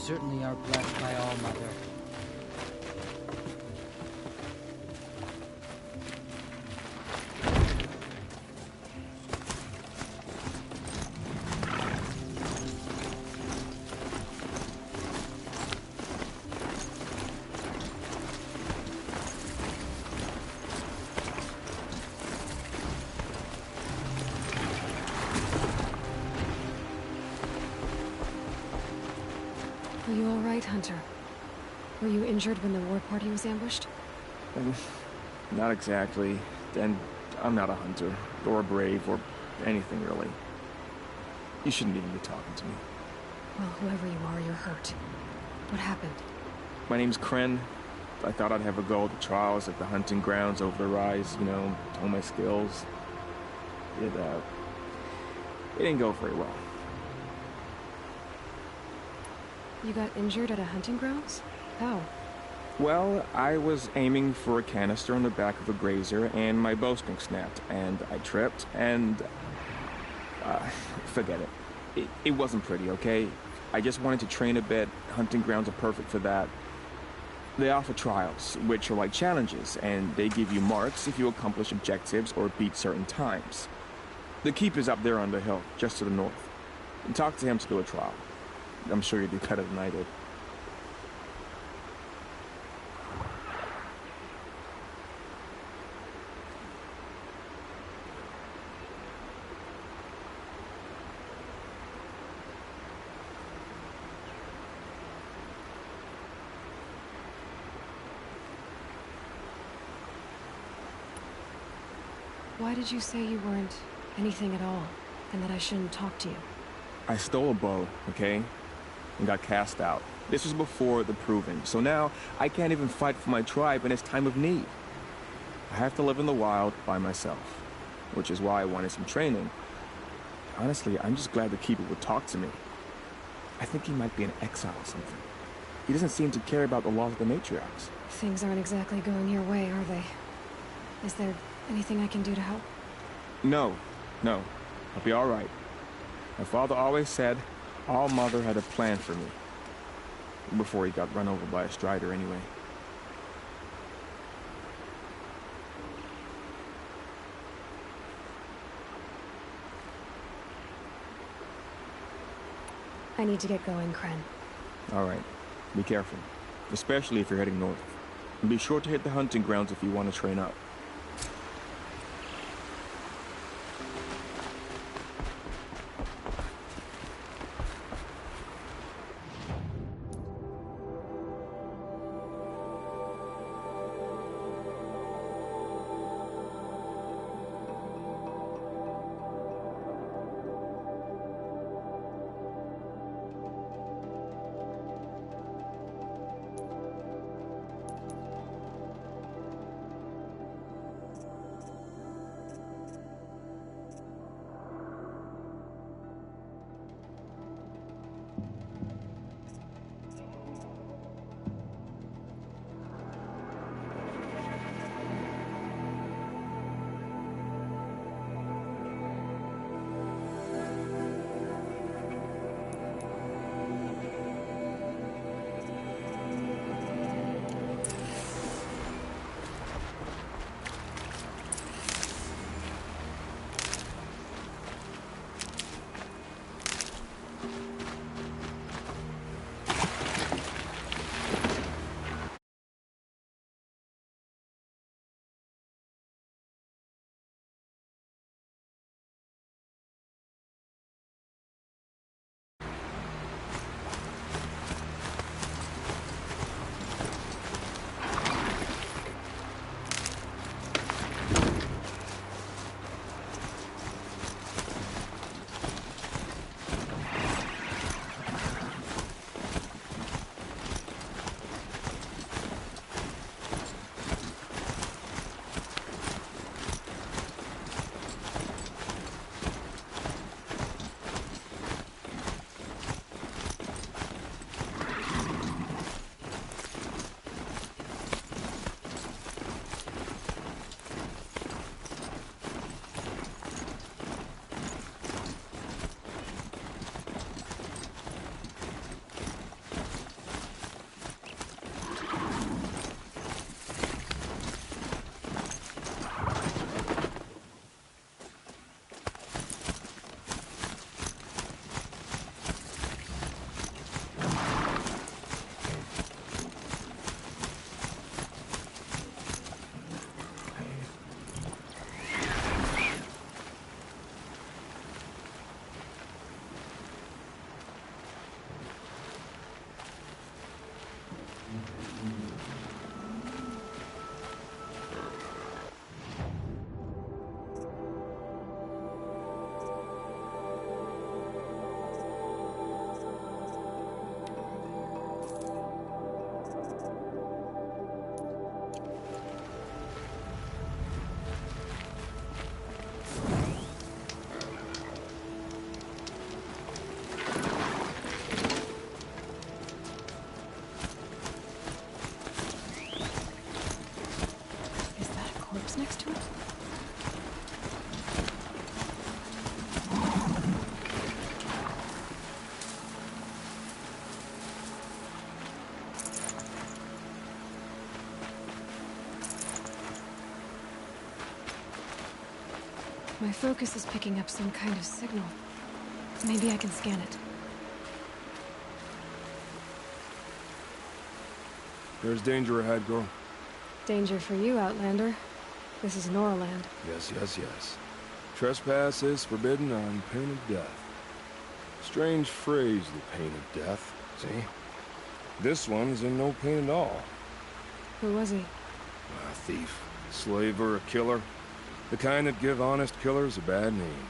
certainly are blessed by All Mother. Are you all right, Hunter? Were you injured when the war party was ambushed? Not exactly. And I'm not a hunter, or a brave, or anything really. You shouldn't even be talking to me. Well, whoever you are, you're hurt. What happened? My name's Kren. I thought I'd have a go at the trials at the hunting grounds over the rise, you know, hone my skills. It didn't go very well. You got injured at a hunting grounds? How? Well, I was aiming for a canister on the back of a grazer, and my bowstring snapped, and I tripped, and... forget it. It wasn't pretty, okay? I just wanted to train a bit. Hunting grounds are perfect for that. They offer trials, which are like challenges, and they give you marks if you accomplish objectives or beat certain times. The keep is up there on the hill, just to the north. And talk to him to do a trial. I'm sure you'd do better than I did. Why did you say you weren't anything at all, and that I shouldn't talk to you? I stole a bow, okay? And got cast out. This was before the proving, so now I can't even fight for my tribe in its time of need. I have to live in the wild by myself, which is why I wanted some training. Honestly, I'm just glad the Keeper would talk to me. I think he might be in exile or something. He doesn't seem to care about the laws of the matriarchs. Things aren't exactly going your way, are they? Is there anything I can do to help? No. I'll be all right. My father always said All Mother had a plan for me. Before he got run over by a strider, anyway. I need to get going, Kren. All right. Be careful. Especially if you're heading north. And be sure to hit the hunting grounds if you want to train up. My focus is picking up some kind of signal. Maybe I can scan it. There's danger ahead, girl. Danger for you, Outlander. This is Noraland. Yes, yes, yes. Trespass is forbidden on pain of death. Strange phrase, the pain of death. See? This one's in no pain at all. Who was he? A thief, slaver, a killer. The kind that give honest killers a bad name.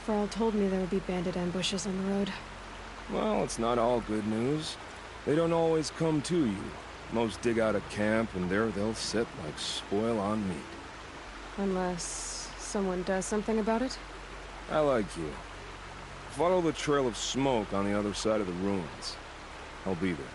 Varl told me there would be bandit ambushes on the road. Well, it's not all good news. They don't always come to you. Most dig out a camp, and there they'll sit like spoil on meat. Unless someone does something about it? I like you. Follow the trail of smoke on the other side of the ruins. I'll be there.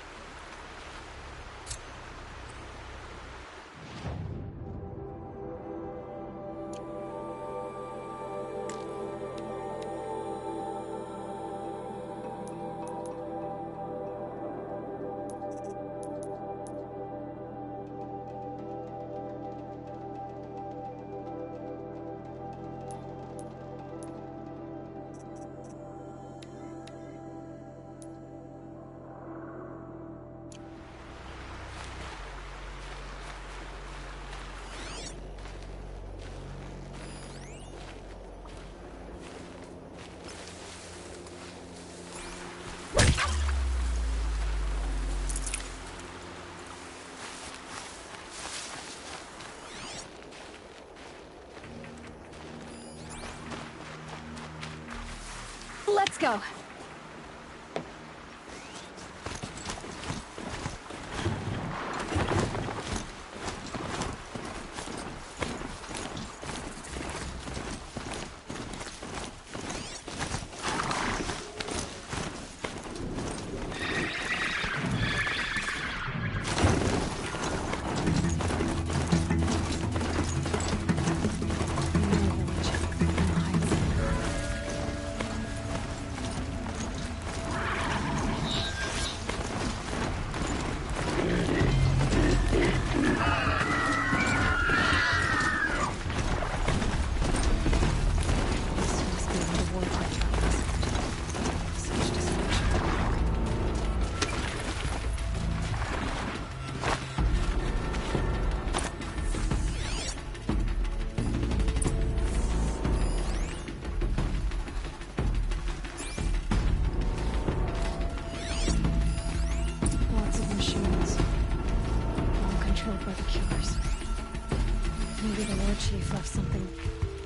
Let's go!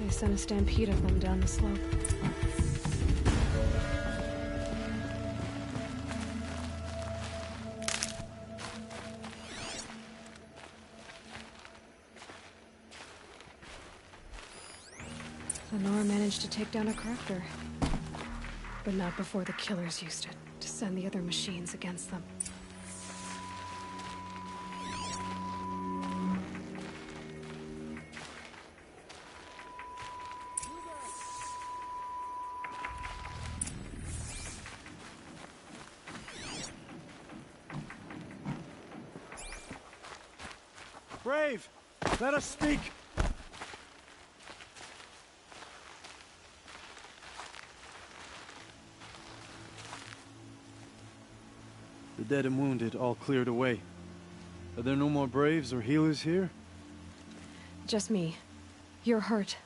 Sent a stampede of them down the slope. Lenore managed to take down a crafter. But not before the killers used it to send the other machines against them. Brave! Let us speak! The dead and wounded all cleared away. Are there no more Braves or healers here? Just me. You're hurt.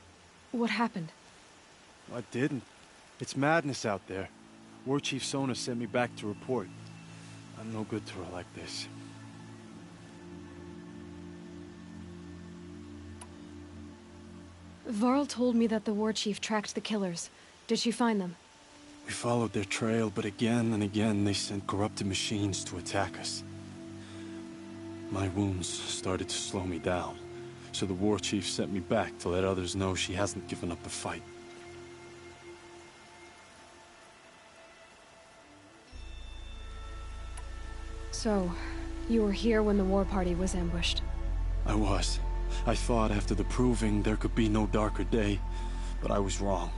What happened? I didn't. It's madness out there. War Chief Sona sent me back to report. I'm no good to her like this. Varl told me that the war chief tracked the killers. Did she find them? We followed their trail, but again and again they sent corrupted machines to attack us. My wounds started to slow me down, so the war chief sent me back to let others know she hasn't given up the fight. So, you were here when the war party was ambushed? I was. I thought after the proving there could be no darker day, but I was wrong.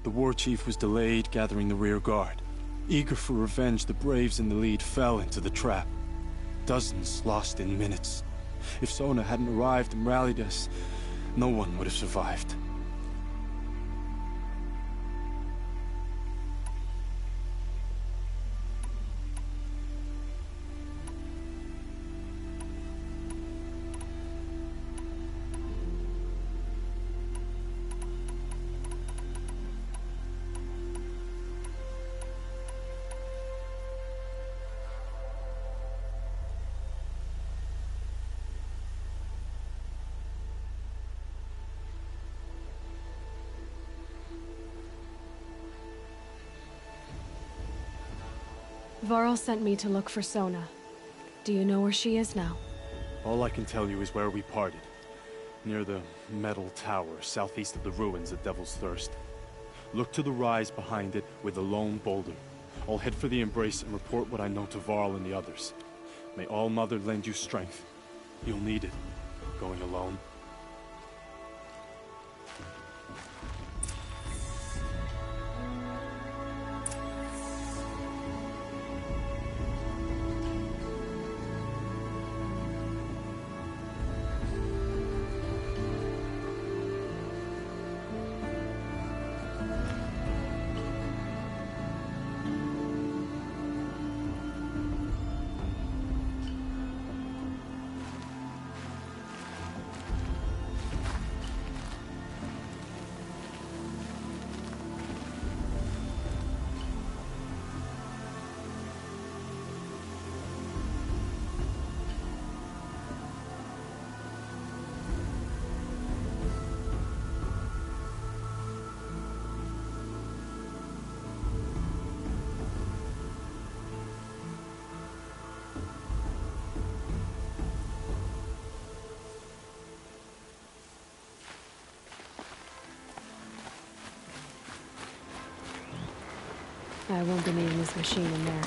The war chief was delayed gathering the rear guard. Eager for revenge, the Braves in the lead fell into the trap. Dozens lost in minutes. If Sona hadn't arrived and rallied us, no one would have survived. Varl sent me to look for Sona. Do you know where she is now? All I can tell you is where we parted. Near the metal tower, southeast of the ruins at Devil's Thirst. Look to the rise behind it with a lone boulder. I'll head for the embrace and report what I know to Varl and the others. May All Mother lend you strength. You'll need it, going alone. I won't be needing this machine in there.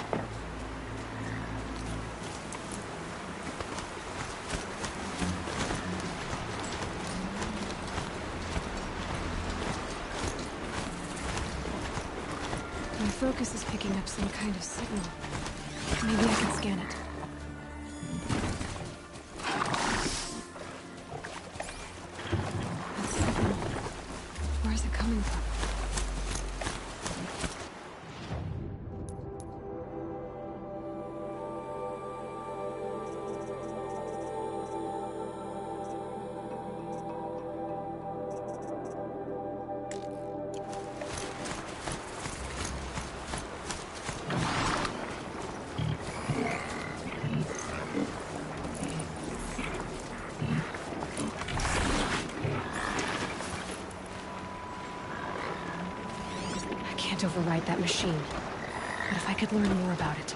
My focus is picking up some kind of signal. Maybe I can scan it. That signal. Where is it coming from? Override that machine. But if I could learn more about it.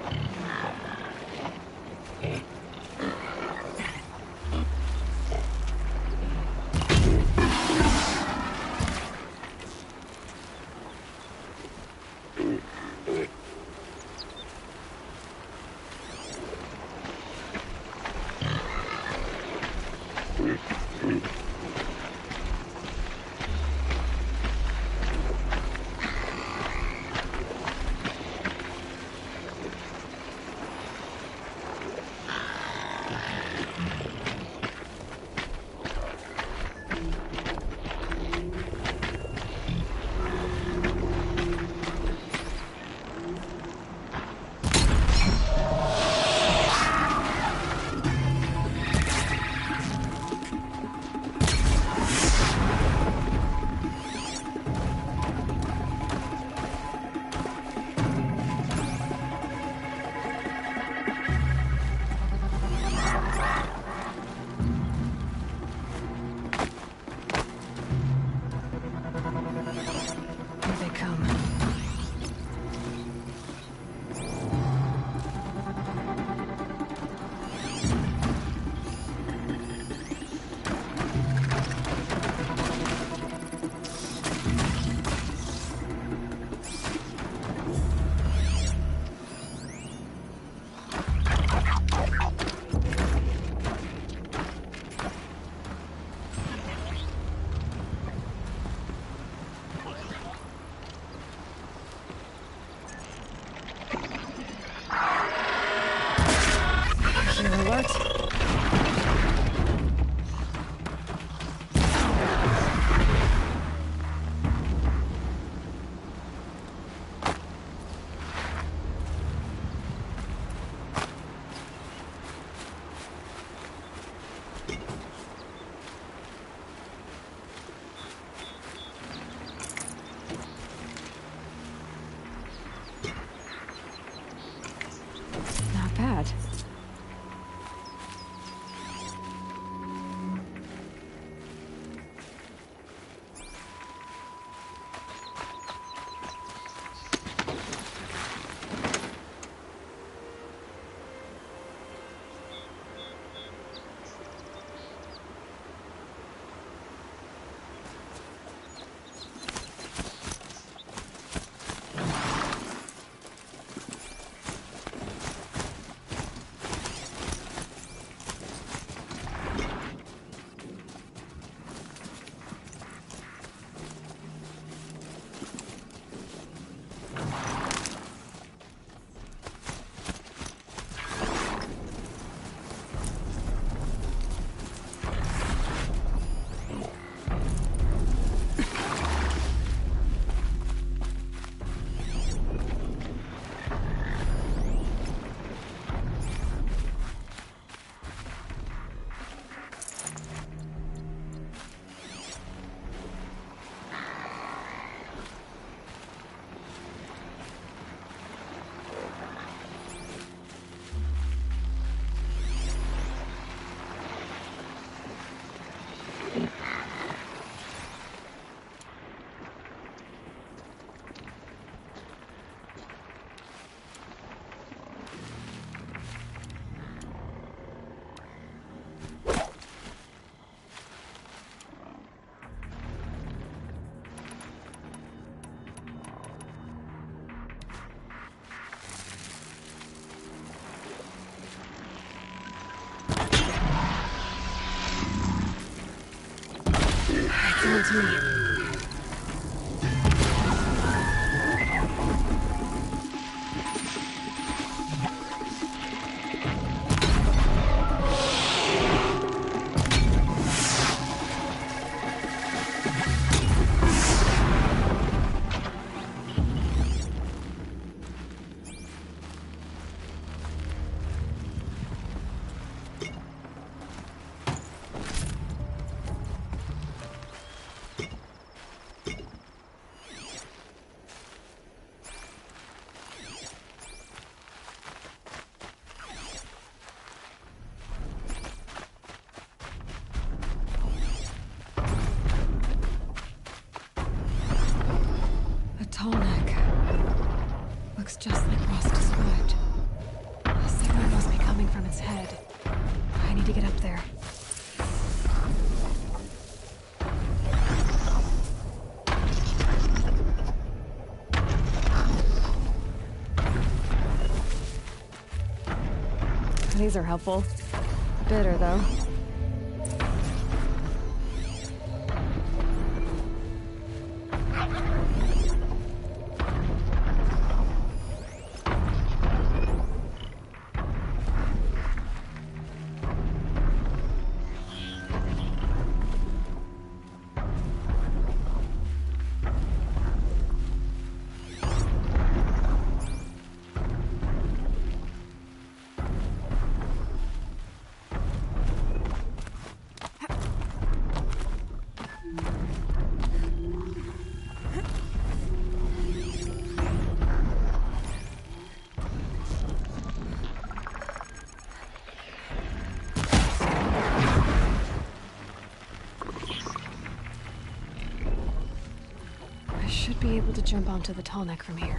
Come to me. Tall neck. Looks just like Ross described. The signal must be coming from its head. I need to get up there. These are helpful. Bitter, though. I should be able to jump onto the tall neck from here.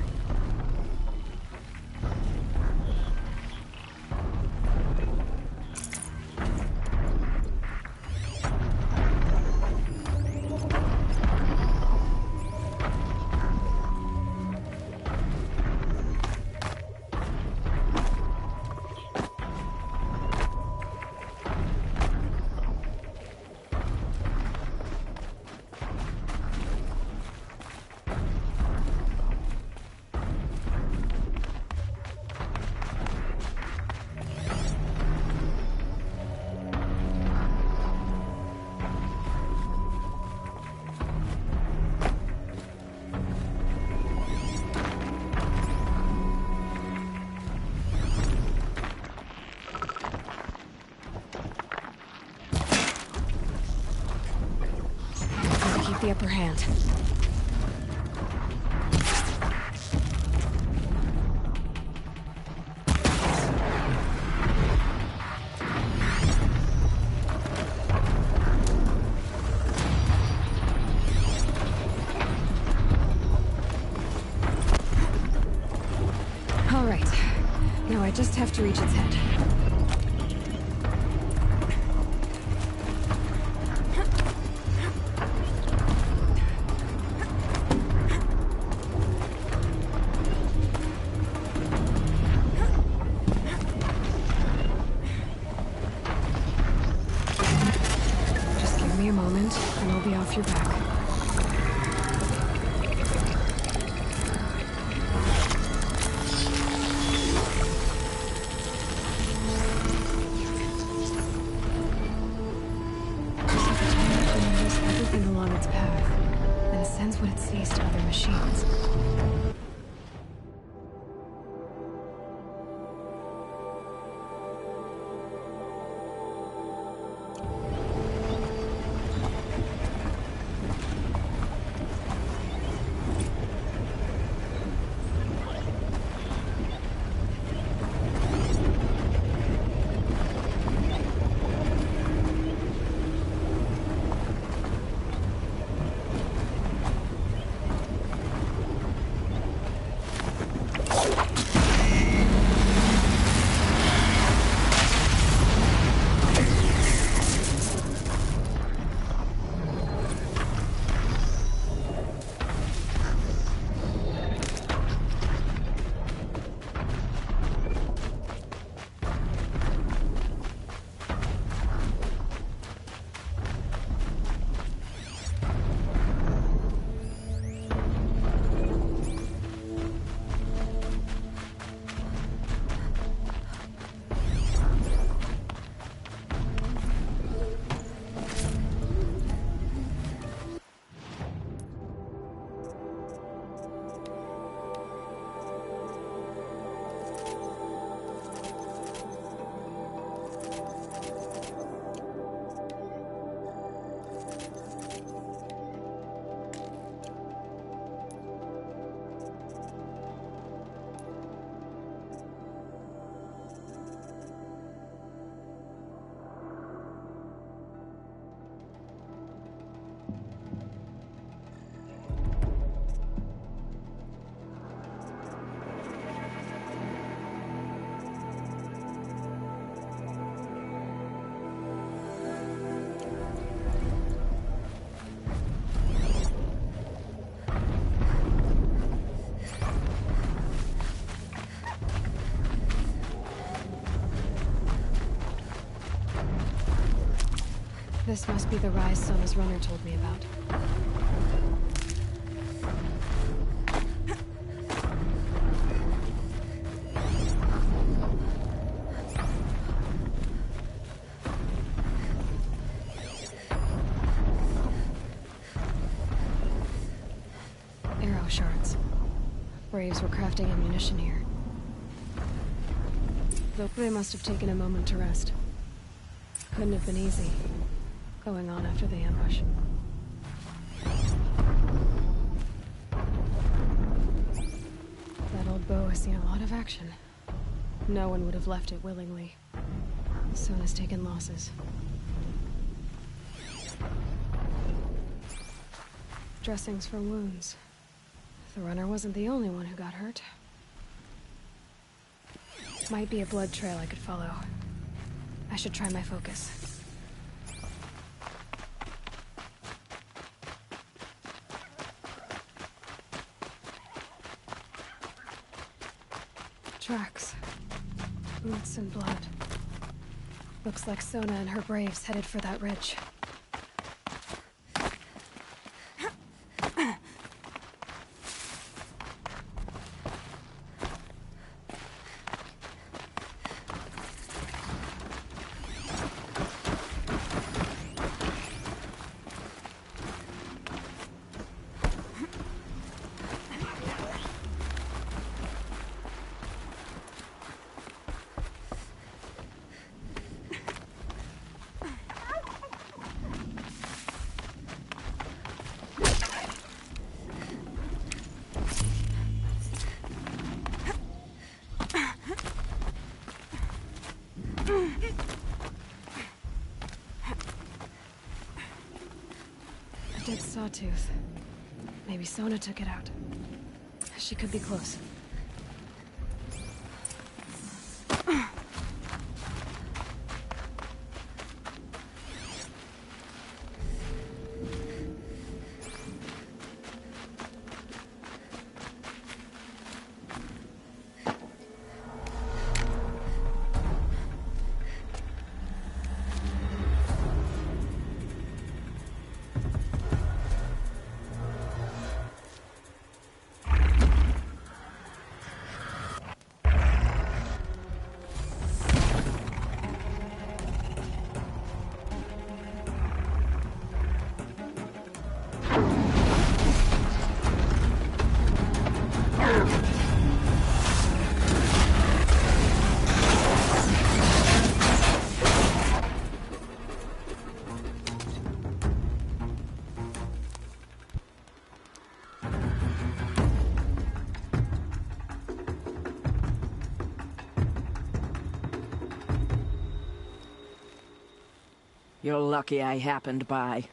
The upper hand. All right. Now I just have to reach its head. A moment, and I'll be off your back. Remembers everything along its path, and sends what it sees to other machines. This must be the rise Sona's runner told me about. Arrow shards. Braves were crafting ammunition here. Though they must have taken a moment to rest. Couldn't have been easy, going on after the ambush. That old bow has seen a lot of action. No one would have left it willingly. Sona's taken losses. Dressings for wounds. The runner wasn't the only one who got hurt. Might be a blood trail I could follow. I should try my focus. Tracks. Boots and blood. Looks like Sona and her braves headed for that ridge. A dead sawtooth. Maybe Sona took it out. She could be close. You're lucky I happened by.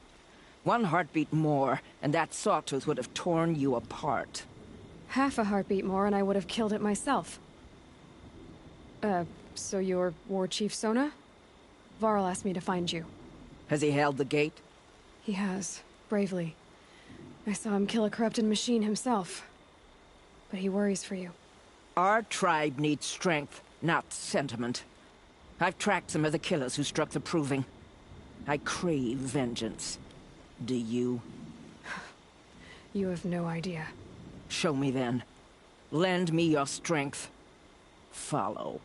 One heartbeat more, and that sawtooth would have torn you apart. Half a heartbeat more and I would have killed it myself. So you're War Chief Sona? Varl asked me to find you. Has he held the gate? He has, bravely. I saw him kill a corrupted machine himself. But he worries for you. Our tribe needs strength, not sentiment. I've tracked some of the killers who struck the Proving. I crave vengeance. Do you? You have no idea. Show me then. Lend me your strength. Follow.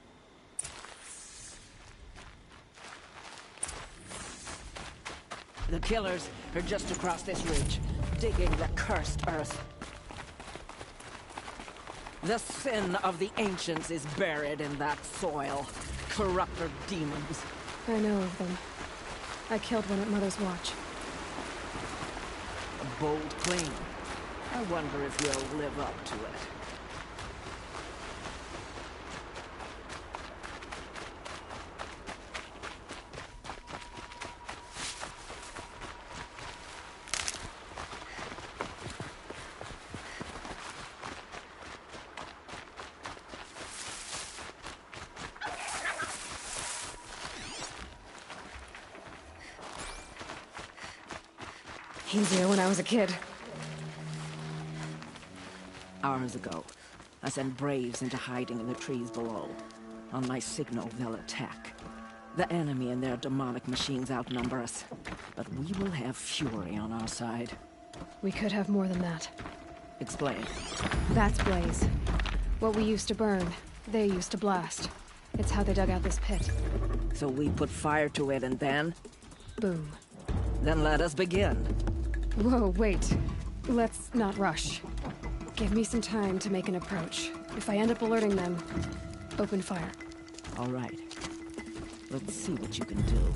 The killers are just across this ridge, digging the cursed earth. The sin of the ancients is buried in that soil. Corrupter demons. I know of them. I killed one at Mother's Watch. A bold claim. I wonder if you'll live up to it. Easier when I was a kid. Hours ago, I sent braves into hiding in the trees below. On my signal, they'll attack. The enemy and their demonic machines outnumber us, but we will have fury on our side. We could have more than that. Explain. That's Blaze. What we used to burn, they used to blast. It's how they dug out this pit. So we put fire to it and then? Boom. Then let us begin. Whoa, wait. Let's not rush. Give me some time to make an approach. If I end up alerting them, open fire. All right. Let's see what you can do.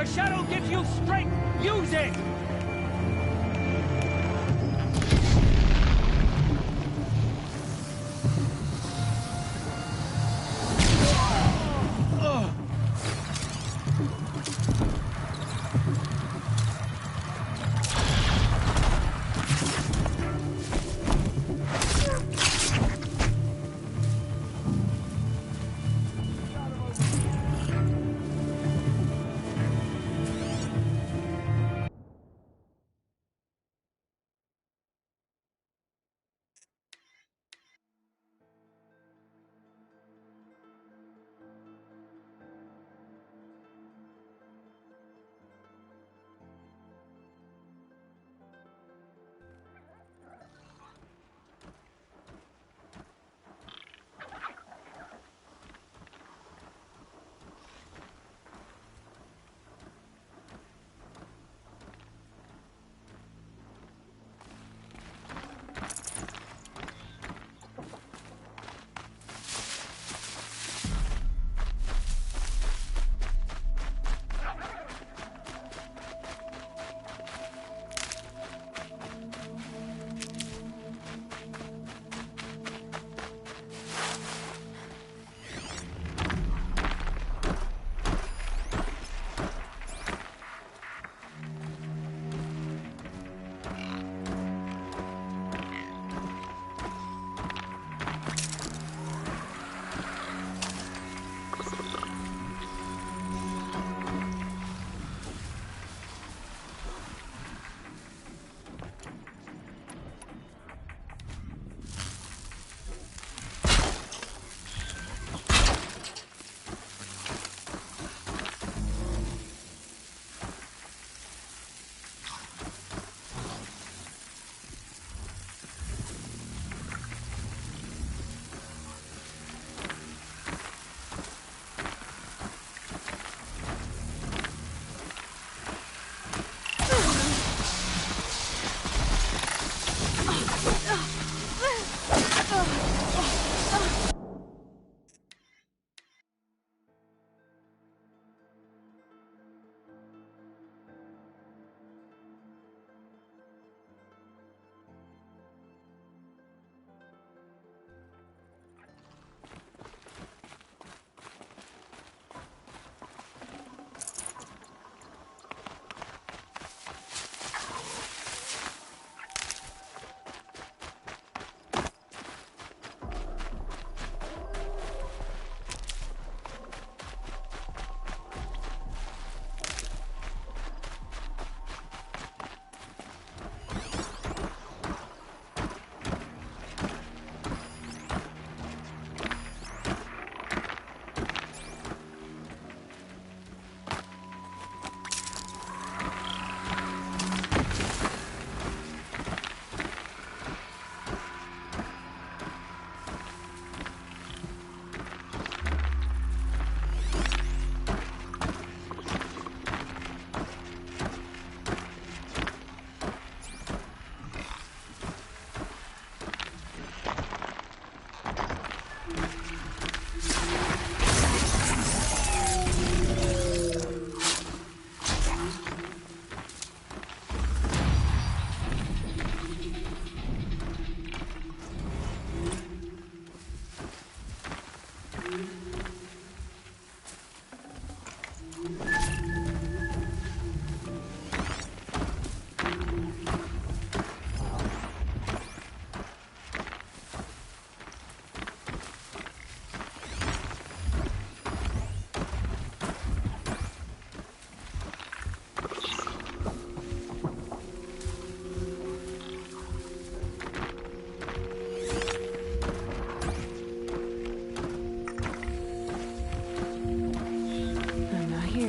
The shadow gives you strength! Use it!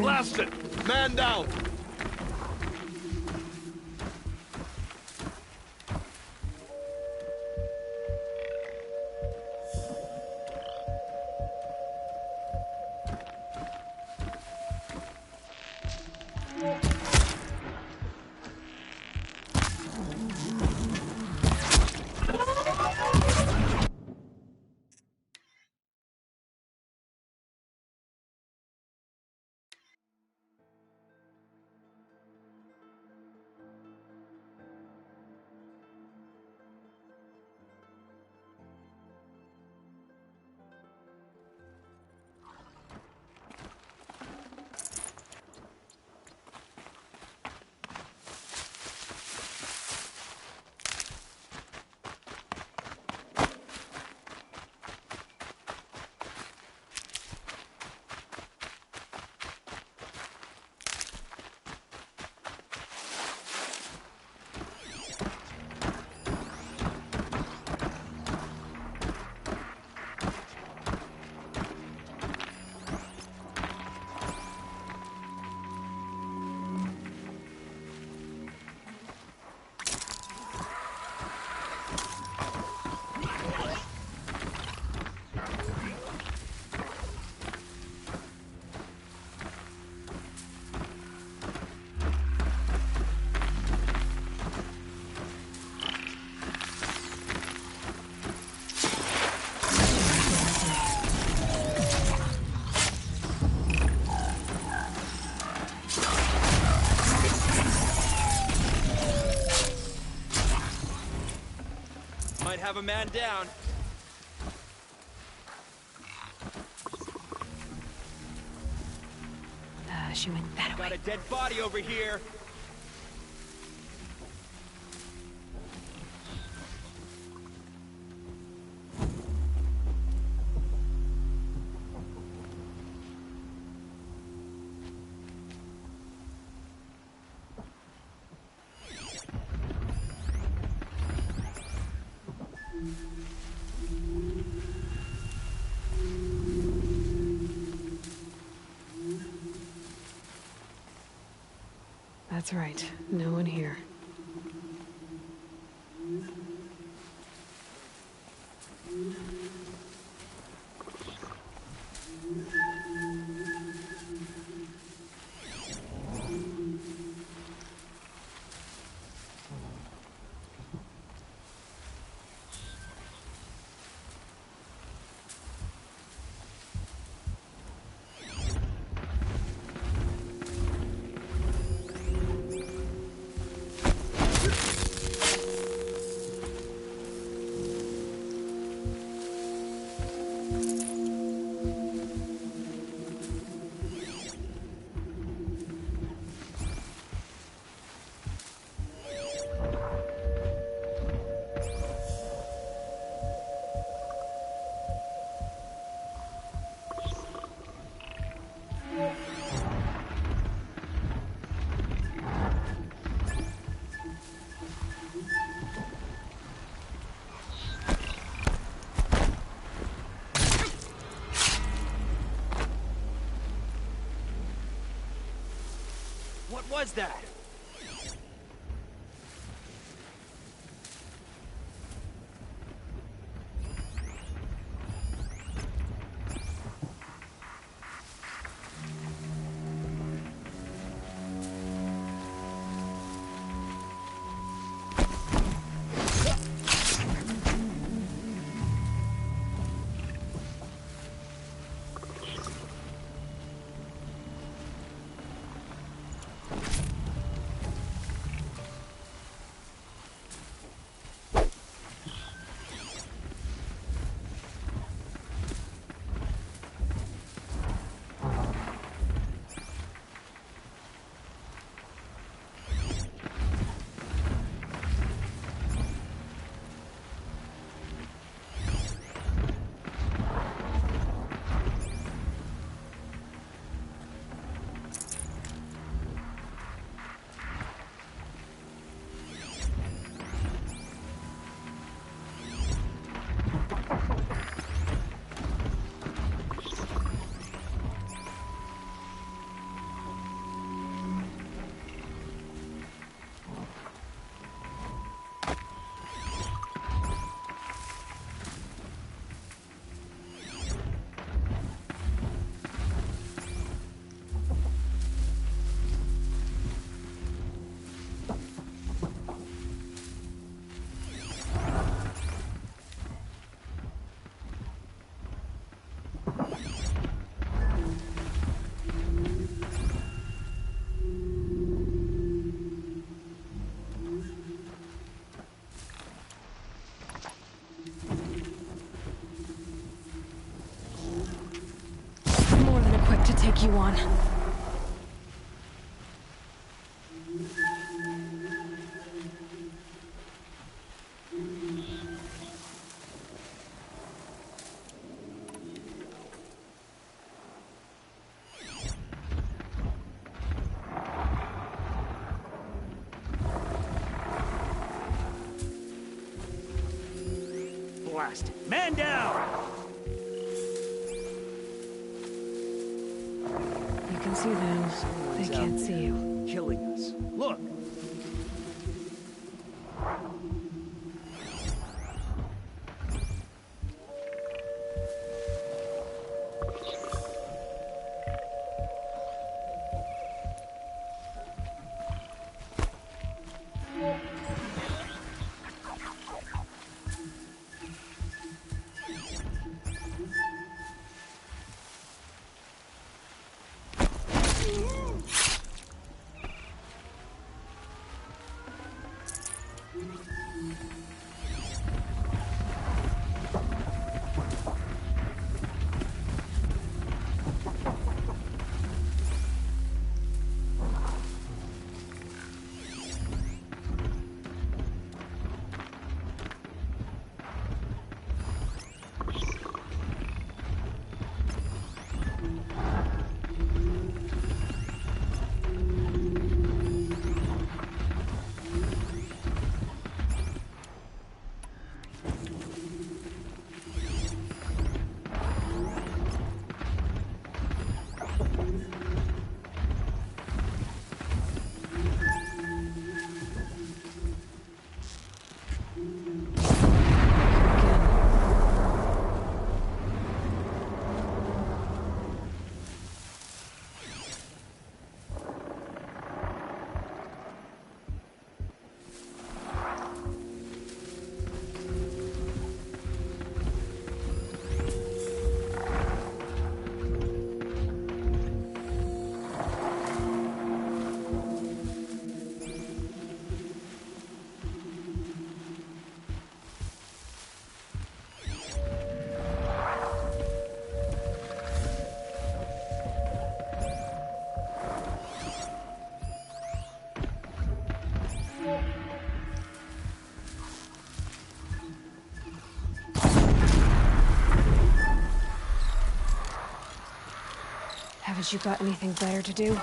Blast it! Man down! might have a man down. She went that way. Got a dead body over here. That's right. No one here. What was that? To take you on. Blast it. Man down! You can see them. They can't see you. Killing us. Look! Suppose you got anything better to do?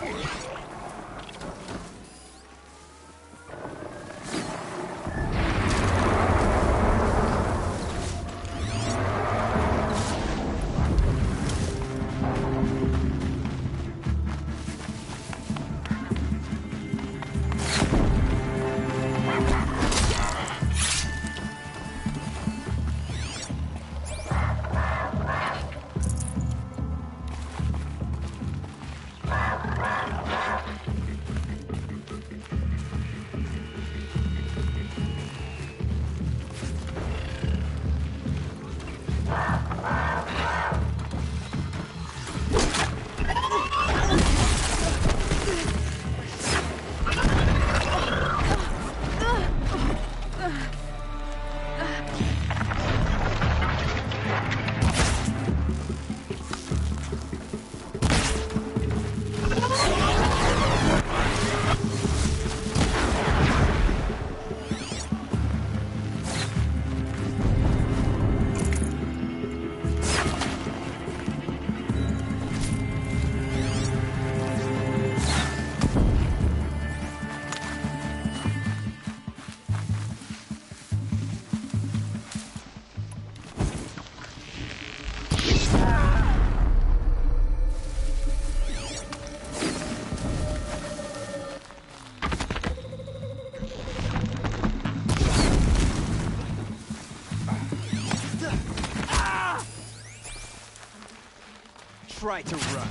Try to run.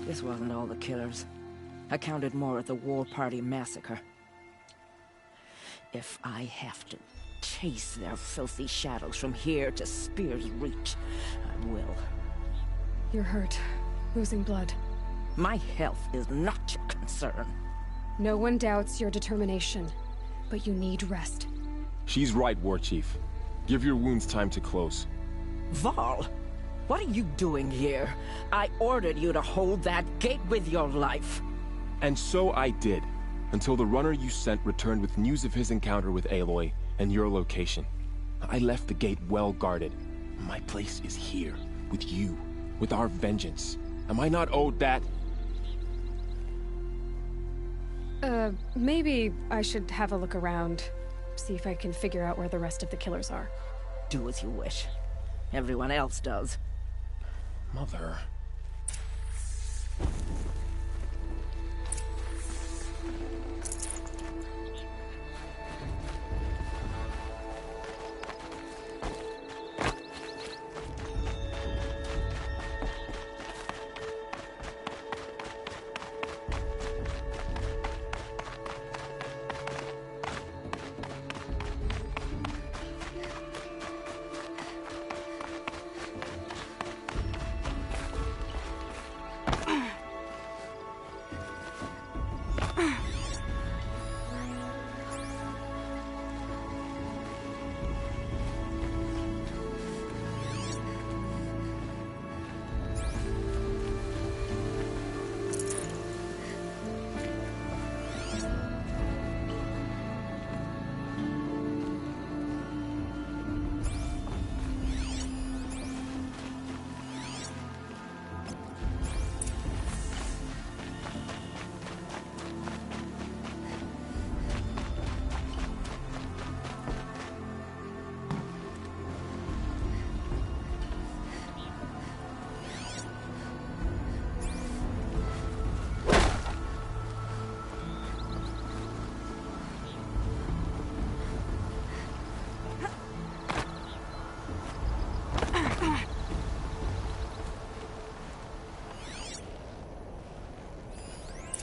This wasn't all the killers. I counted more at the War Party massacre. If I have to chase their filthy shadows from here to Spear's Reach, I will. You're hurt. Losing blood. My health is not your concern. No one doubts your determination, but you need rest. She's right, War Chief. Give your wounds time to close. Varl, what are you doing here? I ordered you to hold that gate with your life. And so I did, until the runner you sent returned with news of his encounter with Aloy and your location. I left the gate well guarded. My place is here, with you, with our vengeance. Am I not owed that? Maybe I should have a look around. See if I can figure out where the rest of the killers are. Do as you wish. Everyone else does. Mother...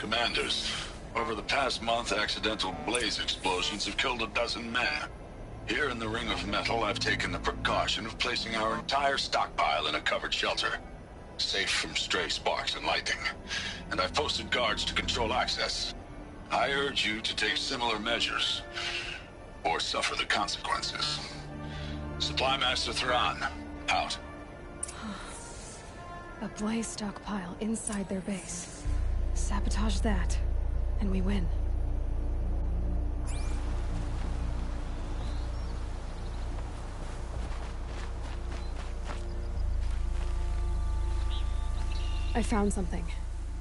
Commanders, over the past month, accidental blaze explosions have killed 12 men. Here in the Ring of Metal, I've taken the precaution of placing our entire stockpile in a covered shelter, safe from stray sparks and lightning. And I've posted guards to control access. I urge you to take similar measures, or suffer the consequences. Supply Master Thrawn, out. A blaze stockpile inside their base. Sabotage that, and we win. I found something.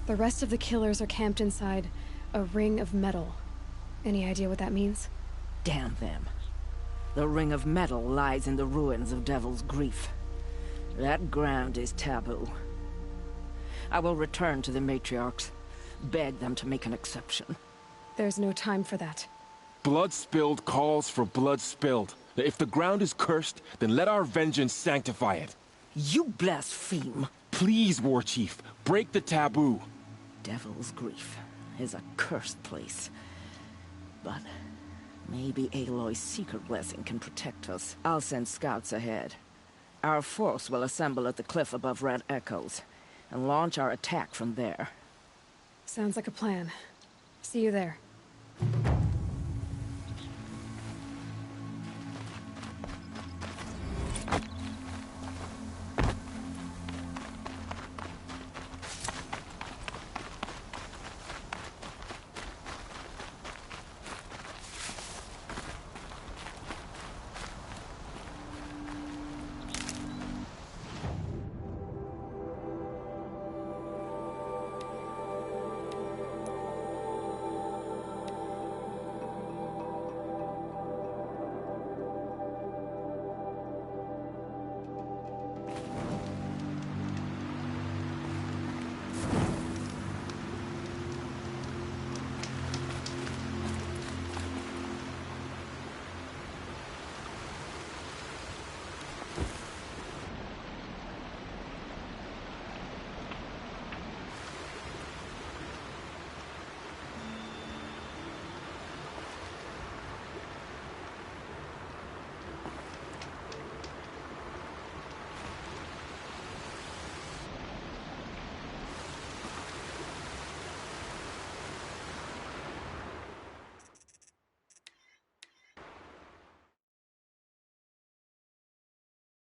The rest of the killers are camped inside a ring of metal. Any idea what that means? Damn them. The Ring of Metal lies in the ruins of Devil's Grief. That ground is taboo. I will return to the matriarchs, beg them to make an exception. There's no time for that. Blood spilled calls for blood spilled. If the ground is cursed, then let our vengeance sanctify it. You blaspheme. Please, War Chief, break the taboo. Devil's Grief is a cursed place. But maybe Aloy's secret blessing can protect us. I'll send scouts ahead. Our force will assemble at the cliff above Red Echoes, and launch our attack from there. Sounds like a plan. See you there.